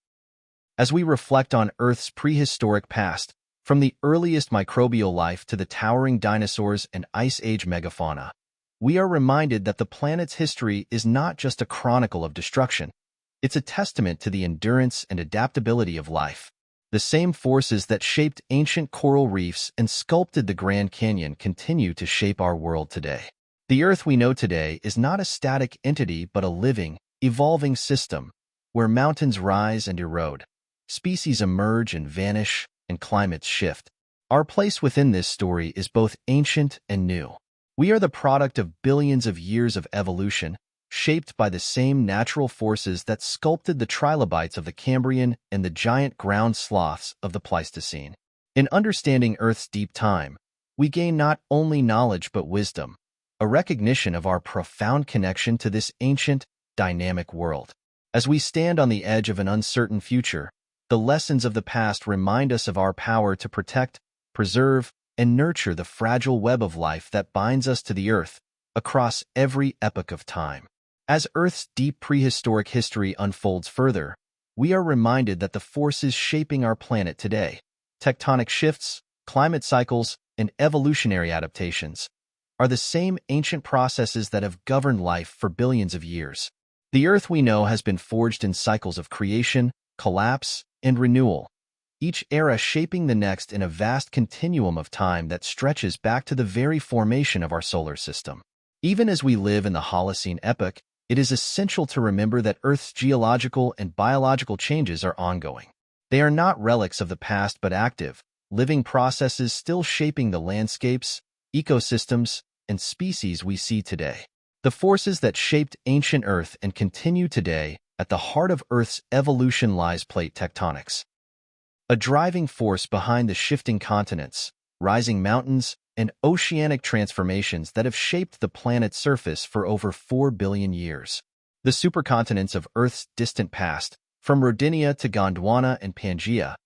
As we reflect on Earth's prehistoric past, from the earliest microbial life to the towering dinosaurs and Ice Age megafauna, we are reminded that the planet's history is not just a chronicle of destruction. It's a testament to the endurance and adaptability of life. The same forces that shaped ancient coral reefs and sculpted the Grand Canyon continue to shape our world today. The Earth we know today is not a static entity but a living, evolving system, where mountains rise and erode, species emerge and vanish, and climates shift. Our place within this story is both ancient and new. We are the product of billions of years of evolution, shaped by the same natural forces that sculpted the trilobites of the Cambrian and the giant ground sloths of the Pleistocene. In understanding Earth's deep time, we gain not only knowledge but wisdom, a recognition of our profound connection to this ancient, dynamic world. As we stand on the edge of an uncertain future, the lessons of the past remind us of our power to protect, preserve, and nurture the fragile web of life that binds us to the Earth across every epoch of time. As Earth's deep prehistoric history unfolds further, we are reminded that the forces shaping our planet today, tectonic shifts, climate cycles, and evolutionary adaptations, are the same ancient processes that have governed life for billions of years. The Earth we know has been forged in cycles of creation, collapse, and renewal, each era shaping the next in a vast continuum of time that stretches back to the very formation of our solar system. Even as we live in the Holocene epoch, it is essential to remember that Earth's geological and biological changes are ongoing. They are not relics of the past but active, living processes still shaping the landscapes, ecosystems, and species we see today. The forces that shaped ancient Earth and continue today, at the heart of Earth's evolution lies plate tectonics, a driving force behind the shifting continents, rising mountains, and oceanic transformations that have shaped the planet's surface for over 4 billion years. The supercontinents of Earth's distant past, from Rodinia to Gondwana and Pangaea,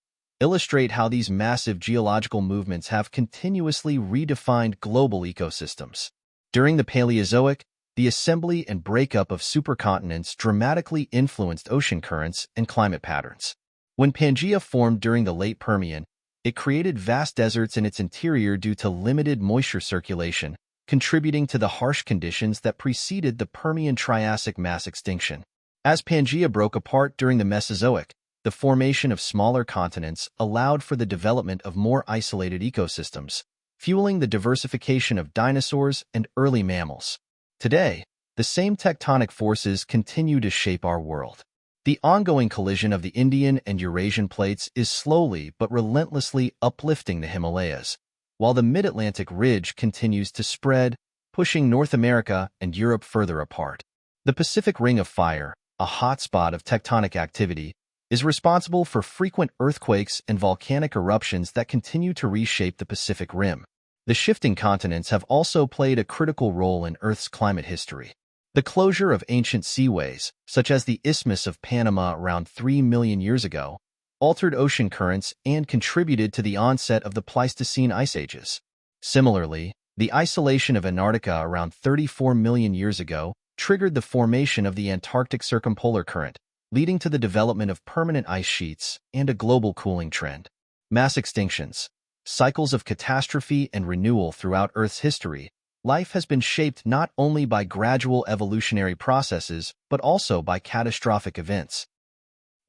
illustrate how these massive geological movements have continuously redefined global ecosystems. During the Paleozoic, the assembly and breakup of supercontinents dramatically influenced ocean currents and climate patterns. When Pangaea formed during the late Permian, it created vast deserts in its interior due to limited moisture circulation, contributing to the harsh conditions that preceded the Permian-Triassic mass extinction. As Pangaea broke apart during the Mesozoic, the formation of smaller continents allowed for the development of more isolated ecosystems, fueling the diversification of dinosaurs and early mammals. Today, the same tectonic forces continue to shape our world. The ongoing collision of the Indian and Eurasian plates is slowly but relentlessly uplifting the Himalayas, while the Mid-Atlantic ridge continues to spread, pushing North America and Europe further apart. The Pacific Ring of Fire, a hotspot of tectonic activity, is responsible for frequent earthquakes and volcanic eruptions that continue to reshape the Pacific Rim. The shifting continents have also played a critical role in Earth's climate history. The closure of ancient seaways, such as the Isthmus of Panama around 3 million years ago, altered ocean currents and contributed to the onset of the Pleistocene ice ages. Similarly, the isolation of Antarctica around 34 million years ago triggered the formation of the Antarctic Circumpolar Current, leading to the development of permanent ice sheets and a global cooling trend. Mass extinctions, cycles of catastrophe and renewal throughout Earth's history, life has been shaped not only by gradual evolutionary processes but also by catastrophic events.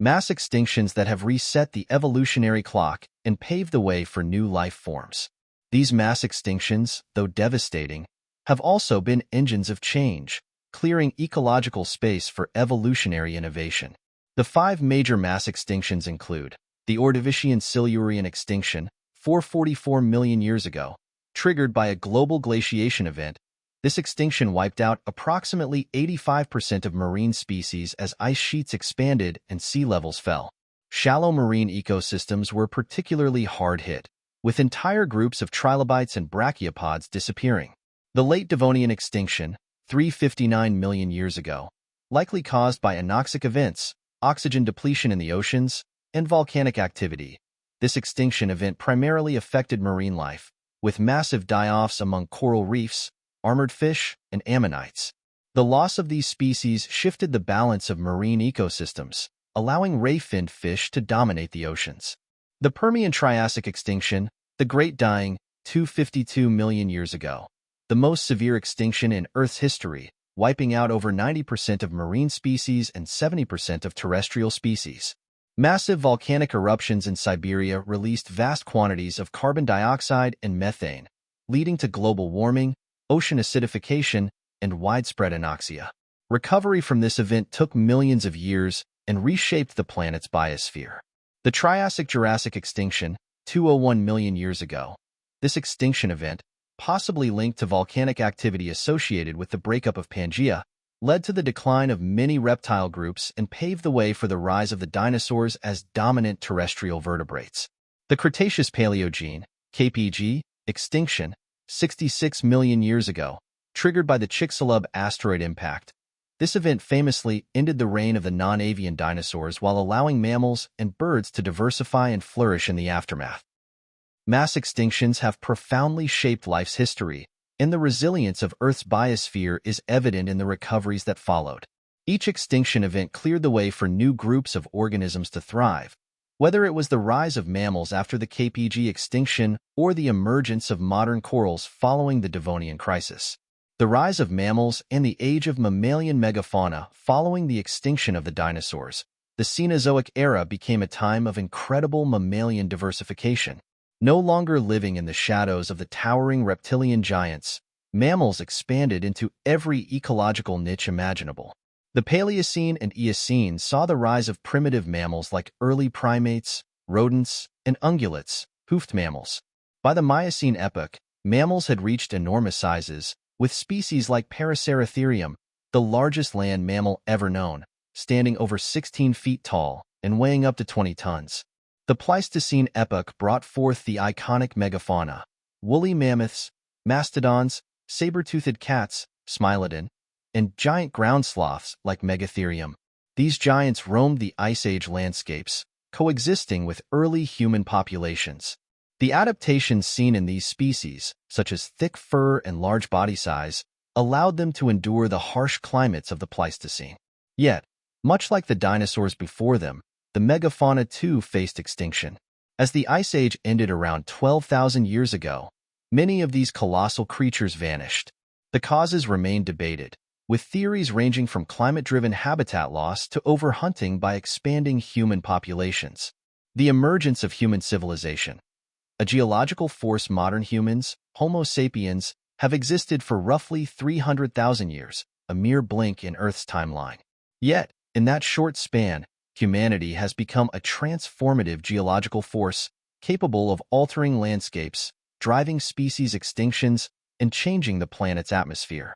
mass extinctions that have reset the evolutionary clock and paved the way for new life forms. These mass extinctions, though devastating, have also been engines of change, clearing ecological space for evolutionary innovation. The 5 major mass extinctions include the Ordovician-Silurian extinction, 444 million years ago, triggered by a global glaciation event. This extinction wiped out approximately 85% of marine species as ice sheets expanded and sea levels fell. Shallow marine ecosystems were particularly hard hit, with entire groups of trilobites and brachiopods disappearing. The late Devonian extinction, 359 million years ago, likely caused by anoxic events, oxygen depletion in the oceans, and volcanic activity. This extinction event primarily affected marine life, with massive die-offs among coral reefs, armored fish, and ammonites. The loss of these species shifted the balance of marine ecosystems, allowing ray-finned fish to dominate the oceans. The Permian-Triassic extinction, the Great Dying, 252 million years ago, the most severe extinction in Earth's history, wiping out over 90% of marine species and 70% of terrestrial species. Massive volcanic eruptions in Siberia released vast quantities of carbon dioxide and methane, leading to global warming, ocean acidification, and widespread anoxia. Recovery from this event took millions of years and reshaped the planet's biosphere. The Triassic-Jurassic extinction, 201 million years ago. This extinction event, possibly linked to volcanic activity associated with the breakup of Pangaea, led to the decline of many reptile groups and paved the way for the rise of the dinosaurs as dominant terrestrial vertebrates. The Cretaceous-Paleogene, KPG, extinction, 66 million years ago, triggered by the Chicxulub asteroid impact. This event famously ended the reign of the non-avian dinosaurs while allowing mammals and birds to diversify and flourish in the aftermath. Mass extinctions have profoundly shaped life's history, and the resilience of Earth's biosphere is evident in the recoveries that followed. Each extinction event cleared the way for new groups of organisms to thrive, whether it was the rise of mammals after the KPG extinction or the emergence of modern corals following the Devonian crisis. The rise of mammals and the age of mammalian megafauna following the extinction of the dinosaurs. The Cenozoic era became a time of incredible mammalian diversification. No longer living in the shadows of the towering reptilian giants, mammals expanded into every ecological niche imaginable. The Paleocene and Eocene saw the rise of primitive mammals like early primates, rodents, and ungulates, hoofed mammals. By the Miocene epoch, mammals had reached enormous sizes, with species like Paraceratherium, the largest land mammal ever known, standing over 16 feet tall and weighing up to 20 tons. The Pleistocene epoch brought forth the iconic megafauna, woolly mammoths, mastodons, saber-toothed cats, Smilodon, and giant ground sloths like Megatherium. These giants roamed the Ice Age landscapes, coexisting with early human populations. The adaptations seen in these species, such as thick fur and large body size, allowed them to endure the harsh climates of the Pleistocene. Yet, much like the dinosaurs before them, the megafauna too faced extinction. As the Ice Age ended around 12,000 years ago, many of these colossal creatures vanished. The causes remain debated, with theories ranging from climate-driven habitat loss to overhunting by expanding human populations. The emergence of human civilization. A geological force modern humans, Homo sapiens, have existed for roughly 300,000 years, a mere blink in Earth's timeline. Yet, in that short span, humanity has become a transformative geological force capable of altering landscapes, driving species extinctions, and changing the planet's atmosphere.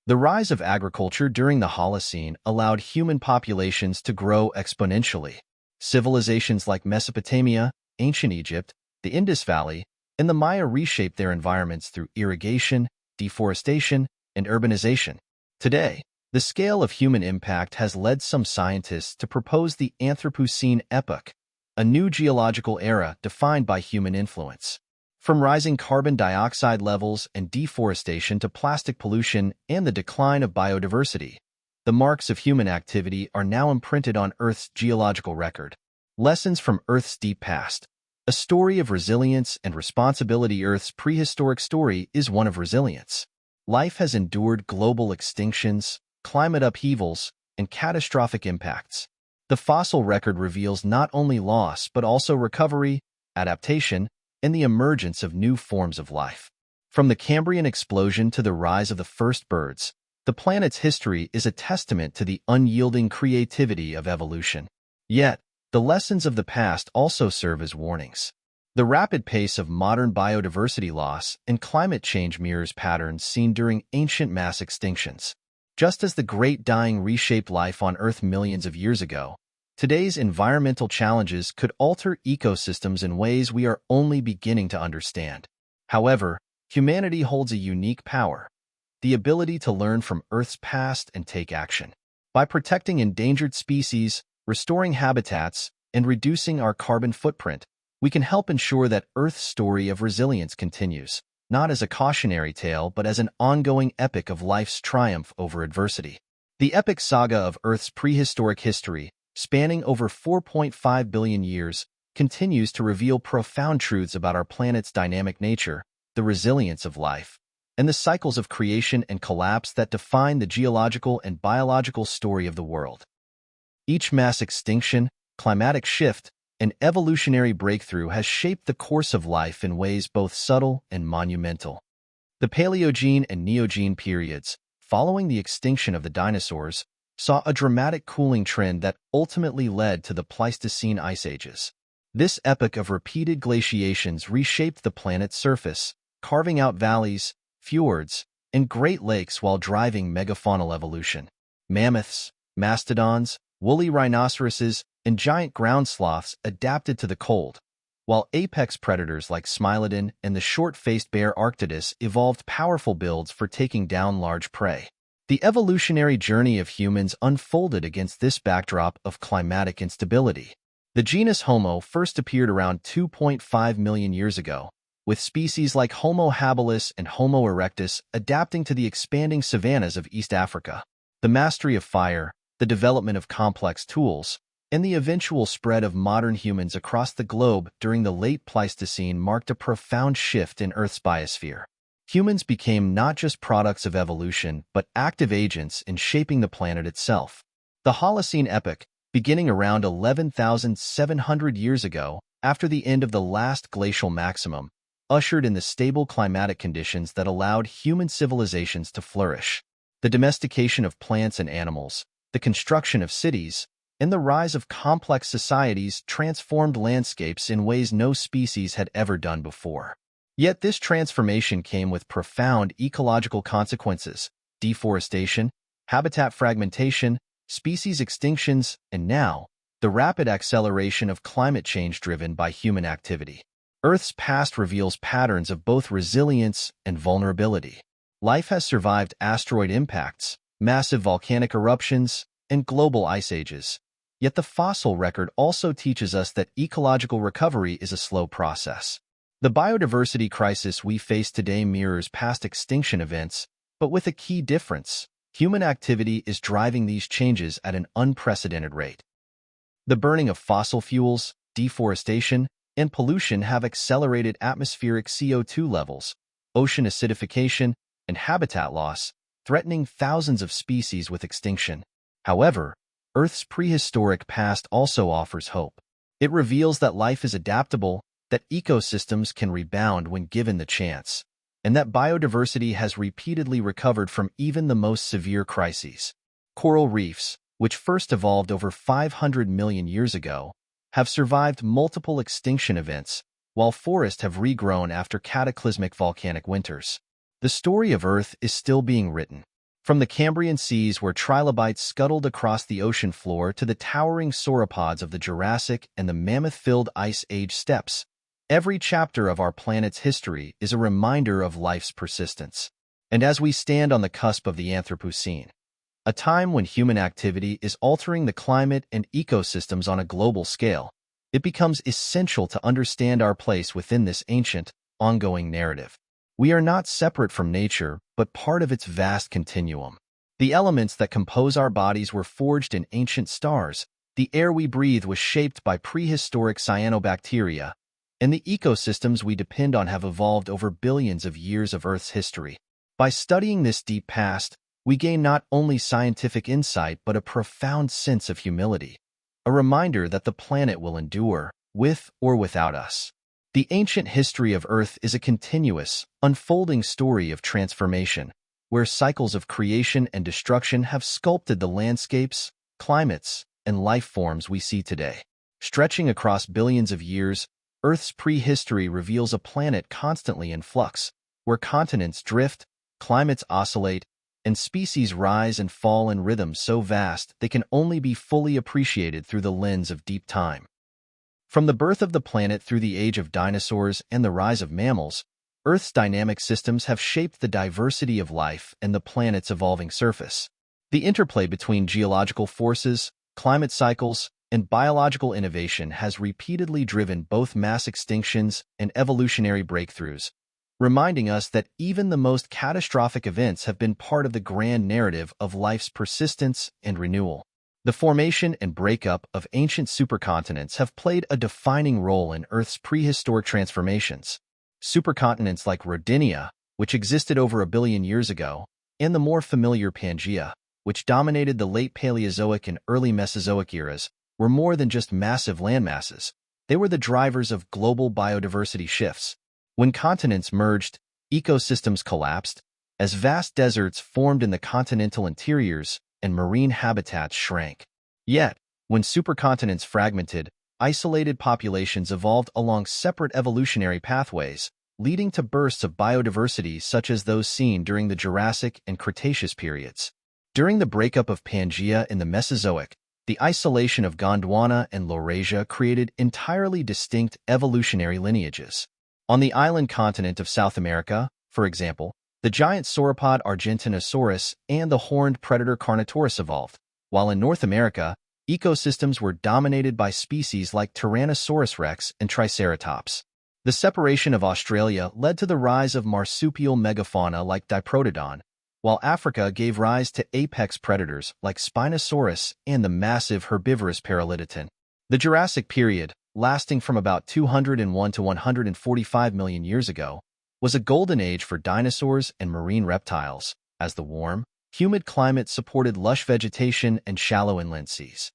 The rise of agriculture during the Holocene allowed human populations to grow exponentially. Civilizations like Mesopotamia, ancient Egypt, the Indus Valley, and the Maya reshaped their environments through irrigation, deforestation, and urbanization. Today, the scale of human impact has led some scientists to propose the Anthropocene epoch, a new geological era defined by human influence. From rising carbon dioxide levels and deforestation to plastic pollution and the decline of biodiversity, the marks of human activity are now imprinted on Earth's geological record. Lessons from Earth's deep past. A story of resilience and responsibility. Earth's prehistoric story is one of resilience. Life has endured global extinctions, climate upheavals, and catastrophic impacts. The fossil record reveals not only loss but also recovery, adaptation, and the emergence of new forms of life. From the Cambrian explosion to the rise of the first birds, the planet's history is a testament to the unyielding creativity of evolution. Yet, the lessons of the past also serve as warnings. The rapid pace of modern biodiversity loss and climate change mirrors patterns seen during ancient mass extinctions. Just as the Great Dying reshaped life on Earth millions of years ago, today's environmental challenges could alter ecosystems in ways we are only beginning to understand. However, humanity holds a unique power: the ability to learn from Earth's past and take action. By protecting endangered species, restoring habitats, and reducing our carbon footprint, we can help ensure that Earth's story of resilience continues, not as a cautionary tale but as an ongoing epic of life's triumph over adversity. The epic saga of Earth's prehistoric history, spanning over 4.5 billion years, continues to reveal profound truths about our planet's dynamic nature, the resilience of life, and the cycles of creation and collapse that define the geological and biological story of the world. Each mass extinction, climatic shift, and evolutionary breakthrough has shaped the course of life in ways both subtle and monumental. The Paleogene and Neogene periods, following the extinction of the dinosaurs, saw a dramatic cooling trend that ultimately led to the Pleistocene ice ages. This epoch of repeated glaciations reshaped the planet's surface, carving out valleys, fjords, and Great Lakes while driving megafaunal evolution. Mammoths, mastodons, woolly rhinoceroses, and giant ground sloths adapted to the cold, while apex predators like Smilodon and the short-faced bear Arctidus evolved powerful builds for taking down large prey. The evolutionary journey of humans unfolded against this backdrop of climatic instability. The genus Homo first appeared around 2.5 million years ago, with species like Homo habilis and Homo erectus adapting to the expanding savannas of East Africa. The mastery of fire, the development of complex tools, and the eventual spread of modern humans across the globe during the late Pleistocene marked a profound shift in Earth's biosphere. Humans became not just products of evolution, but active agents in shaping the planet itself. The Holocene epoch, beginning around 11,700 years ago, after the end of the last glacial maximum, ushered in the stable climatic conditions that allowed human civilizations to flourish. The domestication of plants and animals, the construction of cities, and the rise of complex societies transformed landscapes in ways no species had ever done before. Yet this transformation came with profound ecological consequences: deforestation, habitat fragmentation, species extinctions, and now, the rapid acceleration of climate change driven by human activity. Earth's past reveals patterns of both resilience and vulnerability. Life has survived asteroid impacts, massive volcanic eruptions, and global ice ages. Yet the fossil record also teaches us that ecological recovery is a slow process. The biodiversity crisis we face today mirrors past extinction events, but with a key difference: human activity is driving these changes at an unprecedented rate. The burning of fossil fuels, deforestation, and pollution have accelerated atmospheric CO2 levels, ocean acidification, and habitat loss, threatening thousands of species with extinction. However, Earth's prehistoric past also offers hope. It reveals that life is adaptable, that ecosystems can rebound when given the chance, and that biodiversity has repeatedly recovered from even the most severe crises. Coral reefs, which first evolved over 500 million years ago, have survived multiple extinction events, while forests have regrown after cataclysmic volcanic winters. The story of Earth is still being written. From the Cambrian seas where trilobites scuttled across the ocean floor to the towering sauropods of the Jurassic and the mammoth-filled Ice Age steppes, every chapter of our planet's history is a reminder of life's persistence. And as we stand on the cusp of the Anthropocene, a time when human activity is altering the climate and ecosystems on a global scale, it becomes essential to understand our place within this ancient, ongoing narrative. We are not separate from nature, but part of its vast continuum. The elements that compose our bodies were forged in ancient stars, the air we breathe was shaped by prehistoric cyanobacteria, and the ecosystems we depend on have evolved over billions of years of Earth's history. By studying this deep past, we gain not only scientific insight but a profound sense of humility. a reminder that the planet will endure, with or without us. The ancient history of Earth is a continuous, unfolding story of transformation, where cycles of creation and destruction have sculpted the landscapes, climates, and life forms we see today. Stretching across billions of years, Earth's prehistory reveals a planet constantly in flux, where continents drift, climates oscillate, and species rise and fall in rhythms so vast they can only be fully appreciated through the lens of deep time. From the birth of the planet through the age of dinosaurs and the rise of mammals, Earth's dynamic systems have shaped the diversity of life and the planet's evolving surface. The interplay between geological forces, climate cycles, and biological innovation has repeatedly driven both mass extinctions and evolutionary breakthroughs, reminding us that even the most catastrophic events have been part of the grand narrative of life's persistence and renewal. The formation and breakup of ancient supercontinents have played a defining role in Earth's prehistoric transformations. Supercontinents like Rodinia, which existed over 1 billion years ago, and the more familiar Pangaea, which dominated the late Paleozoic and early Mesozoic eras, were more than just massive landmasses. They were the drivers of global biodiversity shifts. When continents merged, ecosystems collapsed, as vast deserts formed in the continental interiors and marine habitats shrank. Yet, when supercontinents fragmented, isolated populations evolved along separate evolutionary pathways, leading to bursts of biodiversity such as those seen during the Jurassic and Cretaceous periods. During the breakup of Pangaea in the Mesozoic, the isolation of Gondwana and Laurasia created entirely distinct evolutionary lineages. On the island continent of South America, for example, the giant sauropod Argentinosaurus and the horned predator Carnotaurus evolved, while in North America, ecosystems were dominated by species like Tyrannosaurus rex and Triceratops. The separation of Australia led to the rise of marsupial megafauna like Diprotodon, while Africa gave rise to apex predators like Spinosaurus and the massive herbivorous Paralititan. The Jurassic period, lasting from about 201 to 145 million years ago, was a golden age for dinosaurs and marine reptiles, as the warm, humid climate supported lush vegetation and shallow inland seas.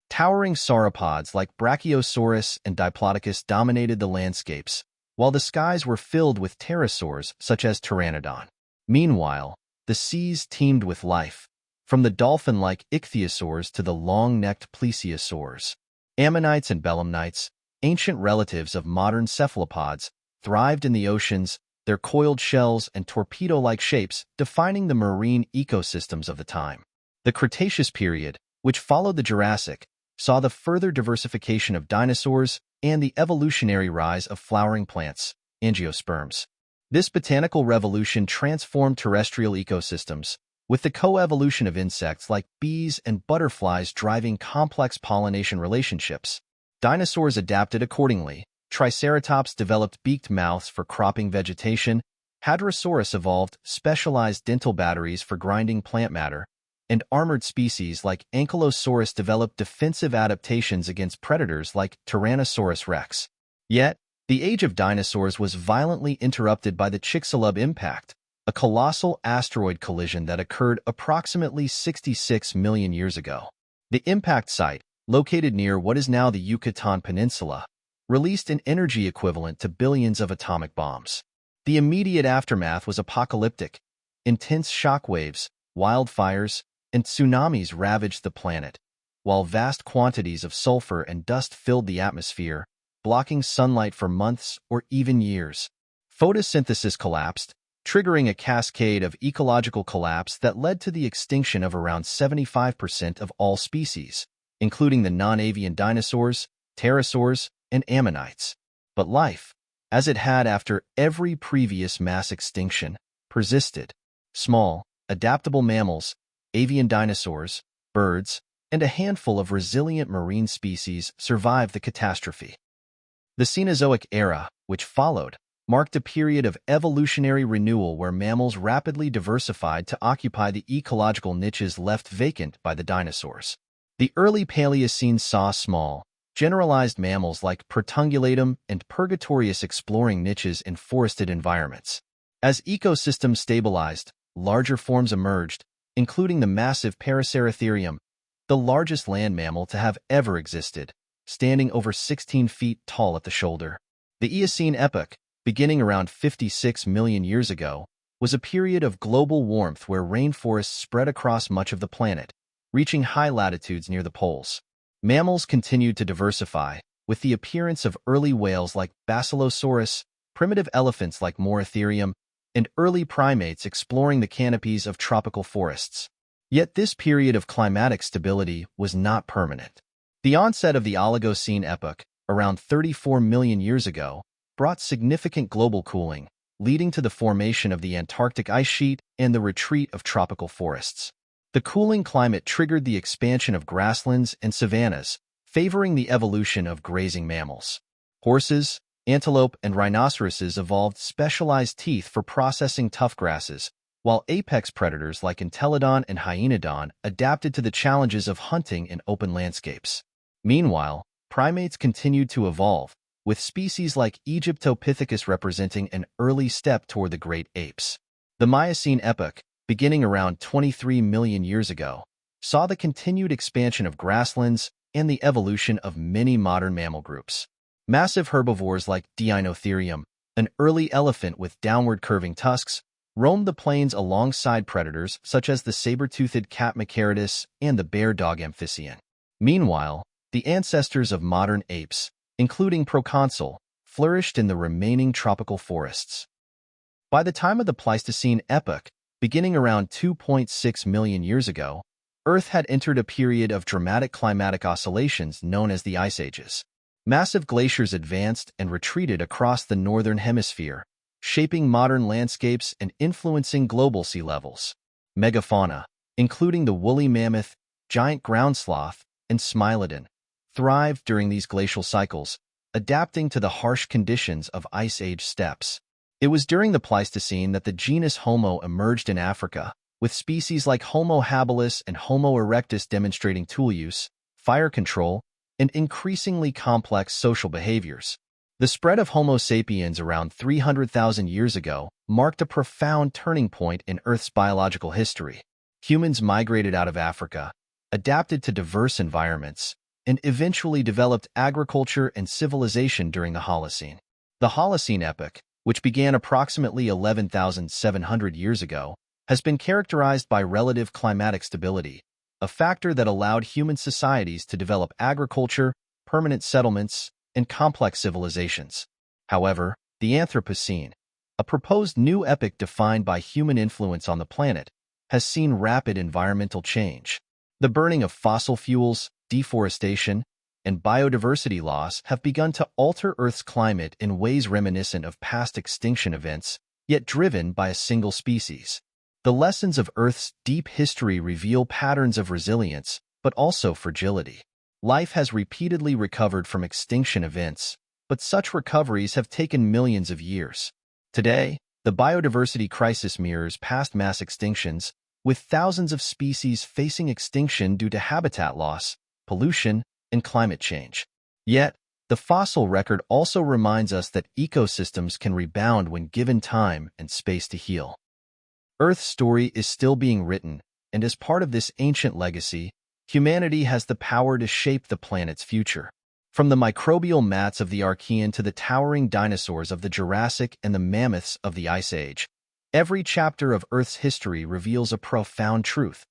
Towering sauropods like Brachiosaurus and Diplodocus dominated the landscapes, while the skies were filled with pterosaurs such as Pteranodon. Meanwhile, the seas teemed with life, from the dolphin-like ichthyosaurs to the long-necked plesiosaurs. Ammonites and belemnites, ancient relatives of modern cephalopods, thrived in the oceans, their coiled shells and torpedo-like shapes defining the marine ecosystems of the time. The Cretaceous period, which followed the Jurassic, saw the further diversification of dinosaurs and the evolutionary rise of flowering plants, angiosperms. This botanical revolution transformed terrestrial ecosystems, with the coevolution of insects like bees and butterflies driving complex pollination relationships. Dinosaurs adapted accordingly. Triceratops developed beaked mouths for cropping vegetation, Hadrosaurus evolved specialized dental batteries for grinding plant matter, and armored species like Ankylosaurus developed defensive adaptations against predators like Tyrannosaurus rex. Yet, the age of dinosaurs was violently interrupted by the Chicxulub impact, a colossal asteroid collision that occurred approximately 66 million years ago. The impact site, located near what is now the Yucatan Peninsula, released an energy equivalent to billions of atomic bombs. The immediate aftermath was apocalyptic. Intense shockwaves, wildfires, and tsunamis ravaged the planet, while vast quantities of sulfur and dust filled the atmosphere, blocking sunlight for months or even years. Photosynthesis collapsed, triggering a cascade of ecological collapse that led to the extinction of around 75% of all species, including the non-avian dinosaurs, pterosaurs, and ammonites. But life, as it had after every previous mass extinction, persisted. Small, adaptable mammals, avian dinosaurs, birds, and a handful of resilient marine species survived the catastrophe. The Cenozoic era, which followed, marked a period of evolutionary renewal where mammals rapidly diversified to occupy the ecological niches left vacant by the dinosaurs. The early Paleocene saw small, generalized mammals like Pertungulatum and Purgatorius exploring niches in forested environments. As ecosystems stabilized, larger forms emerged, including the massive Paraceratherium, the largest land mammal to have ever existed, standing over 16 feet tall at the shoulder. The Eocene epoch, beginning around 56 million years ago, was a period of global warmth where rainforests spread across much of the planet, reaching high latitudes near the poles. Mammals continued to diversify, with the appearance of early whales like Basilosaurus, primitive elephants like Moratherium, and early primates exploring the canopies of tropical forests. Yet this period of climatic stability was not permanent. The onset of the Oligocene epoch, around 34 million years ago, brought significant global cooling, leading to the formation of the Antarctic ice sheet and the retreat of tropical forests. The cooling climate triggered the expansion of grasslands and savannas, favoring the evolution of grazing mammals. Horses, antelope, and rhinoceroses evolved specialized teeth for processing tough grasses, while apex predators like Entelodon and Hyaenodon adapted to the challenges of hunting in open landscapes. Meanwhile, primates continued to evolve, with species like Egyptopithecus representing an early step toward the great apes. The Miocene epoch, beginning around 23 million years ago, saw the continued expansion of grasslands and the evolution of many modern mammal groups. Massive herbivores like Dinotherium, an early elephant with downward curving tusks, roamed the plains alongside predators such as the saber-toothed cat Macaridus and the bear dog Amphision. Meanwhile, the ancestors of modern apes, including proconsul, flourished in the remaining tropical forests. By the time of the Pleistocene epoch, beginning around 2.6 million years ago, Earth had entered a period of dramatic climatic oscillations known as the Ice Ages. Massive glaciers advanced and retreated across the northern hemisphere, shaping modern landscapes and influencing global sea levels. Megafauna, including the woolly mammoth, giant ground sloth, and Smilodon, thrived during these glacial cycles, adapting to the harsh conditions of Ice Age steppes. It was during the Pleistocene that the genus Homo emerged in Africa, with species like Homo habilis and Homo erectus demonstrating tool use, fire control, and increasingly complex social behaviors. The spread of Homo sapiens around 300,000 years ago marked a profound turning point in Earth's biological history. Humans migrated out of Africa, adapted to diverse environments, and eventually developed agriculture and civilization during the Holocene. The Holocene epoch, which began approximately 11,700 years ago, has been characterized by relative climatic stability, a factor that allowed human societies to develop agriculture, permanent settlements, and complex civilizations. However, the Anthropocene, a proposed new epoch defined by human influence on the planet, has seen rapid environmental change. The burning of fossil fuels, deforestation, and biodiversity loss have begun to alter Earth's climate in ways reminiscent of past extinction events, yet driven by a single species. The lessons of Earth's deep history reveal patterns of resilience, but also fragility. Life has repeatedly recovered from extinction events, but such recoveries have taken millions of years. Today, the biodiversity crisis mirrors past mass extinctions, with thousands of species facing extinction due to habitat loss, pollution, and climate change. Yet, the fossil record also reminds us that ecosystems can rebound when given time and space to heal. Earth's story is still being written, and as part of this ancient legacy, humanity has the power to shape the planet's future. From the microbial mats of the Archean to the towering dinosaurs of the Jurassic and the mammoths of the Ice Age, every chapter of Earth's history reveals a profound truth.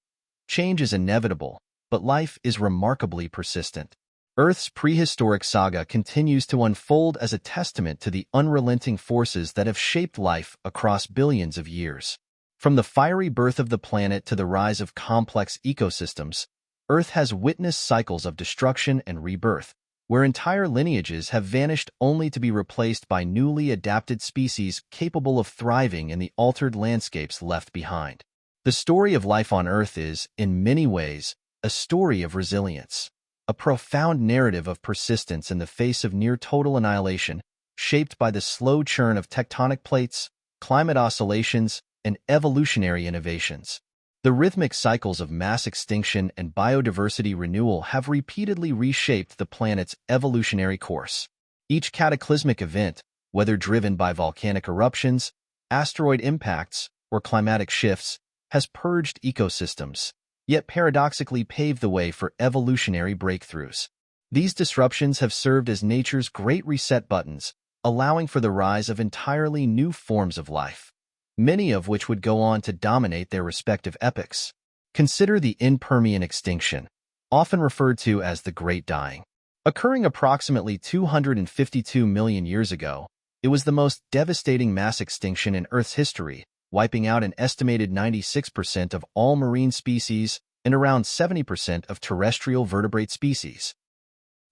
Change is inevitable, but life is remarkably persistent. Earth's prehistoric saga continues to unfold as a testament to the unrelenting forces that have shaped life across billions of years. From the fiery birth of the planet to the rise of complex ecosystems, Earth has witnessed cycles of destruction and rebirth, where entire lineages have vanished only to be replaced by newly adapted species capable of thriving in the altered landscapes left behind. The story of life on Earth is, in many ways, a story of resilience, a profound narrative of persistence in the face of near-total annihilation, shaped by the slow churn of tectonic plates, climate oscillations, and evolutionary innovations. The rhythmic cycles of mass extinction and biodiversity renewal have repeatedly reshaped the planet's evolutionary course. Each cataclysmic event, whether driven by volcanic eruptions, asteroid impacts, or climatic shifts, has purged ecosystems, yet paradoxically paved the way for evolutionary breakthroughs. These disruptions have served as nature's great reset buttons, allowing for the rise of entirely new forms of life, many of which would go on to dominate their respective epochs. Consider the Permian extinction, often referred to as the Great Dying. Occurring approximately 252 million years ago, it was the most devastating mass extinction in Earth's history, wiping out an estimated 96% of all marine species and around 70% of terrestrial vertebrate species.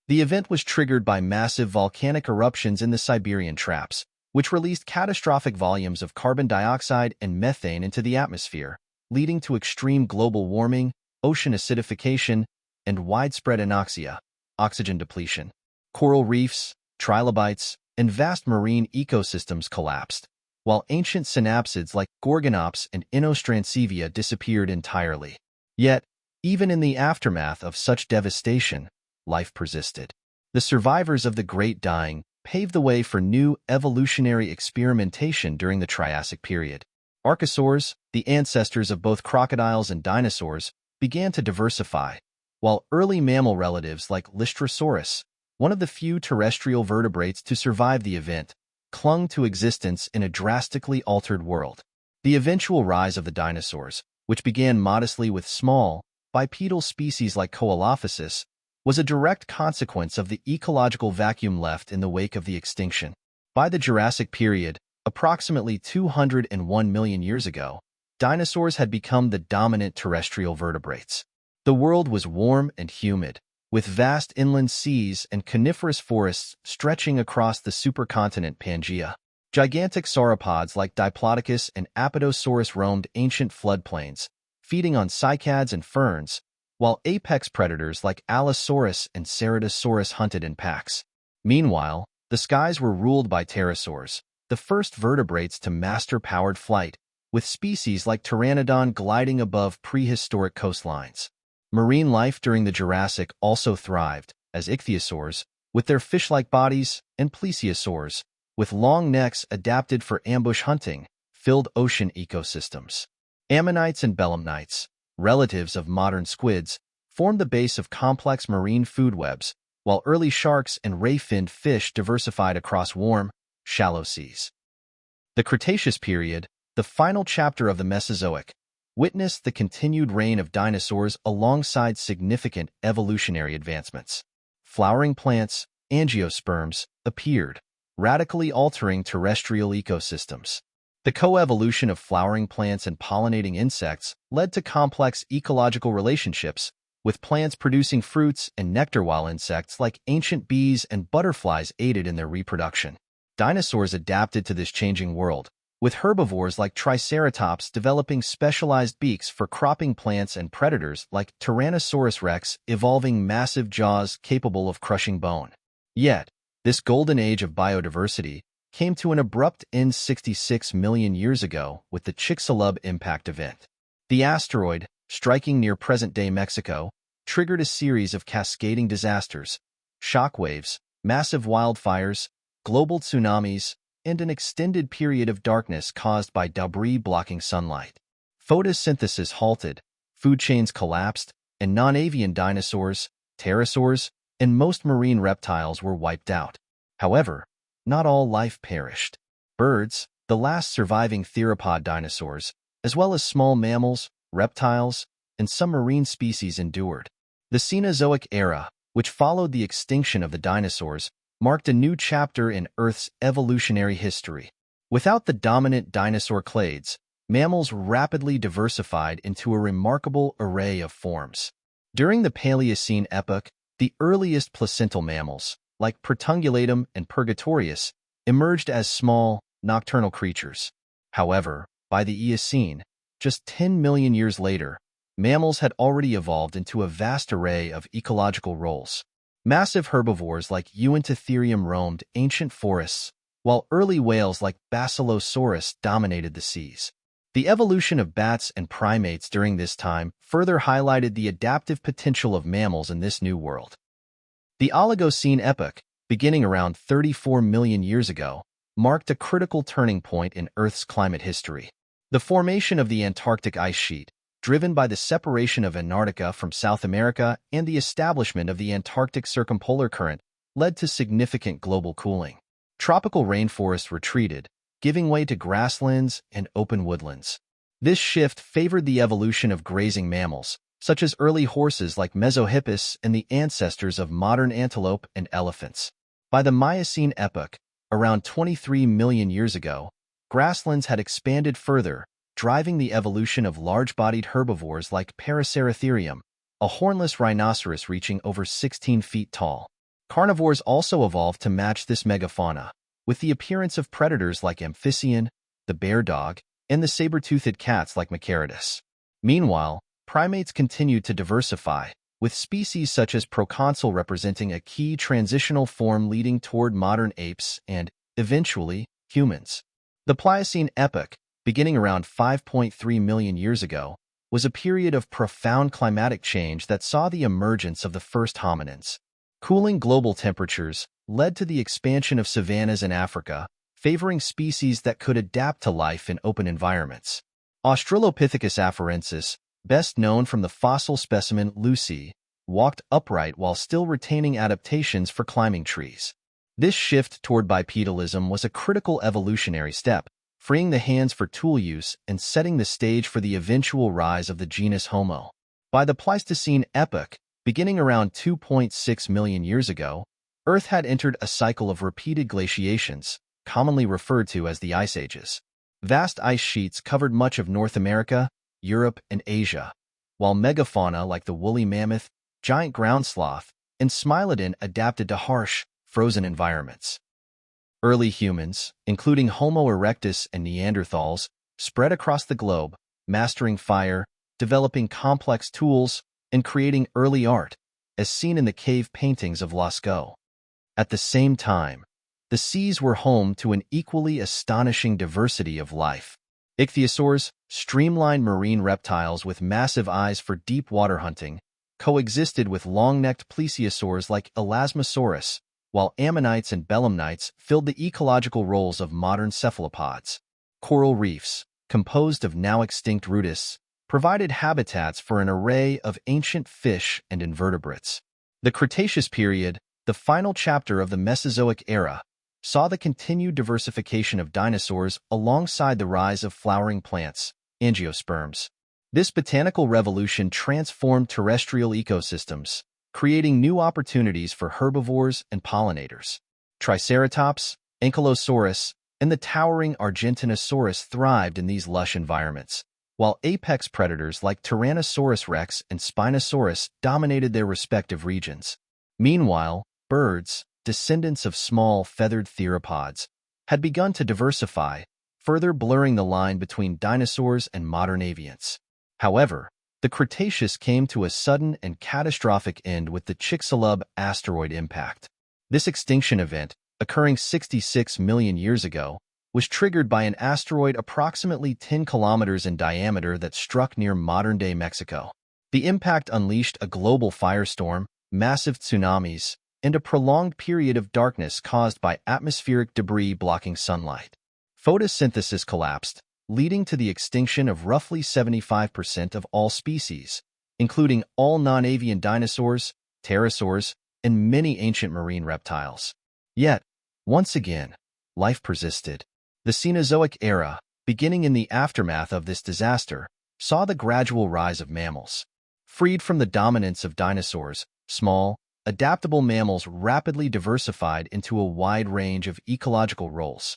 The event was triggered by massive volcanic eruptions in the Siberian Traps, which released catastrophic volumes of carbon dioxide and methane into the atmosphere, leading to extreme global warming, ocean acidification, and widespread anoxia, oxygen depletion. Coral reefs, trilobites, and vast marine ecosystems collapsed, while ancient synapsids like Gorgonops and Inostrancevia disappeared entirely. Yet, even in the aftermath of such devastation, life persisted. The survivors of the Great Dying paved the way for new evolutionary experimentation during the Triassic period. Archosaurs, the ancestors of both crocodiles and dinosaurs, began to diversify, while early mammal relatives like Lystrosaurus, one of the few terrestrial vertebrates to survive the event, clung to existence in a drastically altered world. The eventual rise of the dinosaurs, which began modestly with small, bipedal species like Coelophysis, was a direct consequence of the ecological vacuum left in the wake of the extinction. By the Jurassic period, approximately 201 million years ago, dinosaurs had become the dominant terrestrial vertebrates. The world was warm and humid, with vast inland seas and coniferous forests stretching across the supercontinent Pangaea. Gigantic sauropods like Diplodocus and Apatosaurus roamed ancient floodplains, feeding on cycads and ferns, while apex predators like Allosaurus and Ceratosaurus hunted in packs. Meanwhile, the skies were ruled by pterosaurs, the first vertebrates to master powered flight, with species like Pteranodon gliding above prehistoric coastlines. Marine life during the Jurassic also thrived, as ichthyosaurs, with their fish-like bodies, and plesiosaurs, with long necks adapted for ambush hunting, filled ocean ecosystems. Ammonites and belemnites, relatives of modern squids, formed the base of complex marine food webs, while early sharks and ray-finned fish diversified across warm, shallow seas. The Cretaceous period, the final chapter of the Mesozoic, witnessed the continued reign of dinosaurs alongside significant evolutionary advancements. Flowering plants, angiosperms, appeared, radically altering terrestrial ecosystems. The coevolution of flowering plants and pollinating insects led to complex ecological relationships, with plants producing fruits and nectar while insects like ancient bees and butterflies aided in their reproduction. Dinosaurs adapted to this changing world, with herbivores like Triceratops developing specialized beaks for cropping plants and predators like Tyrannosaurus rex evolving massive jaws capable of crushing bone. Yet, this golden age of biodiversity came to an abrupt end 66 million years ago with the Chicxulub impact event. The asteroid, striking near present-day Mexico, triggered a series of cascading disasters, shockwaves, massive wildfires, global tsunamis, and an extended period of darkness caused by debris blocking sunlight. Photosynthesis halted, food chains collapsed, and non-avian dinosaurs, pterosaurs, and most marine reptiles were wiped out. However, not all life perished. Birds, the last surviving theropod dinosaurs, as well as small mammals, reptiles, and some marine species endured. The Cenozoic era, which followed the extinction of the dinosaurs, marked a new chapter in Earth's evolutionary history. Without the dominant dinosaur clades, mammals rapidly diversified into a remarkable array of forms. During the Paleocene epoch, the earliest placental mammals, like Protungulatum and Purgatorius, emerged as small, nocturnal creatures. However, by the Eocene, just 10 million years later, mammals had already evolved into a vast array of ecological roles. Massive herbivores like Uintatherium roamed ancient forests, while early whales like Basilosaurus dominated the seas. The evolution of bats and primates during this time further highlighted the adaptive potential of mammals in this new world. The Oligocene epoch, beginning around 34 million years ago, marked a critical turning point in Earth's climate history. The formation of the Antarctic ice sheet, driven by the separation of Antarctica from South America and the establishment of the Antarctic Circumpolar Current, led to significant global cooling. Tropical rainforests retreated, giving way to grasslands and open woodlands. This shift favored the evolution of grazing mammals, such as early horses like Mesohippus and the ancestors of modern antelope and elephants. By the Miocene epoch, around 23 million years ago, grasslands had expanded further, driving the evolution of large-bodied herbivores like Paraceratherium, a hornless rhinoceros reaching over 16 feet tall. Carnivores also evolved to match this megafauna, with the appearance of predators like Amphibian, the bear dog, and the saber-toothed cats like Macaridus. Meanwhile, primates continued to diversify, with species such as proconsul representing a key transitional form leading toward modern apes and, eventually, humans. The Pliocene epoch, beginning around 5.3 million years ago, was a period of profound climatic change that saw the emergence of the first hominins. Cooling global temperatures led to the expansion of savannas in Africa, favoring species that could adapt to life in open environments. Australopithecus afarensis, best known from the fossil specimen Lucy, walked upright while still retaining adaptations for climbing trees. This shift toward bipedalism was a critical evolutionary step, freeing the hands for tool use and setting the stage for the eventual rise of the genus Homo. By the Pleistocene epoch, beginning around 2.6 million years ago, Earth had entered a cycle of repeated glaciations, commonly referred to as the Ice Ages. Vast ice sheets covered much of North America, Europe, and Asia, while megafauna like the woolly mammoth, giant ground sloth, and Smilodon adapted to harsh, frozen environments. Early humans, including Homo erectus and Neanderthals, spread across the globe, mastering fire, developing complex tools, and creating early art, as seen in the cave paintings of Lascaux. At the same time, the seas were home to an equally astonishing diversity of life. Ichthyosaurs, streamlined marine reptiles with massive eyes for deep water hunting, coexisted with long-necked plesiosaurs like Elasmosaurus, while ammonites and belemnites filled the ecological roles of modern cephalopods. Coral reefs, composed of now-extinct rudists, provided habitats for an array of ancient fish and invertebrates. The Cretaceous period, the final chapter of the Mesozoic era, saw the continued diversification of dinosaurs alongside the rise of flowering plants, angiosperms. This botanical revolution transformed terrestrial ecosystems, creating new opportunities for herbivores and pollinators. Triceratops, Ankylosaurus, and the towering Argentinosaurus thrived in these lush environments, while apex predators like Tyrannosaurus rex and Spinosaurus dominated their respective regions. Meanwhile, birds, descendants of small feathered theropods, had begun to diversify, further blurring the line between dinosaurs and modern avians. However, the Cretaceous came to a sudden and catastrophic end with the Chicxulub asteroid impact. This extinction event, occurring 66 million years ago, was triggered by an asteroid approximately 10 kilometers in diameter that struck near modern-day Mexico. The impact unleashed a global firestorm, massive tsunamis, and a prolonged period of darkness caused by atmospheric debris blocking sunlight. Photosynthesis collapsed, leading to the extinction of roughly 75% of all species, including all non-avian dinosaurs, pterosaurs, and many ancient marine reptiles. Yet, once again, life persisted. The Cenozoic era, beginning in the aftermath of this disaster, saw the gradual rise of mammals. Freed from the dominance of dinosaurs, small, adaptable mammals rapidly diversified into a wide range of ecological roles.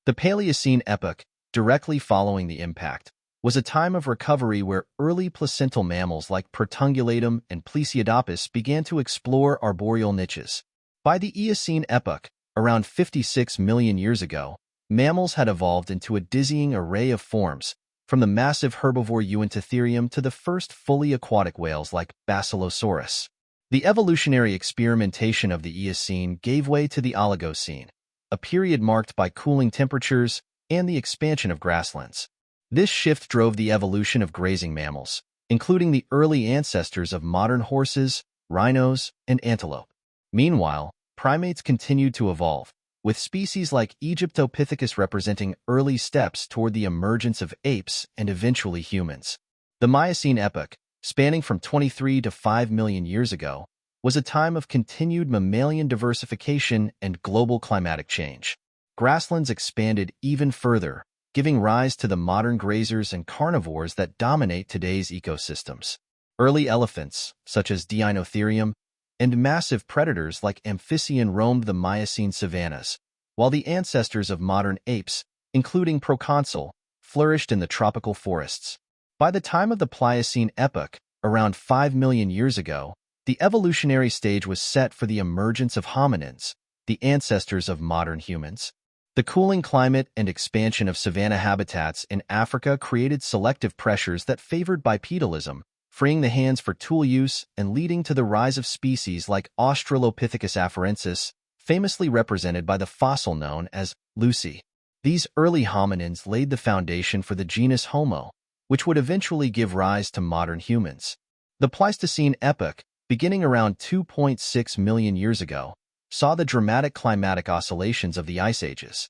The Paleocene epoch, directly following the impact, was a time of recovery where early placental mammals like Pertungulatum and Plesiodopus began to explore arboreal niches. By the Eocene epoch, around 56 million years ago, mammals had evolved into a dizzying array of forms, from the massive herbivore Uintatherium to the first fully aquatic whales like Basilosaurus. The evolutionary experimentation of the Eocene gave way to the Oligocene, a period marked by cooling temperatures and the expansion of grasslands. This shift drove the evolution of grazing mammals, including the early ancestors of modern horses, rhinos, and antelope. Meanwhile, primates continued to evolve, with species like Egyptopithecus representing early steps toward the emergence of apes and eventually humans. The Miocene epoch, spanning from 23 to 5 million years ago, was a time of continued mammalian diversification and global climatic change. Grasslands expanded even further, giving rise to the modern grazers and carnivores that dominate today's ecosystems. Early elephants, such as Dinotherium, and massive predators like Amphibian roamed the Miocene savannas, while the ancestors of modern apes, including proconsul, flourished in the tropical forests. By the time of the Pliocene epoch, around 5 million years ago, the evolutionary stage was set for the emergence of hominins, the ancestors of modern humans. The cooling climate and expansion of savanna habitats in Africa created selective pressures that favored bipedalism, freeing the hands for tool use and leading to the rise of species like Australopithecus afarensis, famously represented by the fossil known as Lucy. These early hominins laid the foundation for the genus Homo, which would eventually give rise to modern humans. The Pleistocene epoch, beginning around 2.6 million years ago, saw the dramatic climatic oscillations of the ice ages.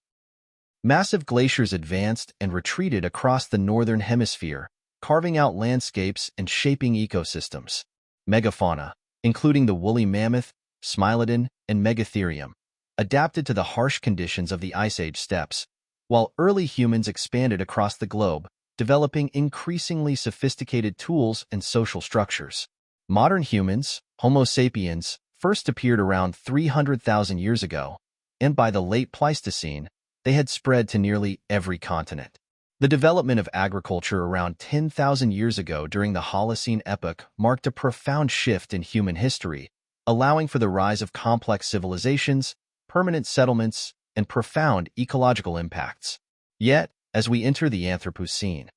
Massive glaciers advanced and retreated across the northern hemisphere, carving out landscapes and shaping ecosystems. Megafauna, including the woolly mammoth, Smilodon, and Megatherium, adapted to the harsh conditions of the Ice Age steppes, while early humans expanded across the globe, developing increasingly sophisticated tools and social structures. Modern humans, Homo sapiens, first appeared around 300,000 years ago, and by the late Pleistocene, they had spread to nearly every continent. The development of agriculture around 10,000 years ago during the Holocene epoch marked a profound shift in human history, allowing for the rise of complex civilizations, permanent settlements, and profound ecological impacts. Yet, as we enter the Anthropocene,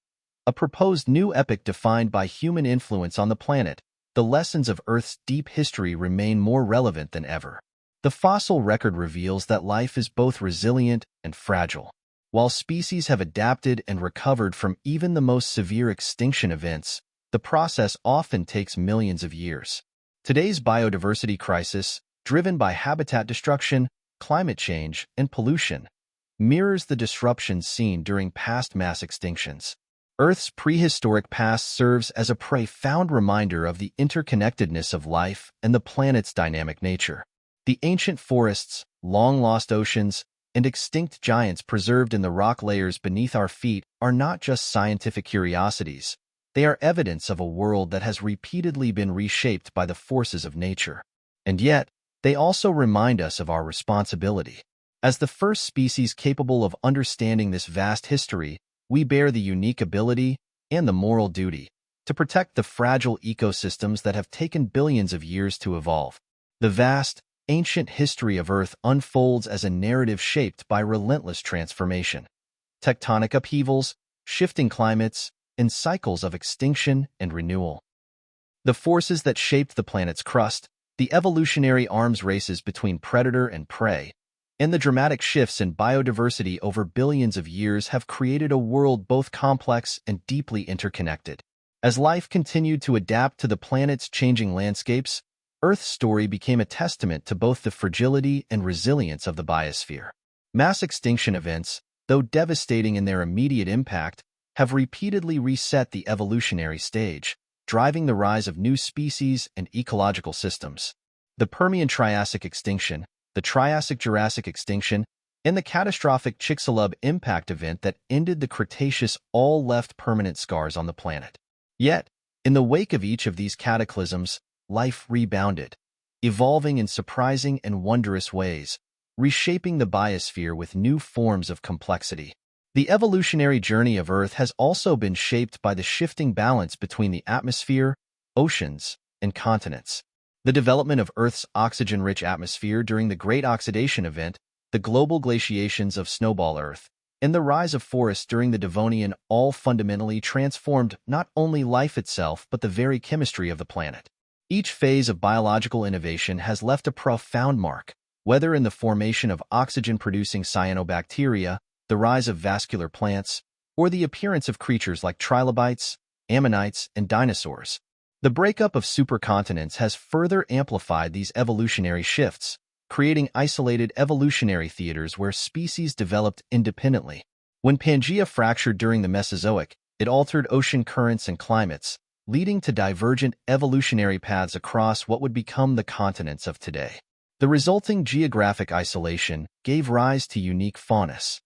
a proposed new epoch defined by human influence on the planet, the lessons of Earth's deep history remain more relevant than ever. The fossil record reveals that life is both resilient and fragile. While species have adapted and recovered from even the most severe extinction events, the process often takes millions of years. Today's biodiversity crisis, driven by habitat destruction, climate change, and pollution, mirrors the disruptions seen during past mass extinctions. Earth's prehistoric past serves as a profound reminder of the interconnectedness of life and the planet's dynamic nature. The ancient forests, long-lost oceans, and extinct giants preserved in the rock layers beneath our feet are not just scientific curiosities. They are evidence of a world that has repeatedly been reshaped by the forces of nature. And yet, they also remind us of our responsibility. As the first species capable of understanding this vast history, we bear the unique ability and the moral duty to protect the fragile ecosystems that have taken billions of years to evolve. The vast, ancient history of Earth unfolds as a narrative shaped by relentless transformation. Tectonic upheavals, shifting climates, and cycles of extinction and renewal. The forces that shaped the planet's crust, the evolutionary arms races between predator and prey, and the dramatic shifts in biodiversity over billions of years have created a world both complex and deeply interconnected. As life continued to adapt to the planet's changing landscapes, Earth's story became a testament to both the fragility and resilience of the biosphere. Mass extinction events, though devastating in their immediate impact, have repeatedly reset the evolutionary stage, driving the rise of new species and ecological systems. The Permian-Triassic extinction, the Triassic-Jurassic extinction, and the catastrophic Chicxulub impact event that ended the Cretaceous all left permanent scars on the planet. Yet, in the wake of each of these cataclysms, life rebounded, evolving in surprising and wondrous ways, reshaping the biosphere with new forms of complexity. The evolutionary journey of Earth has also been shaped by the shifting balance between the atmosphere, oceans, and continents. The development of Earth's oxygen-rich atmosphere during the Great Oxidation Event, the global glaciations of Snowball Earth, and the rise of forests during the Devonian all fundamentally transformed not only life itself but the very chemistry of the planet. Each phase of biological innovation has left a profound mark, whether in the formation of oxygen-producing cyanobacteria, the rise of vascular plants, or the appearance of creatures like trilobites, ammonites, and dinosaurs. The breakup of supercontinents has further amplified these evolutionary shifts, creating isolated evolutionary theaters where species developed independently. When Pangea fractured during the Mesozoic, It altered ocean currents and climates, leading to divergent evolutionary paths across what would become the continents of today. The resulting geographic isolation gave rise to unique faunas.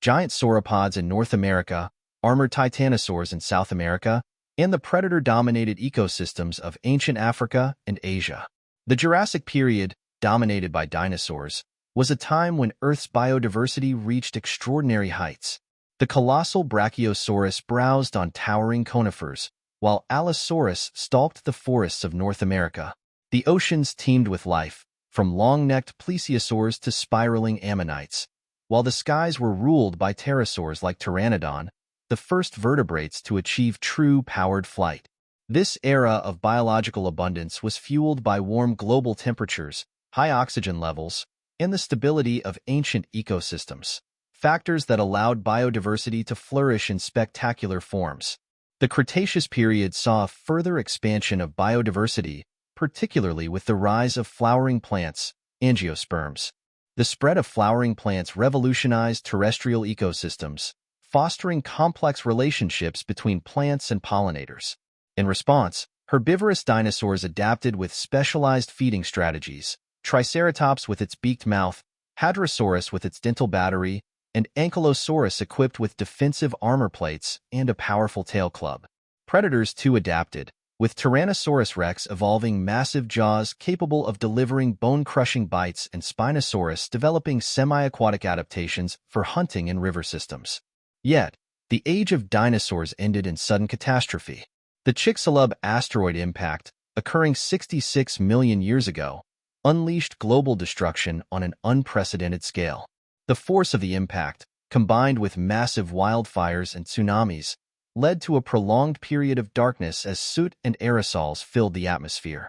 Giant sauropods in North America, armored titanosaurs in South America, and the predator-dominated ecosystems of ancient Africa and Asia. The Jurassic period, dominated by dinosaurs, was a time when Earth's biodiversity reached extraordinary heights. The colossal Brachiosaurus browsed on towering conifers, while Allosaurus stalked the forests of North America. The oceans teemed with life, from long-necked plesiosaurs to spiraling ammonites, while the skies were ruled by pterosaurs like Pteranodon, the first vertebrates to achieve true powered flight. This era of biological abundance was fueled by warm global temperatures, high oxygen levels, and the stability of ancient ecosystems, factors that allowed biodiversity to flourish in spectacular forms. The Cretaceous period saw a further expansion of biodiversity, particularly with the rise of flowering plants, angiosperms. The spread of flowering plants revolutionized terrestrial ecosystems, fostering complex relationships between plants and pollinators. In response, herbivorous dinosaurs adapted with specialized feeding strategies. Triceratops with its beaked mouth, Hadrosaurus with its dental battery, and Ankylosaurus equipped with defensive armor plates and a powerful tail club. Predators too adapted, with Tyrannosaurus rex evolving massive jaws capable of delivering bone-crushing bites and Spinosaurus developing semi-aquatic adaptations for hunting in river systems. Yet, the age of dinosaurs ended in sudden catastrophe. The Chicxulub asteroid impact, occurring 66 million years ago, unleashed global destruction on an unprecedented scale. The force of the impact, combined with massive wildfires and tsunamis, led to a prolonged period of darkness as soot and aerosols filled the atmosphere.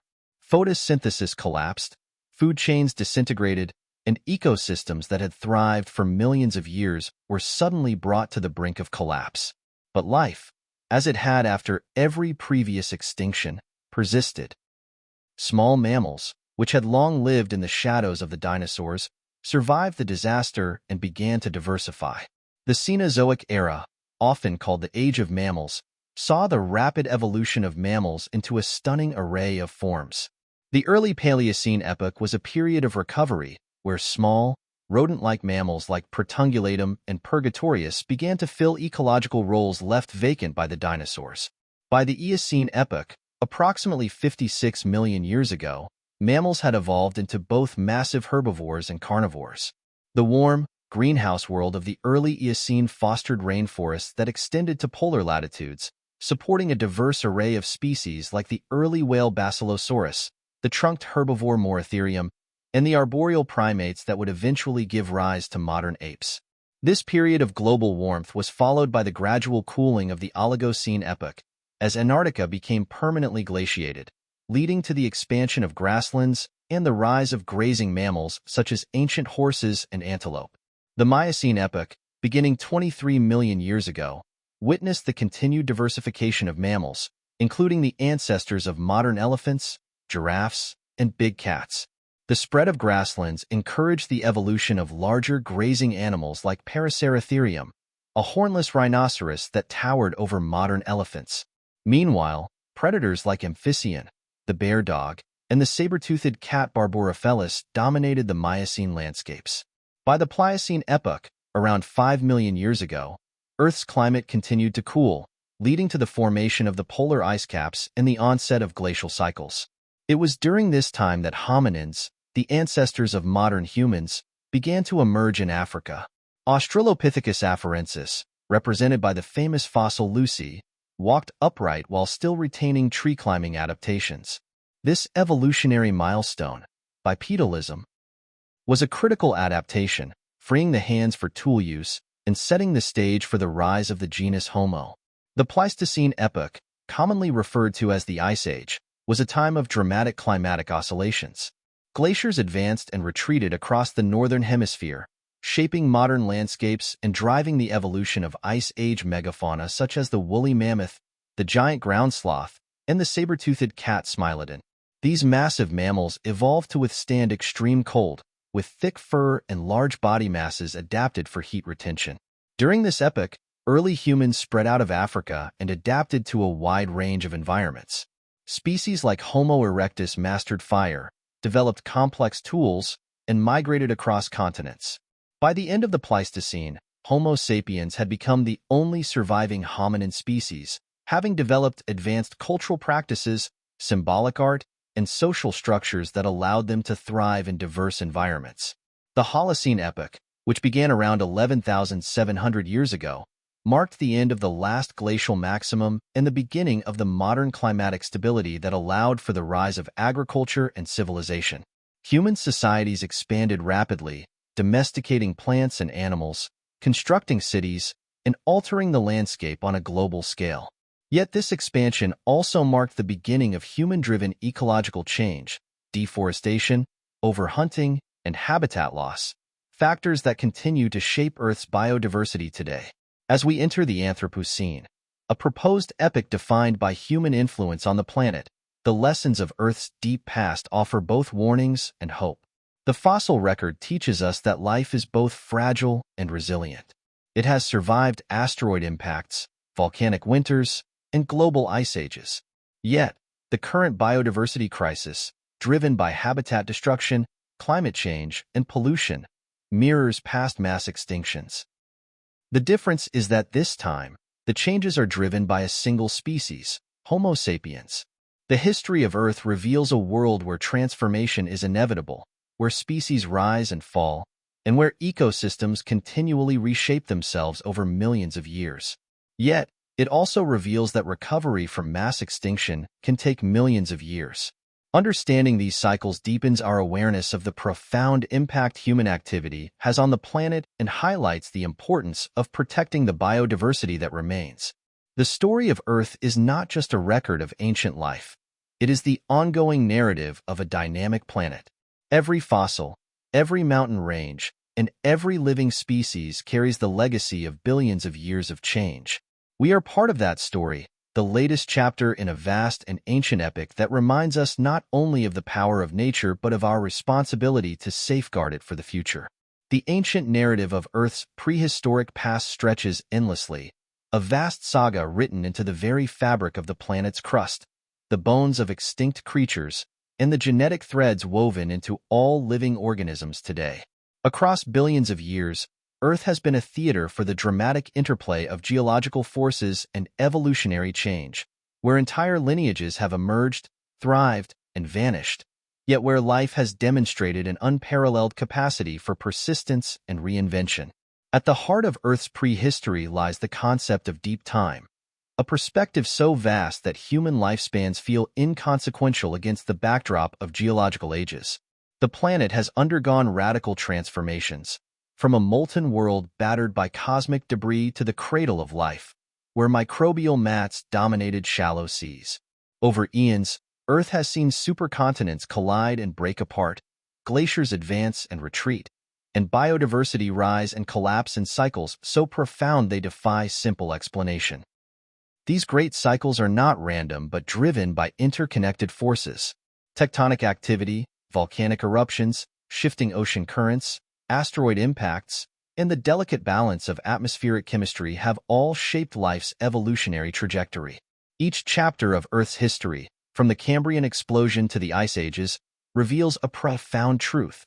Photosynthesis collapsed, food chains disintegrated, and ecosystems that had thrived for millions of years were suddenly brought to the brink of collapse. But life, as it had after every previous extinction, persisted. Small mammals, which had long lived in the shadows of the dinosaurs, survived the disaster and began to diversify. The Cenozoic era, often called the Age of Mammals, saw the rapid evolution of mammals into a stunning array of forms. The early Paleocene epoch was a period of recovery where small, rodent-like mammals like Protungulatum and Purgatorius began to fill ecological roles left vacant by the dinosaurs. By the Eocene epoch, approximately 56 million years ago, mammals had evolved into both massive herbivores and carnivores. The warm, greenhouse world of the early Eocene fostered rainforests that extended to polar latitudes, supporting a diverse array of species like the early whale Basilosaurus, the trunked herbivore Moratherium, and the arboreal primates that would eventually give rise to modern apes. This period of global warmth was followed by the gradual cooling of the Oligocene epoch, as Antarctica became permanently glaciated, leading to the expansion of grasslands and the rise of grazing mammals such as ancient horses and antelope. The Miocene epoch, beginning 23 million years ago, witnessed the continued diversification of mammals, including the ancestors of modern elephants, giraffes, and big cats. The spread of grasslands encouraged the evolution of larger grazing animals like Paraceratherium, a hornless rhinoceros that towered over modern elephants. Meanwhile, predators like Amphibian, the bear dog, and the saber-toothed cat Barborophelus dominated the Miocene landscapes. By the Pliocene epoch, around 5 million years ago, Earth's climate continued to cool, leading to the formation of the polar ice caps and the onset of glacial cycles. It was during this time that hominins, the ancestors of modern humans, began to emerge in Africa. Australopithecus afarensis, represented by the famous fossil Lucy, walked upright while still retaining tree-climbing adaptations. This evolutionary milestone, bipedalism, was a critical adaptation, freeing the hands for tool use and setting the stage for the rise of the genus Homo. The Pleistocene epoch, commonly referred to as the Ice Age, was a time of dramatic climatic oscillations. Glaciers advanced and retreated across the northern hemisphere, shaping modern landscapes and driving the evolution of Ice Age megafauna such as the woolly mammoth, the giant ground sloth, and the saber-toothed cat Smilodon. These massive mammals evolved to withstand extreme cold, with thick fur and large body masses adapted for heat retention. During this epoch, early humans spread out of Africa and adapted to a wide range of environments. Species like Homo erectus mastered fire, developed complex tools, and migrated across continents. By the end of the Pleistocene, Homo sapiens had become the only surviving hominin species, having developed advanced cultural practices, symbolic art, and social structures that allowed them to thrive in diverse environments. The Holocene epoch, which began around 11,700 years ago, marked the end of the last glacial maximum and the beginning of the modern climatic stability that allowed for the rise of agriculture and civilization. Human societies expanded rapidly, domesticating plants and animals, constructing cities, and altering the landscape on a global scale. Yet this expansion also marked the beginning of human-driven ecological change, deforestation, overhunting, and habitat loss, factors that continue to shape Earth's biodiversity today. As we enter the Anthropocene, a proposed epoch defined by human influence on the planet, the lessons of Earth's deep past offer both warnings and hope. The fossil record teaches us that life is both fragile and resilient. It has survived asteroid impacts, volcanic winters, and global ice ages. Yet, the current biodiversity crisis, driven by habitat destruction, climate change, and pollution, mirrors past mass extinctions. The difference is that this time, the changes are driven by a single species, Homo sapiens. The history of Earth reveals a world where transformation is inevitable, where species rise and fall, and where ecosystems continually reshape themselves over millions of years. Yet, it also reveals that recovery from mass extinction can take millions of years. Understanding these cycles deepens our awareness of the profound impact human activity has on the planet and highlights the importance of protecting the biodiversity that remains. The story of Earth is not just a record of ancient life. It is the ongoing narrative of a dynamic planet. Every fossil, every mountain range, and every living species carries the legacy of billions of years of change. We are part of that story, the latest chapter in a vast and ancient epic that reminds us not only of the power of nature but of our responsibility to safeguard it for the future. The ancient narrative of Earth's prehistoric past stretches endlessly, a vast saga written into the very fabric of the planet's crust, the bones of extinct creatures, and the genetic threads woven into all living organisms today. Across billions of years, Earth has been a theater for the dramatic interplay of geological forces and evolutionary change, where entire lineages have emerged, thrived, and vanished, yet where life has demonstrated an unparalleled capacity for persistence and reinvention. At the heart of Earth's prehistory lies the concept of deep time, a perspective so vast that human lifespans feel inconsequential against the backdrop of geological ages. The planet has undergone radical transformations, from a molten world battered by cosmic debris to the cradle of life, where microbial mats dominated shallow seas. Over eons, Earth has seen supercontinents collide and break apart, glaciers advance and retreat, and biodiversity rise and collapse in cycles so profound they defy simple explanation. These great cycles are not random but driven by interconnected forces. Tectonic activity, volcanic eruptions, shifting ocean currents, asteroid impacts, and the delicate balance of atmospheric chemistry have all shaped life's evolutionary trajectory. Each chapter of Earth's history, from the Cambrian explosion to the Ice Ages, reveals a profound truth.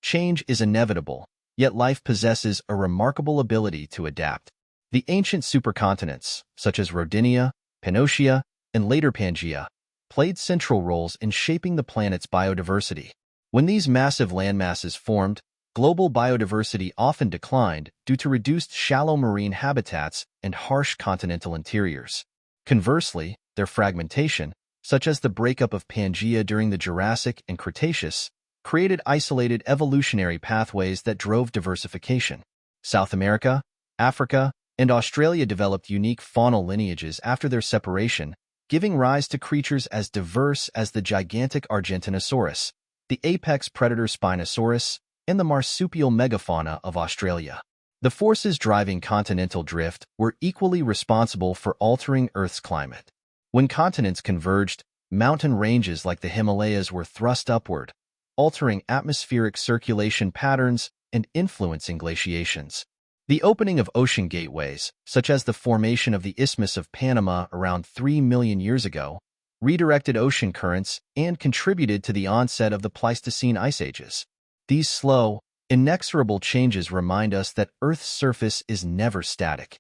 Change is inevitable, yet life possesses a remarkable ability to adapt. The ancient supercontinents, such as Rodinia, Pannotia, and later Pangaea, played central roles in shaping the planet's biodiversity. When these massive landmasses formed, global biodiversity often declined due to reduced shallow marine habitats and harsh continental interiors. Conversely, their fragmentation, such as the breakup of Pangaea during the Jurassic and Cretaceous, created isolated evolutionary pathways that drove diversification. South America, Africa, and Australia developed unique faunal lineages after their separation, giving rise to creatures as diverse as the gigantic Argentinosaurus, the apex predator Spinosaurus, and the marsupial megafauna of Australia. The forces driving continental drift were equally responsible for altering Earth's climate. When continents converged, mountain ranges like the Himalayas were thrust upward, altering atmospheric circulation patterns and influencing glaciations. The opening of ocean gateways, such as the formation of the Isthmus of Panama around 3 million years ago, redirected ocean currents and contributed to the onset of the Pleistocene ice ages. These slow, inexorable changes remind us that Earth's surface is never static.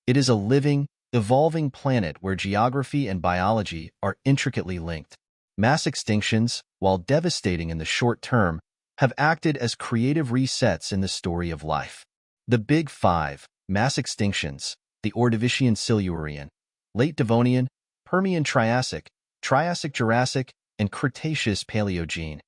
It is a living, evolving planet where geography and biology are intricately linked. Mass extinctions, while devastating in the short term, have acted as creative resets in the story of life. The Big Five, mass extinctions, the Ordovician-Silurian, Late Devonian, Permian-Triassic, Triassic-Jurassic, and Cretaceous-Paleogene.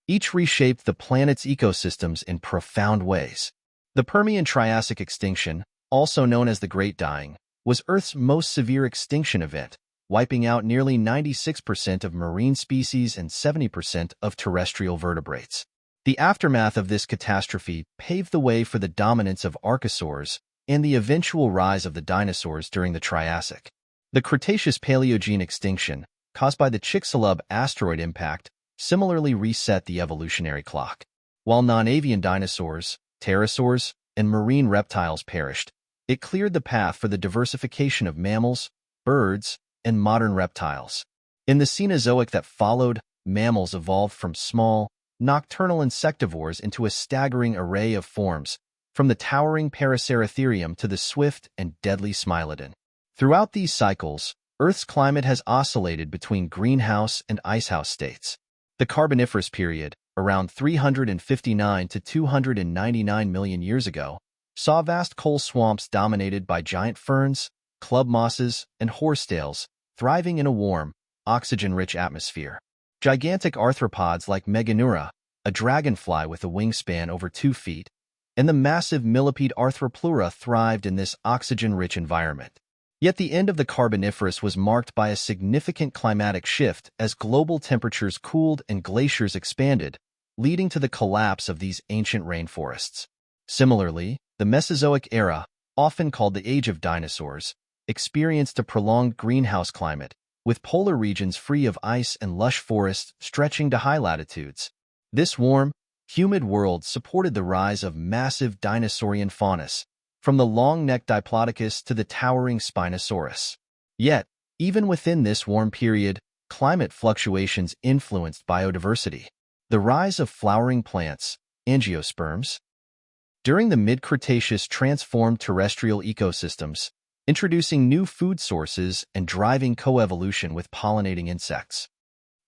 Each reshaped the planet's ecosystems in profound ways. The Permian-Triassic extinction, also known as the Great Dying, was Earth's most severe extinction event, wiping out nearly 96% of marine species and 70% of terrestrial vertebrates. The aftermath of this catastrophe paved the way for the dominance of archosaurs and the eventual rise of the dinosaurs during the Triassic. The Cretaceous-Paleogene extinction, caused by the Chicxulub asteroid impact, similarly reset the evolutionary clock. While non-avian dinosaurs, pterosaurs, and marine reptiles perished, it cleared the path for the diversification of mammals, birds, and modern reptiles. In the Cenozoic that followed, mammals evolved from small, nocturnal insectivores into a staggering array of forms, from the towering Paraceratherium to the swift and deadly Smilodon. Throughout these cycles, Earth's climate has oscillated between greenhouse and icehouse states. The Carboniferous period, around 359 to 299 million years ago, saw vast coal swamps dominated by giant ferns, club mosses, and horsetails, thriving in a warm, oxygen-rich atmosphere. Gigantic arthropods like Meganeura, a dragonfly with a wingspan over 2 feet, and the massive millipede Arthropleura thrived in this oxygen-rich environment. Yet the end of the Carboniferous was marked by a significant climatic shift as global temperatures cooled and glaciers expanded, leading to the collapse of these ancient rainforests. Similarly, the Mesozoic era, often called the Age of Dinosaurs, experienced a prolonged greenhouse climate, with polar regions free of ice and lush forests stretching to high latitudes. This warm, humid world supported the rise of massive dinosaurian faunas, from the long-necked Diplodocus to the towering Spinosaurus. Yet, even within this warm period, climate fluctuations influenced biodiversity. The rise of flowering plants, angiosperms, during the mid-Cretaceous transformed terrestrial ecosystems, introducing new food sources and driving coevolution with pollinating insects.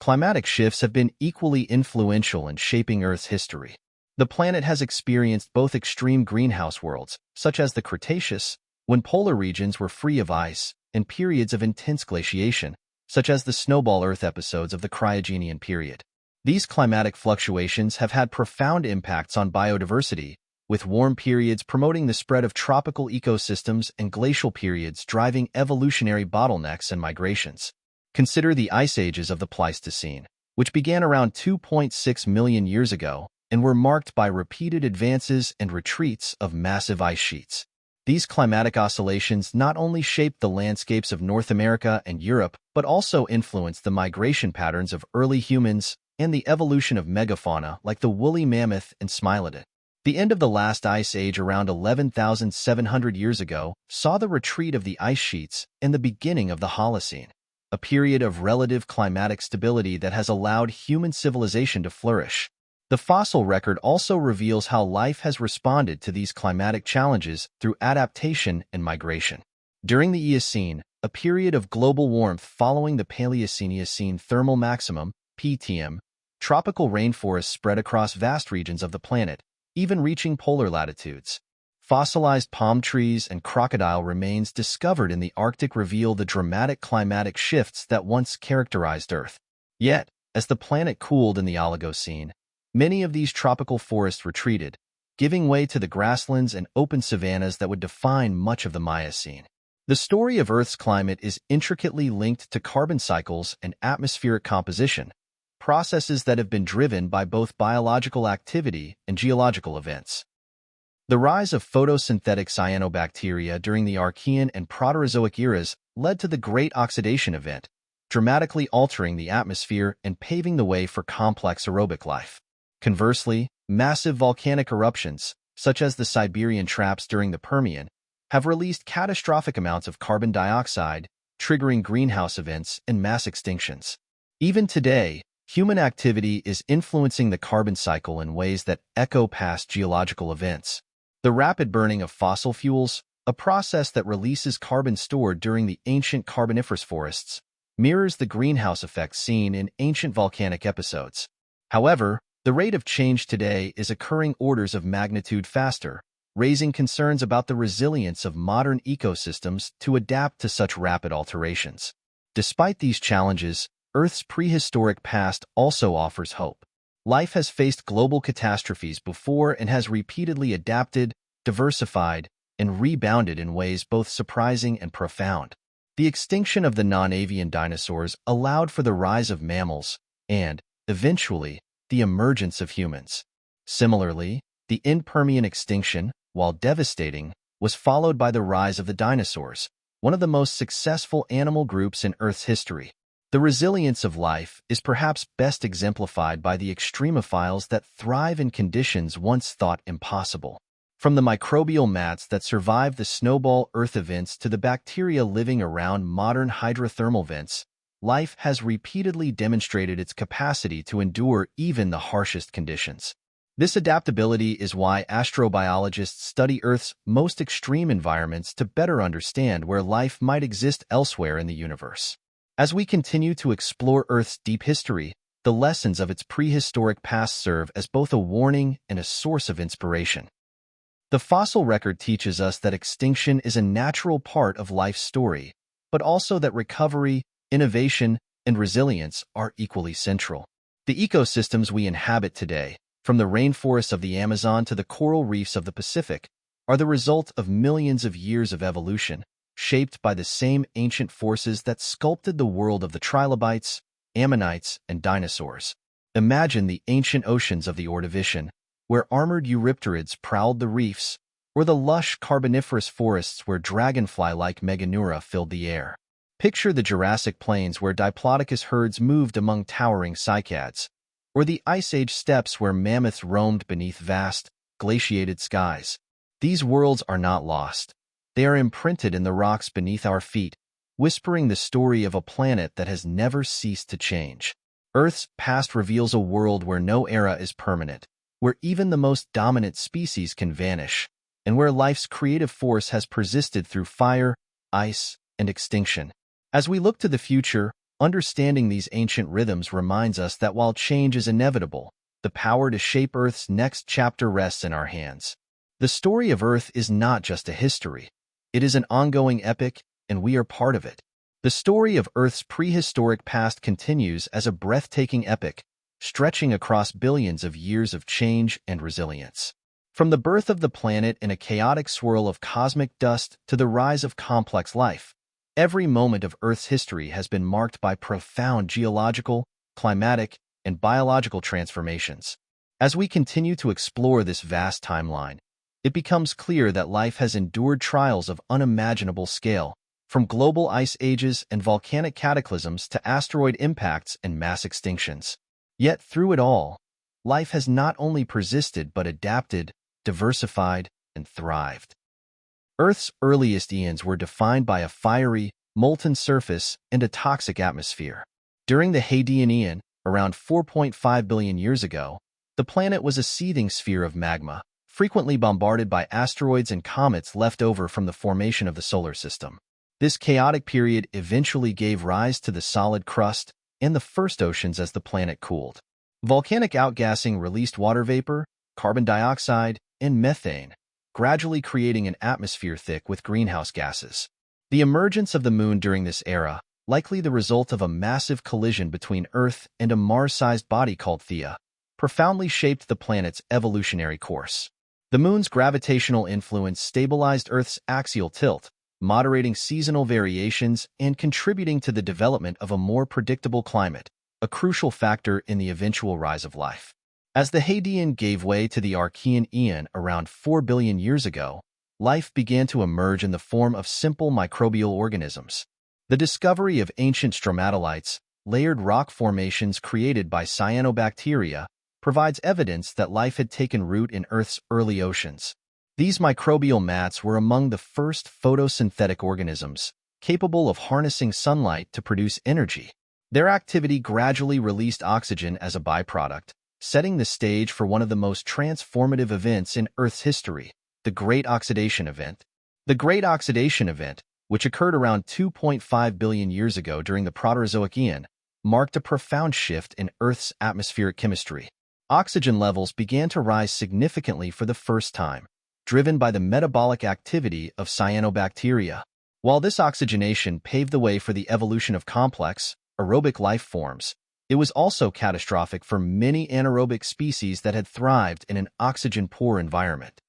Climatic shifts have been equally influential in shaping Earth's history. The planet has experienced both extreme greenhouse worlds, such as the Cretaceous, when polar regions were free of ice, and periods of intense glaciation, such as the snowball Earth episodes of the Cryogenian period. These climatic fluctuations have had profound impacts on biodiversity, with warm periods promoting the spread of tropical ecosystems and glacial periods driving evolutionary bottlenecks and migrations. Consider the ice ages of the Pleistocene, which began around 2.6 million years ago and were marked by repeated advances and retreats of massive ice sheets. These climatic oscillations not only shaped the landscapes of North America and Europe, but also influenced the migration patterns of early humans and the evolution of megafauna like the woolly mammoth and Smilodon. The end of the last ice age around 11,700 years ago saw the retreat of the ice sheets and the beginning of the Holocene, a period of relative climatic stability that has allowed human civilization to flourish. The fossil record also reveals how life has responded to these climatic challenges through adaptation and migration. During the Eocene, a period of global warmth following the Paleocene-Eocene thermal maximum, PTM, tropical rainforests spread across vast regions of the planet, even reaching polar latitudes. Fossilized palm trees and crocodile remains discovered in the Arctic reveal the dramatic climatic shifts that once characterized Earth. Yet, as the planet cooled in the Oligocene, many of these tropical forests retreated, giving way to the grasslands and open savannas that would define much of the Miocene. The story of Earth's climate is intricately linked to carbon cycles and atmospheric composition, processes that have been driven by both biological activity and geological events. The rise of photosynthetic cyanobacteria during the Archean and Proterozoic eras led to the Great Oxidation Event, dramatically altering the atmosphere and paving the way for complex aerobic life. Conversely, massive volcanic eruptions, such as the Siberian traps during the Permian, have released catastrophic amounts of carbon dioxide, triggering greenhouse events and mass extinctions. Even today, human activity is influencing the carbon cycle in ways that echo past geological events. The rapid burning of fossil fuels, a process that releases carbon stored during the ancient Carboniferous forests, mirrors the greenhouse effect seen in ancient volcanic episodes. However, the rate of change today is occurring orders of magnitude faster, raising concerns about the resilience of modern ecosystems to adapt to such rapid alterations. Despite these challenges, Earth's prehistoric past also offers hope. Life has faced global catastrophes before and has repeatedly adapted, diversified, and rebounded in ways both surprising and profound. The extinction of the non-avian dinosaurs allowed for the rise of mammals and, eventually, the emergence of humans. Similarly, the Permian extinction, while devastating, was followed by the rise of the dinosaurs, one of the most successful animal groups in Earth's history. The resilience of life is perhaps best exemplified by the extremophiles that thrive in conditions once thought impossible. From the microbial mats that survive the snowball Earth events to the bacteria living around modern hydrothermal vents, life has repeatedly demonstrated its capacity to endure even the harshest conditions. This adaptability is why astrobiologists study Earth's most extreme environments to better understand where life might exist elsewhere in the universe. As we continue to explore Earth's deep history, the lessons of its prehistoric past serve as both a warning and a source of inspiration. The fossil record teaches us that extinction is a natural part of life's story, but also that recovery, innovation, and resilience are equally central. The ecosystems we inhabit today, from the rainforests of the Amazon to the coral reefs of the Pacific, are the result of millions of years of evolution, shaped by the same ancient forces that sculpted the world of the trilobites, ammonites, and dinosaurs. Imagine the ancient oceans of the Ordovician, where armored eurypterids prowled the reefs, or the lush Carboniferous forests where dragonfly-like Meganeura filled the air. Picture the Jurassic plains where Diplodocus herds moved among towering cycads, or the Ice Age steppes where mammoths roamed beneath vast, glaciated skies. These worlds are not lost. They are imprinted in the rocks beneath our feet, whispering the story of a planet that has never ceased to change. Earth's past reveals a world where no era is permanent, where even the most dominant species can vanish, and where life's creative force has persisted through fire, ice, and extinction. As we look to the future, understanding these ancient rhythms reminds us that while change is inevitable, the power to shape Earth's next chapter rests in our hands. The story of Earth is not just a history. It is an ongoing epic, and we are part of it. The story of Earth's prehistoric past continues as a breathtaking epic, stretching across billions of years of change and resilience. From the birth of the planet in a chaotic swirl of cosmic dust to the rise of complex life, every moment of Earth's history has been marked by profound geological, climatic, and biological transformations. As we continue to explore this vast timeline, it becomes clear that life has endured trials of unimaginable scale, from global ice ages and volcanic cataclysms to asteroid impacts and mass extinctions. Yet through it all, life has not only persisted but adapted, diversified, and thrived. Earth's earliest eons were defined by a fiery, molten surface and a toxic atmosphere. During the Hadean Eon, around 4.5 billion years ago, the planet was a seething sphere of magma, frequently bombarded by asteroids and comets left over from the formation of the solar system. This chaotic period eventually gave rise to the solid crust and the first oceans as the planet cooled. Volcanic outgassing released water vapor, carbon dioxide, and methane, gradually creating an atmosphere thick with greenhouse gases. The emergence of the Moon during this era, likely the result of a massive collision between Earth and a Mars-sized body called Theia, profoundly shaped the planet's evolutionary course. The Moon's gravitational influence stabilized Earth's axial tilt, moderating seasonal variations and contributing to the development of a more predictable climate, a crucial factor in the eventual rise of life. As the Hadean gave way to the Archean Eon around 4 billion years ago, life began to emerge in the form of simple microbial organisms. The discovery of ancient stromatolites, layered rock formations created by cyanobacteria, provides evidence that life had taken root in Earth's early oceans. These microbial mats were among the first photosynthetic organisms, capable of harnessing sunlight to produce energy. Their activity gradually released oxygen as a byproduct, setting the stage for one of the most transformative events in Earth's history, the Great Oxidation Event. The Great Oxidation Event, which occurred around 2.5 billion years ago during the Proterozoic Eon, marked a profound shift in Earth's atmospheric chemistry. Oxygen levels began to rise significantly for the first time, driven by the metabolic activity of cyanobacteria. While this oxygenation paved the way for the evolution of complex, aerobic life forms, it was also catastrophic for many anaerobic species that had thrived in an oxygen-poor environment.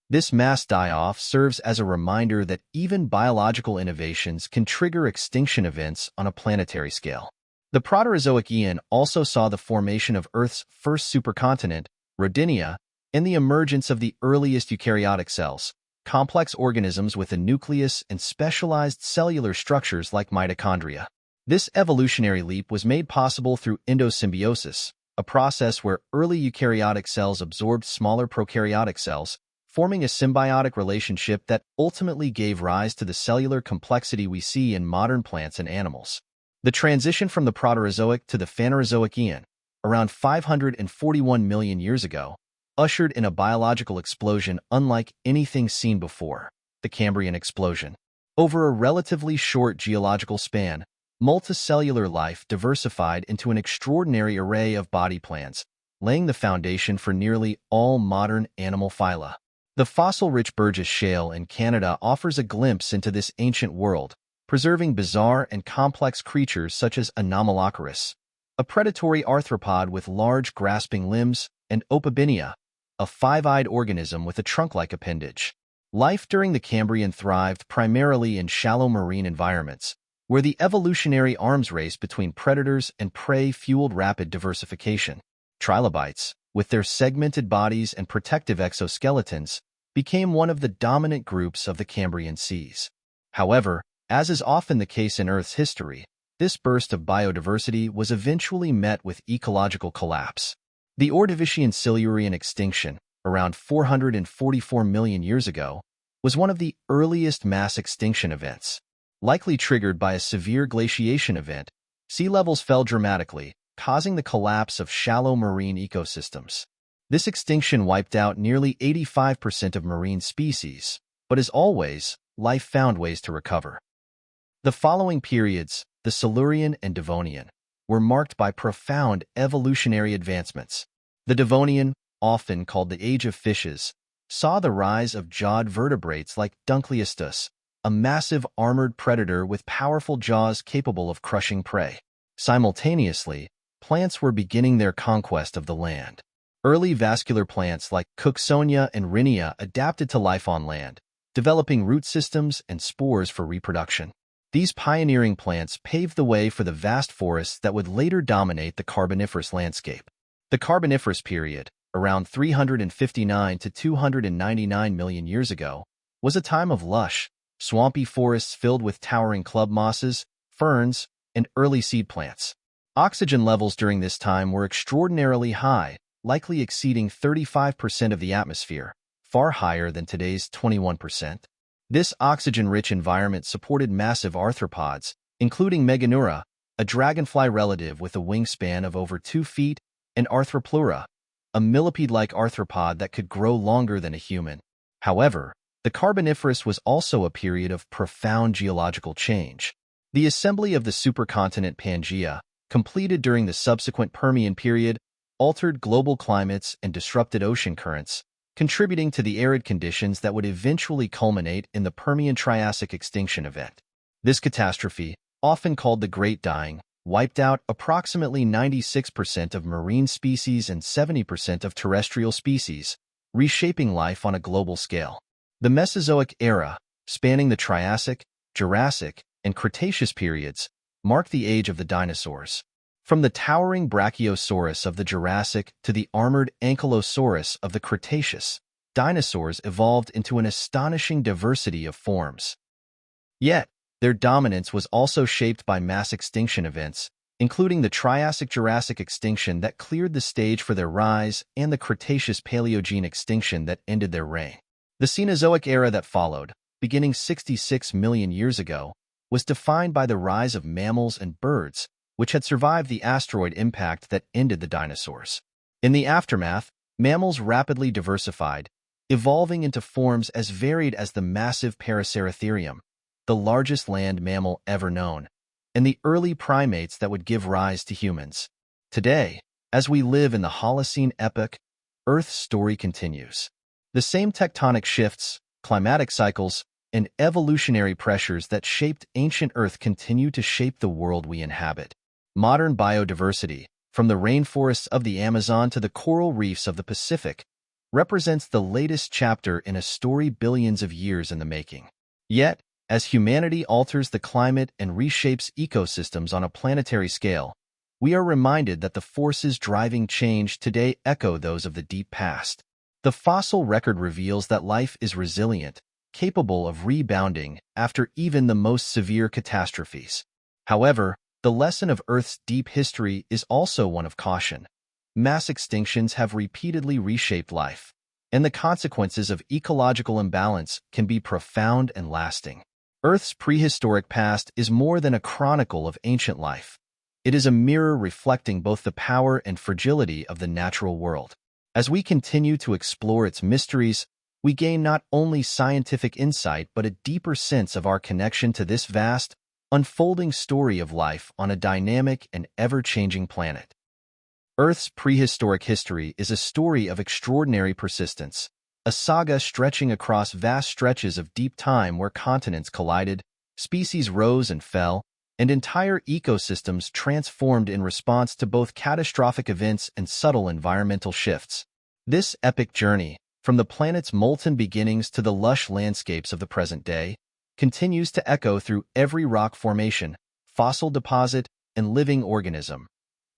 This mass die-off serves as a reminder that even biological innovations can trigger extinction events on a planetary scale. The Proterozoic Eon also saw the formation of Earth's first supercontinent, Rodinia, and the emergence of the earliest eukaryotic cells, complex organisms with a nucleus and specialized cellular structures like mitochondria. This evolutionary leap was made possible through endosymbiosis, a process where early eukaryotic cells absorbed smaller prokaryotic cells, forming a symbiotic relationship that ultimately gave rise to the cellular complexity we see in modern plants and animals. The transition from the Proterozoic to the Phanerozoic Eon, around 541 million years ago, ushered in a biological explosion unlike anything seen before, the Cambrian explosion. Over a relatively short geological span, multicellular life diversified into an extraordinary array of body plans, laying the foundation for nearly all modern animal phyla. The fossil-rich Burgess Shale in Canada offers a glimpse into this ancient world, preserving bizarre and complex creatures such as Anomalocaris, a predatory arthropod with large grasping limbs, and Opabinia, a five-eyed organism with a trunk-like appendage. Life during the Cambrian thrived primarily in shallow marine environments, where the evolutionary arms race between predators and prey fueled rapid diversification. Trilobites, with their segmented bodies and protective exoskeletons, became one of the dominant groups of the Cambrian seas. However, as is often the case in Earth's history, this burst of biodiversity was eventually met with ecological collapse. The Ordovician Silurian extinction, around 444 million years ago, was one of the earliest mass extinction events. Likely triggered by a severe glaciation event, sea levels fell dramatically, causing the collapse of shallow marine ecosystems. This extinction wiped out nearly 85% of marine species, but as always, life found ways to recover. The following periods, the Silurian and Devonian, were marked by profound evolutionary advancements. The Devonian, often called the Age of Fishes, saw the rise of jawed vertebrates like Dunkleistus, a massive armored predator with powerful jaws capable of crushing prey. Simultaneously, plants were beginning their conquest of the land. Early vascular plants like Cooksonia and Rhynia adapted to life on land, developing root systems and spores for reproduction. These pioneering plants paved the way for the vast forests that would later dominate the Carboniferous landscape. The Carboniferous period, around 359 to 299 million years ago, was a time of lush, swampy forests filled with towering club mosses, ferns, and early seed plants. Oxygen levels during this time were extraordinarily high, likely exceeding 35% of the atmosphere, far higher than today's 21%. This oxygen-rich environment supported massive arthropods, including Meganeura, a dragonfly relative with a wingspan of over 2 feet, and Arthropleura, a millipede-like arthropod that could grow longer than a human. However, the Carboniferous was also a period of profound geological change. The assembly of the supercontinent Pangaea, completed during the subsequent Permian period, altered global climates and disrupted ocean currents, contributing to the arid conditions that would eventually culminate in the Permian-Triassic extinction event. This catastrophe, often called the Great Dying, wiped out approximately 96% of marine species and 70% of terrestrial species, reshaping life on a global scale. The Mesozoic era, spanning the Triassic, Jurassic, and Cretaceous periods, marked the age of the dinosaurs. From the towering Brachiosaurus of the Jurassic to the armored Ankylosaurus of the Cretaceous, dinosaurs evolved into an astonishing diversity of forms. Yet, their dominance was also shaped by mass extinction events, including the Triassic-Jurassic extinction that cleared the stage for their rise and the Cretaceous-Paleogene extinction that ended their reign. The Cenozoic era that followed, beginning 66 million years ago, was defined by the rise of mammals and birds, which had survived the asteroid impact that ended the dinosaurs. In the aftermath, mammals rapidly diversified, evolving into forms as varied as the massive Paraceratherium, the largest land mammal ever known, and the early primates that would give rise to humans. Today, as we live in the Holocene epoch, Earth's story continues. The same tectonic shifts, climatic cycles, and evolutionary pressures that shaped ancient Earth continue to shape the world we inhabit. Modern biodiversity, from the rainforests of the Amazon to the coral reefs of the Pacific, represents the latest chapter in a story billions of years in the making. Yet, as humanity alters the climate and reshapes ecosystems on a planetary scale, we are reminded that the forces driving change today echo those of the deep past. The fossil record reveals that life is resilient, capable of rebounding after even the most severe catastrophes. However, the lesson of Earth's deep history is also one of caution. Mass extinctions have repeatedly reshaped life, and the consequences of ecological imbalance can be profound and lasting. Earth's prehistoric past is more than a chronicle of ancient life. It is a mirror reflecting both the power and fragility of the natural world. As we continue to explore its mysteries, we gain not only scientific insight but a deeper sense of our connection to this vast, unfolding story of life on a dynamic and ever-changing planet. Earth's prehistoric history is a story of extraordinary persistence, a saga stretching across vast stretches of deep time where continents collided, species rose and fell, and entire ecosystems transformed in response to both catastrophic events and subtle environmental shifts. This epic journey, from the planet's molten beginnings to the lush landscapes of the present day, continues to echo through every rock formation, fossil deposit, and living organism,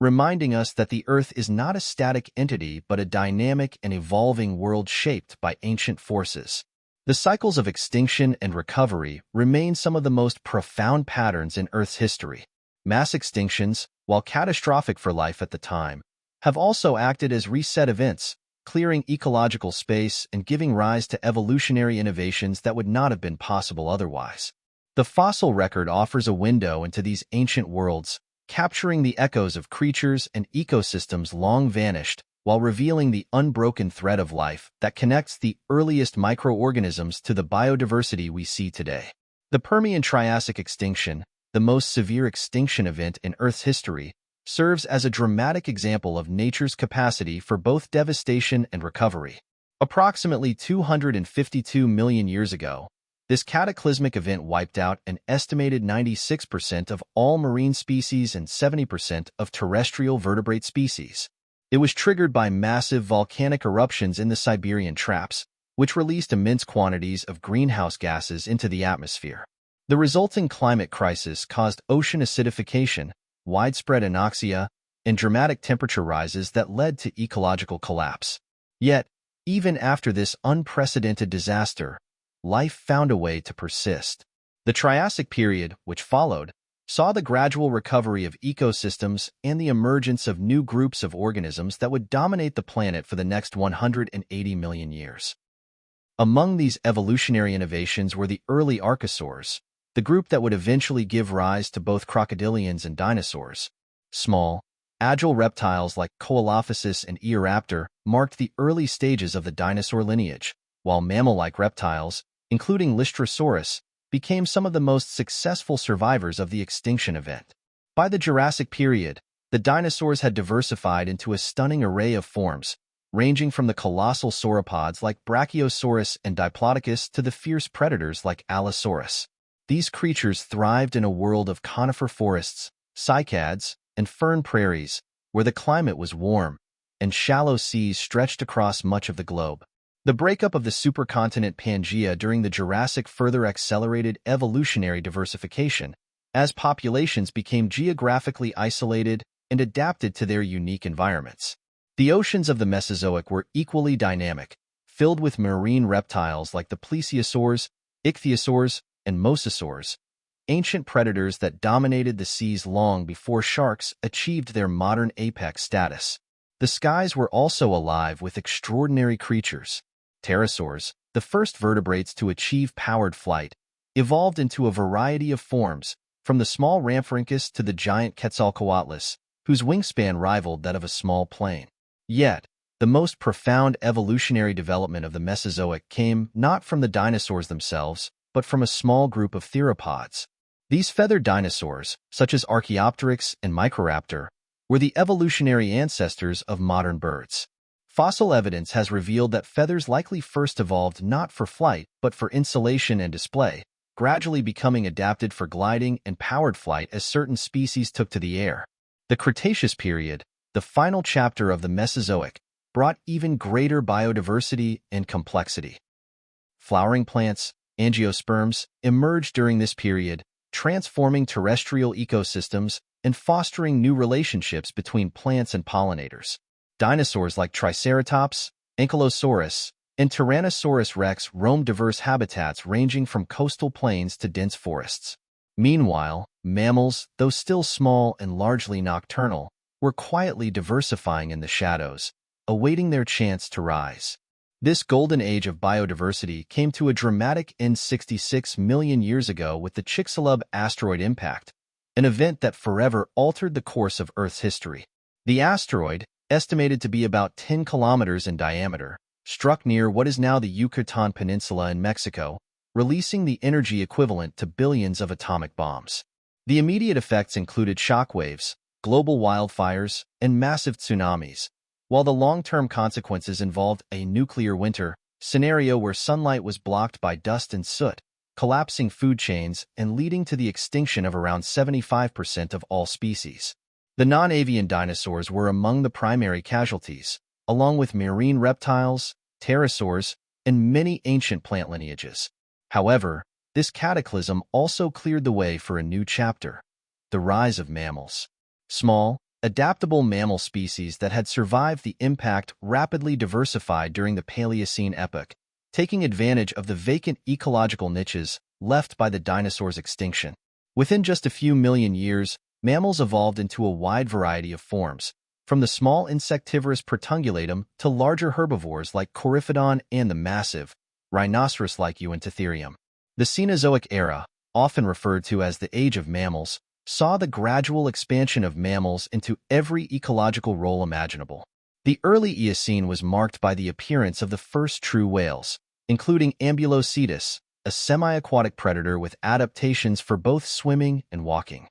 reminding us that the Earth is not a static entity but a dynamic and evolving world shaped by ancient forces. The cycles of extinction and recovery remain some of the most profound patterns in Earth's history. Mass extinctions, while catastrophic for life at the time, have also acted as reset events, clearing ecological space and giving rise to evolutionary innovations that would not have been possible otherwise. The fossil record offers a window into these ancient worlds, capturing the echoes of creatures and ecosystems long vanished, while revealing the unbroken thread of life that connects the earliest microorganisms to the biodiversity we see today. The Permian-Triassic extinction, the most severe extinction event in Earth's history, serves as a dramatic example of nature's capacity for both devastation and recovery. Approximately 252 million years ago, this cataclysmic event wiped out an estimated 96% of all marine species and 70% of terrestrial vertebrate species. It was triggered by massive volcanic eruptions in the Siberian Traps, which released immense quantities of greenhouse gases into the atmosphere. The resulting climate crisis caused ocean acidification, widespread anoxia, and dramatic temperature rises that led to ecological collapse. Yet, even after this unprecedented disaster, life found a way to persist. The Triassic period, which followed, saw the gradual recovery of ecosystems and the emergence of new groups of organisms that would dominate the planet for the next 180 million years. Among these evolutionary innovations were the early archosaurs, the group that would eventually give rise to both crocodilians and dinosaurs. Small, agile reptiles like Coelophysis and Eoraptor marked the early stages of the dinosaur lineage, while mammal-like reptiles, including Lystrosaurus, became some of the most successful survivors of the extinction event. By the Jurassic period, the dinosaurs had diversified into a stunning array of forms, ranging from the colossal sauropods like Brachiosaurus and Diplodocus to the fierce predators like Allosaurus. These creatures thrived in a world of conifer forests, cycads, and fern prairies, where the climate was warm, and shallow seas stretched across much of the globe. The breakup of the supercontinent Pangaea during the Jurassic further accelerated evolutionary diversification, as populations became geographically isolated and adapted to their unique environments. The oceans of the Mesozoic were equally dynamic, filled with marine reptiles like the plesiosaurs, ichthyosaurs, and mosasaurs, ancient predators that dominated the seas long before sharks achieved their modern apex status. The skies were also alive with extraordinary creatures. Pterosaurs, the first vertebrates to achieve powered flight, evolved into a variety of forms, from the small Rhamphorhynchus to the giant Quetzalcoatlus, whose wingspan rivaled that of a small plane. Yet, the most profound evolutionary development of the Mesozoic came not from the dinosaurs themselves, but from a small group of theropods. These feathered dinosaurs, such as Archaeopteryx and Microraptor, were the evolutionary ancestors of modern birds. Fossil evidence has revealed that feathers likely first evolved not for flight but for insulation and display, gradually becoming adapted for gliding and powered flight as certain species took to the air. The Cretaceous period, the final chapter of the Mesozoic, brought even greater biodiversity and complexity. Flowering plants, angiosperms, emerged during this period, transforming terrestrial ecosystems and fostering new relationships between plants and pollinators. Dinosaurs like Triceratops, Ankylosaurus, and Tyrannosaurus rex roamed diverse habitats ranging from coastal plains to dense forests. Meanwhile, mammals, though still small and largely nocturnal, were quietly diversifying in the shadows, awaiting their chance to rise. This golden age of biodiversity came to a dramatic end 66 million years ago with the Chicxulub asteroid impact, an event that forever altered the course of Earth's history. The asteroid, estimated to be about 10 kilometers in diameter, struck near what is now the Yucatan Peninsula in Mexico, releasing the energy equivalent to billions of atomic bombs. The immediate effects included shockwaves, global wildfires, and massive tsunamis, while the long-term consequences involved a nuclear winter scenario where sunlight was blocked by dust and soot, collapsing food chains and leading to the extinction of around 75% of all species. The non-avian dinosaurs were among the primary casualties, along with marine reptiles, pterosaurs, and many ancient plant lineages. However, this cataclysm also cleared the way for a new chapter: the rise of mammals. Small, adaptable mammal species that had survived the impact rapidly diversified during the Paleocene epoch, taking advantage of the vacant ecological niches left by the dinosaurs' extinction. Within just a few million years, mammals evolved into a wide variety of forms, from the small insectivorous Protungulatum to larger herbivores like Coryphodon and the massive, rhinoceros-like Uintatherium. The Cenozoic era, often referred to as the Age of Mammals, saw the gradual expansion of mammals into every ecological role imaginable. The early Eocene was marked by the appearance of the first true whales, including Ambulocetus, a semi-aquatic predator with adaptations for both swimming and walking.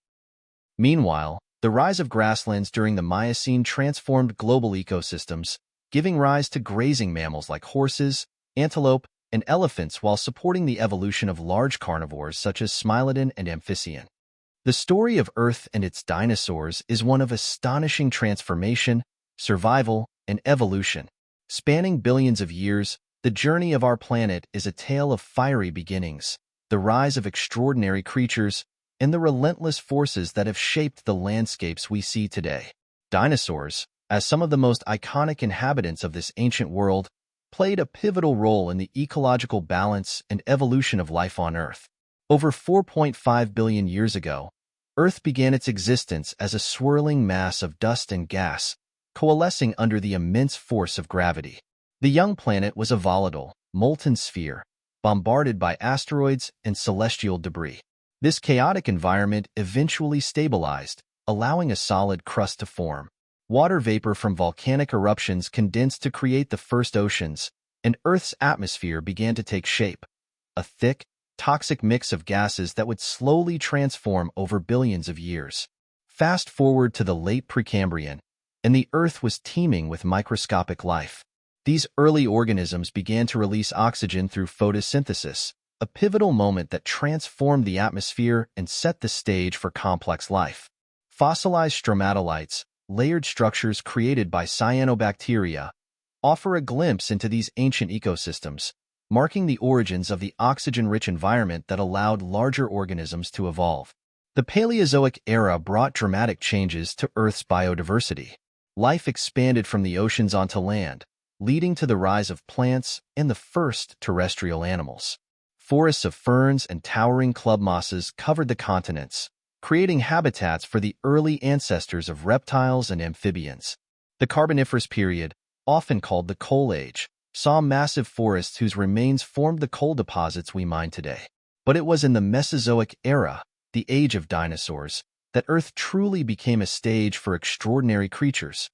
Meanwhile, the rise of grasslands during the Miocene transformed global ecosystems, giving rise to grazing mammals like horses, antelope, and elephants while supporting the evolution of large carnivores such as Smilodon and Amphibian. The story of Earth and its dinosaurs is one of astonishing transformation, survival, and evolution. Spanning billions of years, the journey of our planet is a tale of fiery beginnings, the rise of extraordinary creatures, and the relentless forces that have shaped the landscapes we see today. Dinosaurs, as some of the most iconic inhabitants of this ancient world, played a pivotal role in the ecological balance and evolution of life on Earth. Over 4.5 billion years ago, Earth began its existence as a swirling mass of dust and gas, coalescing under the immense force of gravity. The young planet was a volatile, molten sphere, bombarded by asteroids and celestial debris. This chaotic environment eventually stabilized, allowing a solid crust to form. Water vapor from volcanic eruptions condensed to create the first oceans, and Earth's atmosphere began to take shape, a thick, toxic mix of gases that would slowly transform over billions of years. Fast forward to the late Precambrian, and the Earth was teeming with microscopic life. These early organisms began to release oxygen through photosynthesis, a pivotal moment that transformed the atmosphere and set the stage for complex life. Fossilized stromatolites, layered structures created by cyanobacteria, offer a glimpse into these ancient ecosystems, marking the origins of the oxygen-rich environment that allowed larger organisms to evolve. The Paleozoic era brought dramatic changes to Earth's biodiversity. Life expanded from the oceans onto land, leading to the rise of plants and the first terrestrial animals. Forests of ferns and towering club mosses covered the continents, creating habitats for the early ancestors of reptiles and amphibians. The Carboniferous period, often called the Coal Age, saw massive forests whose remains formed the coal deposits we mine today. But it was in the Mesozoic era, the age of dinosaurs, that Earth truly became a stage for extraordinary creatures.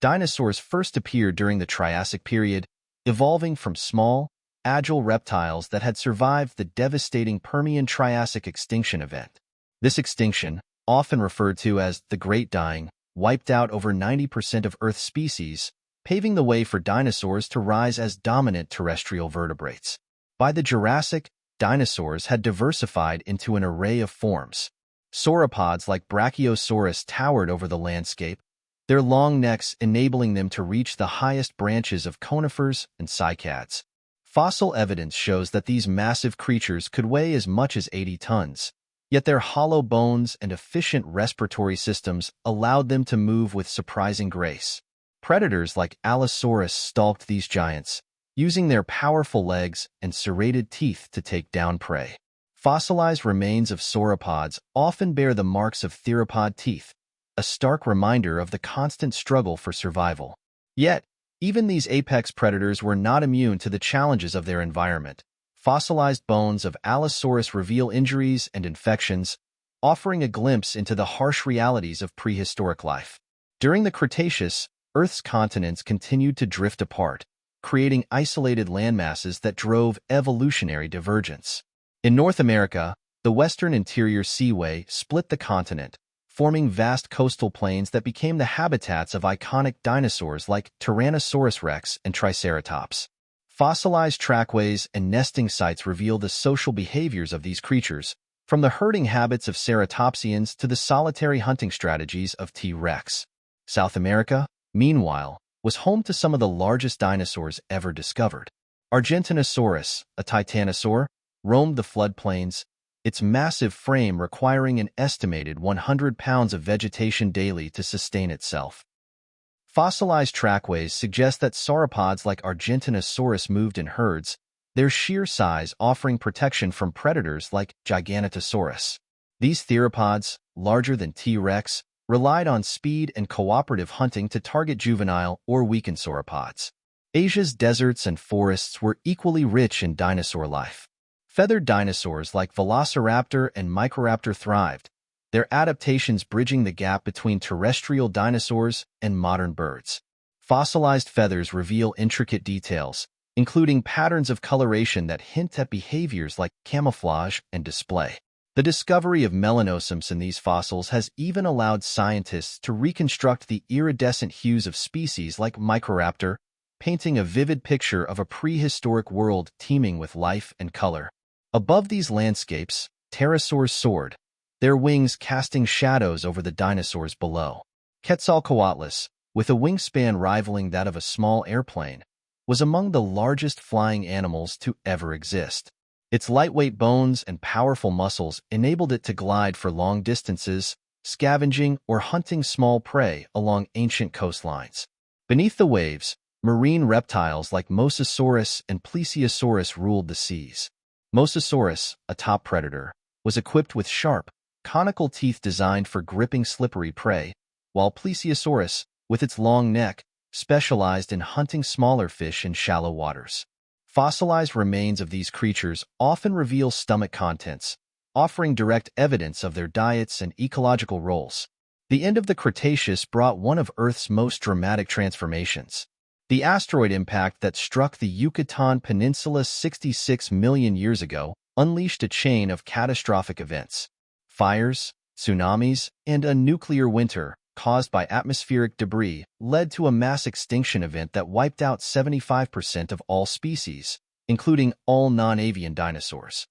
Dinosaurs first appeared during the Triassic period, evolving from small, agile reptiles that had survived the devastating Permian-Triassic extinction event. This extinction, often referred to as the Great Dying, wiped out over 90% of Earth's species, paving the way for dinosaurs to rise as dominant terrestrial vertebrates. By the Jurassic, dinosaurs had diversified into an array of forms. Sauropods like Brachiosaurus towered over the landscape, their long necks enabling them to reach the highest branches of conifers and cycads. Fossil evidence shows that these massive creatures could weigh as much as 80 tons, yet their hollow bones and efficient respiratory systems allowed them to move with surprising grace. Predators like Allosaurus stalked these giants, using their powerful legs and serrated teeth to take down prey. Fossilized remains of sauropods often bear the marks of theropod teeth, a stark reminder of the constant struggle for survival. Yet, even these apex predators were not immune to the challenges of their environment. Fossilized bones of Allosaurus reveal injuries and infections, offering a glimpse into the harsh realities of prehistoric life. During the Cretaceous, Earth's continents continued to drift apart, creating isolated landmasses that drove evolutionary divergence. In North America, the western interior seaway split the continent, forming vast coastal plains that became the habitats of iconic dinosaurs like Tyrannosaurus rex and Triceratops. Fossilized trackways and nesting sites reveal the social behaviors of these creatures, from the herding habits of ceratopsians to the solitary hunting strategies of T. rex. South America, meanwhile, was home to some of the largest dinosaurs ever discovered. Argentinosaurus, a titanosaur, roamed the floodplains, its massive frame requiring an estimated 100 pounds of vegetation daily to sustain itself. Fossilized trackways suggest that sauropods like Argentinosaurus moved in herds, their sheer size offering protection from predators like Giganotosaurus. These theropods, larger than T. rex, relied on speed and cooperative hunting to target juvenile or weakened sauropods. Asia's deserts and forests were equally rich in dinosaur life. Feathered dinosaurs like Velociraptor and Microraptor thrived, their adaptations bridging the gap between terrestrial dinosaurs and modern birds. Fossilized feathers reveal intricate details, including patterns of coloration that hint at behaviors like camouflage and display. The discovery of melanosomes in these fossils has even allowed scientists to reconstruct the iridescent hues of species like Microraptor, painting a vivid picture of a prehistoric world teeming with life and color. Above these landscapes, pterosaurs soared, their wings casting shadows over the dinosaurs below. Quetzalcoatlus, with a wingspan rivaling that of a small airplane, was among the largest flying animals to ever exist. Its lightweight bones and powerful muscles enabled it to glide for long distances, scavenging or hunting small prey along ancient coastlines. Beneath the waves, marine reptiles like Mosasaurus and Plesiosaurus ruled the seas. Mosasaurus, a top predator, was equipped with sharp, conical teeth designed for gripping slippery prey, while Plesiosaurus, with its long neck, specialized in hunting smaller fish in shallow waters. Fossilized remains of these creatures often reveal stomach contents, offering direct evidence of their diets and ecological roles. The end of the Cretaceous brought one of Earth's most dramatic transformations. The asteroid impact that struck the Yucatan Peninsula 66 million years ago unleashed a chain of catastrophic events. Fires, tsunamis, and a nuclear winter, caused by atmospheric debris, led to a mass extinction event that wiped out 75% of all species, including all non-avian dinosaurs.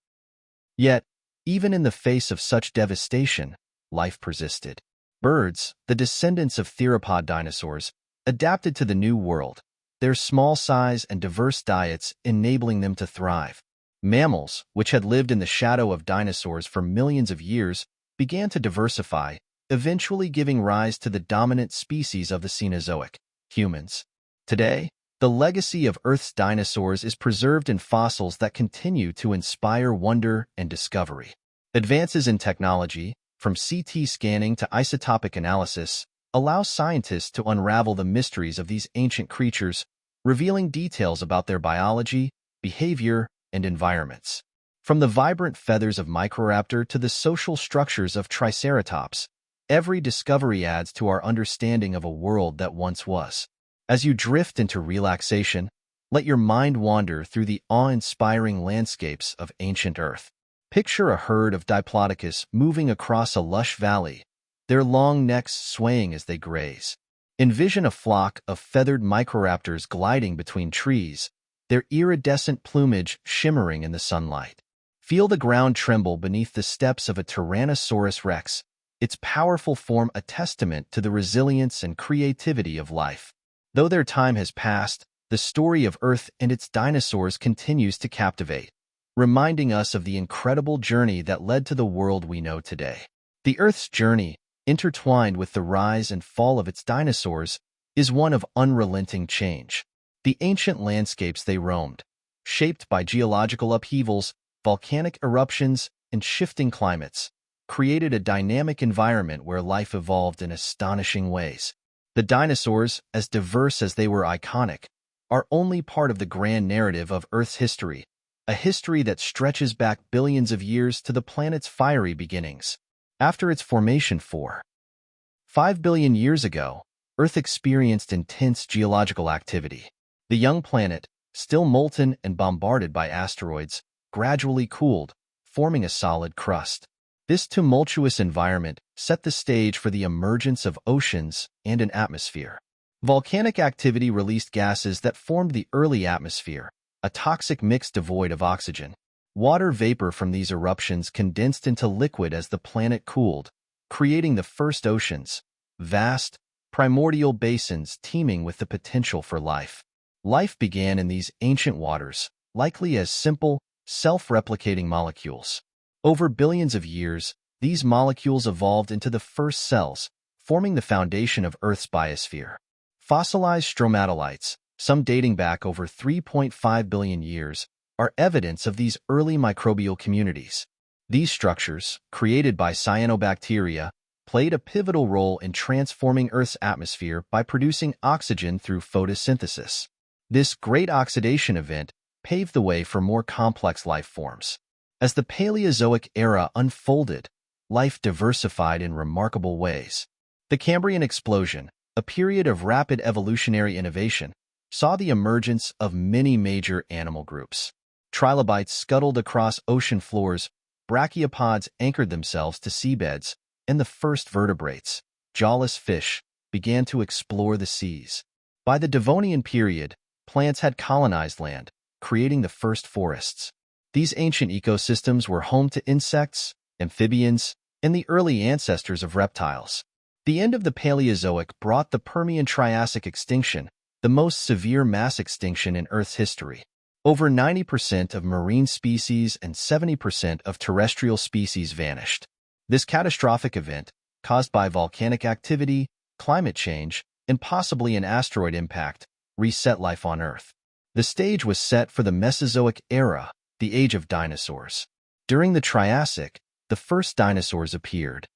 Yet, even in the face of such devastation, life persisted. Birds, the descendants of theropod dinosaurs, adapted to the New World, their small size and diverse diets enabling them to thrive. Mammals, which had lived in the shadow of dinosaurs for millions of years, began to diversify, eventually giving rise to the dominant species of the Cenozoic, humans. Today, The legacy of Earth's dinosaurs is preserved in fossils that continue to inspire wonder and discovery. Advances in technology, from CT scanning to isotopic analysis, allow scientists to unravel the mysteries of these ancient creatures, revealing details about their biology, behavior, and environments. From the vibrant feathers of Microraptor to the social structures of Triceratops, every discovery adds to our understanding of a world that once was. As you drift into relaxation, let your mind wander through the awe-inspiring landscapes of ancient Earth. Picture a herd of Diplodocus moving across a lush valley, their long necks swaying as they graze. Envision a flock of feathered Microraptors gliding between trees, their iridescent plumage shimmering in the sunlight. Feel the ground tremble beneath the steps of a Tyrannosaurus rex, its powerful form a testament to the resilience and creativity of life. Though their time has passed, the story of Earth and its dinosaurs continues to captivate, reminding us of the incredible journey that led to the world we know today. The Earth's journey, intertwined with the rise and fall of its dinosaurs, is one of unrelenting change. The ancient landscapes they roamed, shaped by geological upheavals, volcanic eruptions, and shifting climates, created a dynamic environment where life evolved in astonishing ways. The dinosaurs, as diverse as they were iconic, are only part of the grand narrative of Earth's history, a history that stretches back billions of years to the planet's fiery beginnings. After its formation 4.5 billion years ago, Earth experienced intense geological activity. The young planet, still molten and bombarded by asteroids, gradually cooled, forming a solid crust. This tumultuous environment set the stage for the emergence of oceans and an atmosphere. Volcanic activity released gases that formed the early atmosphere, a toxic mix devoid of oxygen. Water vapor from these eruptions condensed into liquid as the planet cooled, creating the first oceans, vast, primordial basins teeming with the potential for life. Life began in these ancient waters, likely as simple, self-replicating molecules. Over billions of years, these molecules evolved into the first cells, forming the foundation of Earth's biosphere. Fossilized stromatolites, some dating back over 3.5 billion years, are evidence of these early microbial communities. These structures, created by cyanobacteria, played a pivotal role in transforming Earth's atmosphere by producing oxygen through photosynthesis. This great oxidation event paved the way for more complex life forms. As the Paleozoic era unfolded, life diversified in remarkable ways. The Cambrian explosion, a period of rapid evolutionary innovation, saw the emergence of many major animal groups. Trilobites scuttled across ocean floors, brachiopods anchored themselves to seabeds, and the first vertebrates, jawless fish, began to explore the seas. By the Devonian period, plants had colonized land, creating the first forests. These ancient ecosystems were home to insects, amphibians, and the early ancestors of reptiles. The end of the Paleozoic brought the Permian-Triassic extinction, the most severe mass extinction in Earth's history. Over 90% of marine species and 70% of terrestrial species vanished. This catastrophic event, caused by volcanic activity, climate change, and possibly an asteroid impact, reset life on Earth. The stage was set for the Mesozoic era, the age of dinosaurs. During the Triassic, the first dinosaurs appeared.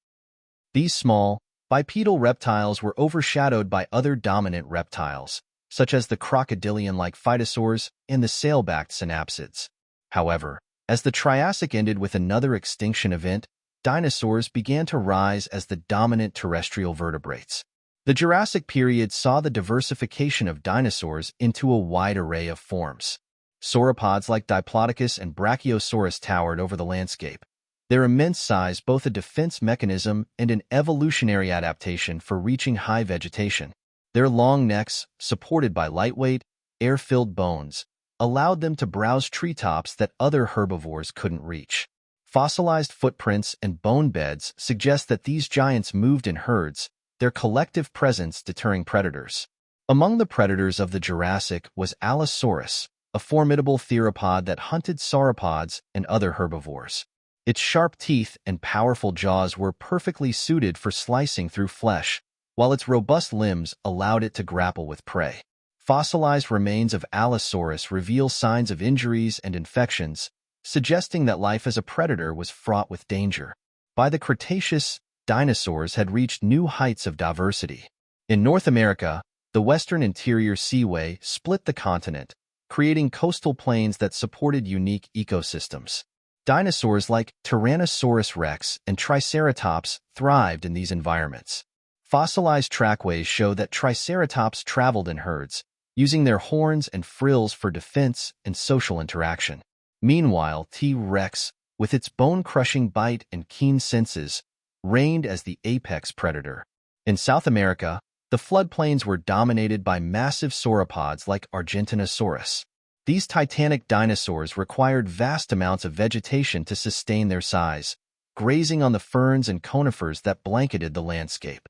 These small, bipedal reptiles were overshadowed by other dominant reptiles, such as the crocodilian-like phytosaurs and the sail-backed synapsids. However, as the Triassic ended with another extinction event, dinosaurs began to rise as the dominant terrestrial vertebrates. The Jurassic period saw the diversification of dinosaurs into a wide array of forms. Sauropods like Diplodocus and Brachiosaurus towered over the landscape, their immense size both a defense mechanism and an evolutionary adaptation for reaching high vegetation. Their long necks, supported by lightweight, air-filled bones, allowed them to browse treetops that other herbivores couldn't reach. Fossilized footprints and bone beds suggest that these giants moved in herds, their collective presence deterring predators. Among the predators of the Jurassic was Allosaurus, a formidable theropod that hunted sauropods and other herbivores. Its sharp teeth and powerful jaws were perfectly suited for slicing through flesh, while its robust limbs allowed it to grapple with prey. Fossilized remains of Allosaurus reveal signs of injuries and infections, suggesting that life as a predator was fraught with danger. By the Cretaceous, dinosaurs had reached new heights of diversity. In North America, the western interior seaway split the continent, creating coastal plains that supported unique ecosystems. Dinosaurs like Tyrannosaurus rex and Triceratops thrived in these environments. Fossilized trackways show that Triceratops traveled in herds, using their horns and frills for defense and social interaction. Meanwhile, T. rex, with its bone-crushing bite and keen senses, reigned as the apex predator. In South America, the floodplains were dominated by massive sauropods like Argentinosaurus. These titanic dinosaurs required vast amounts of vegetation to sustain their size, grazing on the ferns and conifers that blanketed the landscape.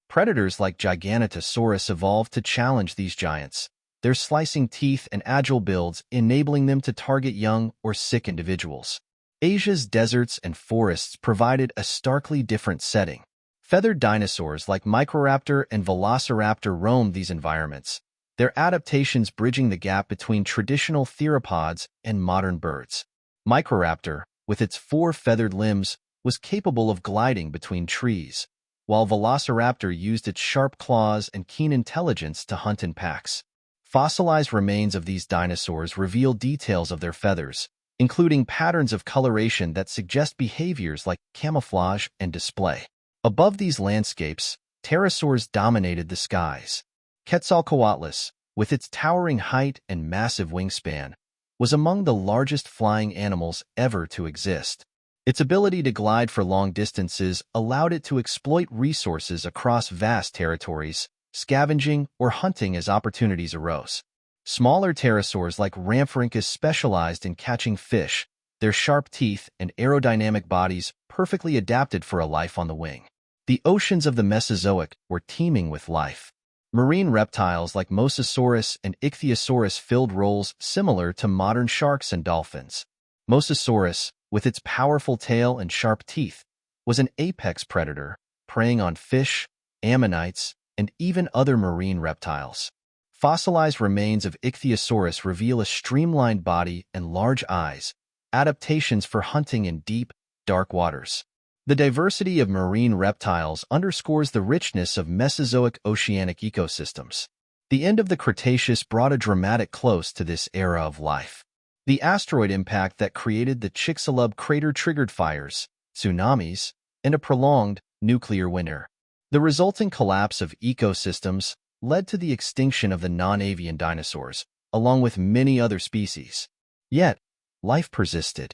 Predators like Giganotosaurus evolved to challenge these giants, their slicing teeth and agile builds enabling them to target young or sick individuals. Asia's deserts and forests provided a starkly different setting. Feathered dinosaurs like Microraptor and Velociraptor roamed these environments, their adaptations bridging the gap between traditional theropods and modern birds. Microraptor, with its 4 feathered limbs, was capable of gliding between trees, while Velociraptor used its sharp claws and keen intelligence to hunt in packs. Fossilized remains of these dinosaurs reveal details of their feathers, including patterns of coloration that suggest behaviors like camouflage and display. Above these landscapes, pterosaurs dominated the skies. Quetzalcoatlus, with its towering height and massive wingspan, was among the largest flying animals ever to exist. Its ability to glide for long distances allowed it to exploit resources across vast territories, scavenging or hunting as opportunities arose. Smaller pterosaurs like Rhamphorhynchus specialized in catching fish, their sharp teeth and aerodynamic bodies perfectly adapted for a life on the wing. The oceans of the Mesozoic were teeming with life. Marine reptiles like Mosasaurus and Ichthyosaurus filled roles similar to modern sharks and dolphins. Mosasaurus, with its powerful tail and sharp teeth, was an apex predator, preying on fish, ammonites, and even other marine reptiles. Fossilized remains of Ichthyosaurus reveal a streamlined body and large eyes, adaptations for hunting in deep, dark waters. The diversity of marine reptiles underscores the richness of Mesozoic oceanic ecosystems. The end of the Cretaceous brought a dramatic close to this era of life. The asteroid impact that created the Chicxulub crater triggered fires, tsunamis, and a prolonged nuclear winter. The resulting collapse of ecosystems led to the extinction of the non-avian dinosaurs, along with many other species. Yet, life persisted.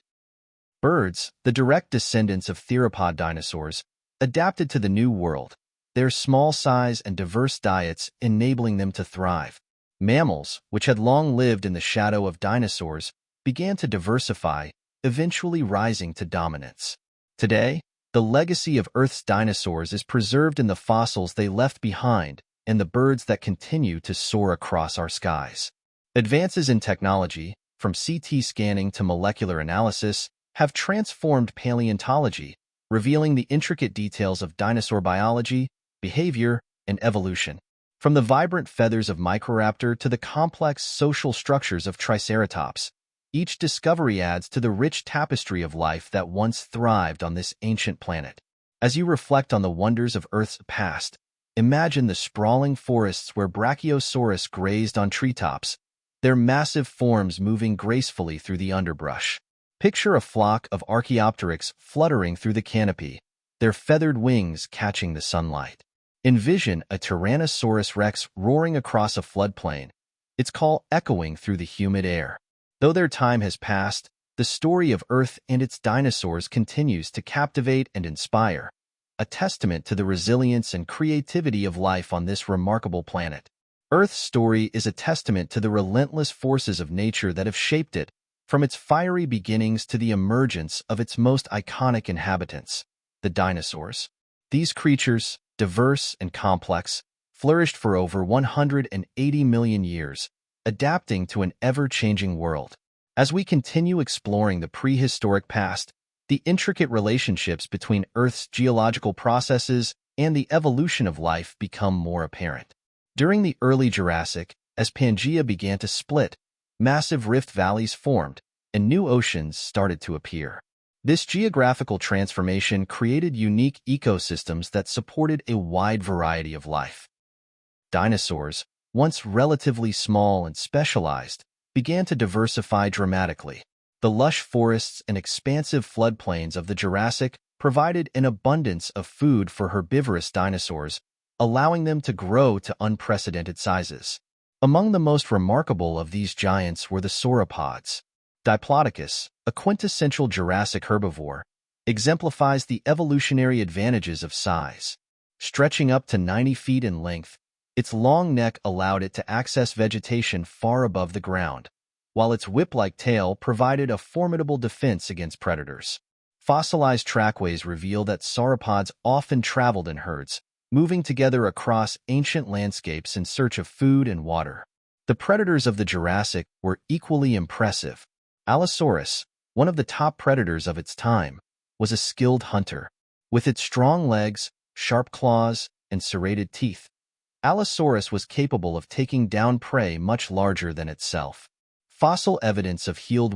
Birds, the direct descendants of theropod dinosaurs, adapted to the New World, their small size and diverse diets enabling them to thrive. Mammals, which had long lived in the shadow of dinosaurs, began to diversify, eventually rising to dominance. Today, the legacy of Earth's dinosaurs is preserved in the fossils they left behind and the birds that continue to soar across our skies. Advances in technology, from CT scanning to molecular analysis, have transformed paleontology, revealing the intricate details of dinosaur biology, behavior, and evolution. From the vibrant feathers of Microraptor to the complex social structures of Triceratops, each discovery adds to the rich tapestry of life that once thrived on this ancient planet. As you reflect on the wonders of Earth's past, imagine the sprawling forests where Brachiosaurus grazed on treetops, their massive forms moving gracefully through the underbrush. Picture a flock of Archaeopteryx fluttering through the canopy, their feathered wings catching the sunlight. Envision a Tyrannosaurus rex roaring across a floodplain, its call echoing through the humid air. Though their time has passed, the story of Earth and its dinosaurs continues to captivate and inspire, a testament to the resilience and creativity of life on this remarkable planet. Earth's story is a testament to the relentless forces of nature that have shaped it, from its fiery beginnings to the emergence of its most iconic inhabitants, the dinosaurs. These creatures, diverse and complex, flourished for over 180 million years, adapting to an ever-changing world. As we continue exploring the prehistoric past, the intricate relationships between Earth's geological processes and the evolution of life become more apparent. During the early Jurassic, As Pangaea began to split, massive rift valleys formed, and new oceans started to appear. This geographical transformation created unique ecosystems that supported a wide variety of life. Dinosaurs, once relatively small and specialized, began to diversify dramatically. The lush forests and expansive floodplains of the Jurassic provided an abundance of food for herbivorous dinosaurs, allowing them to grow to unprecedented sizes. Among the most remarkable of these giants were the sauropods. Diplodocus, a quintessential Jurassic herbivore, exemplifies the evolutionary advantages of size. Stretching up to 90 feet in length, its long neck allowed it to access vegetation far above the ground, while its whip-like tail provided a formidable defense against predators. Fossilized trackways reveal that sauropods often traveled in herds, moving together across ancient landscapes in search of food and water. The predators of the Jurassic were equally impressive. Allosaurus, one of the top predators of its time, was a skilled hunter. With its strong legs, sharp claws, and serrated teeth, Allosaurus was capable of taking down prey much larger than itself. Fossil evidence of healed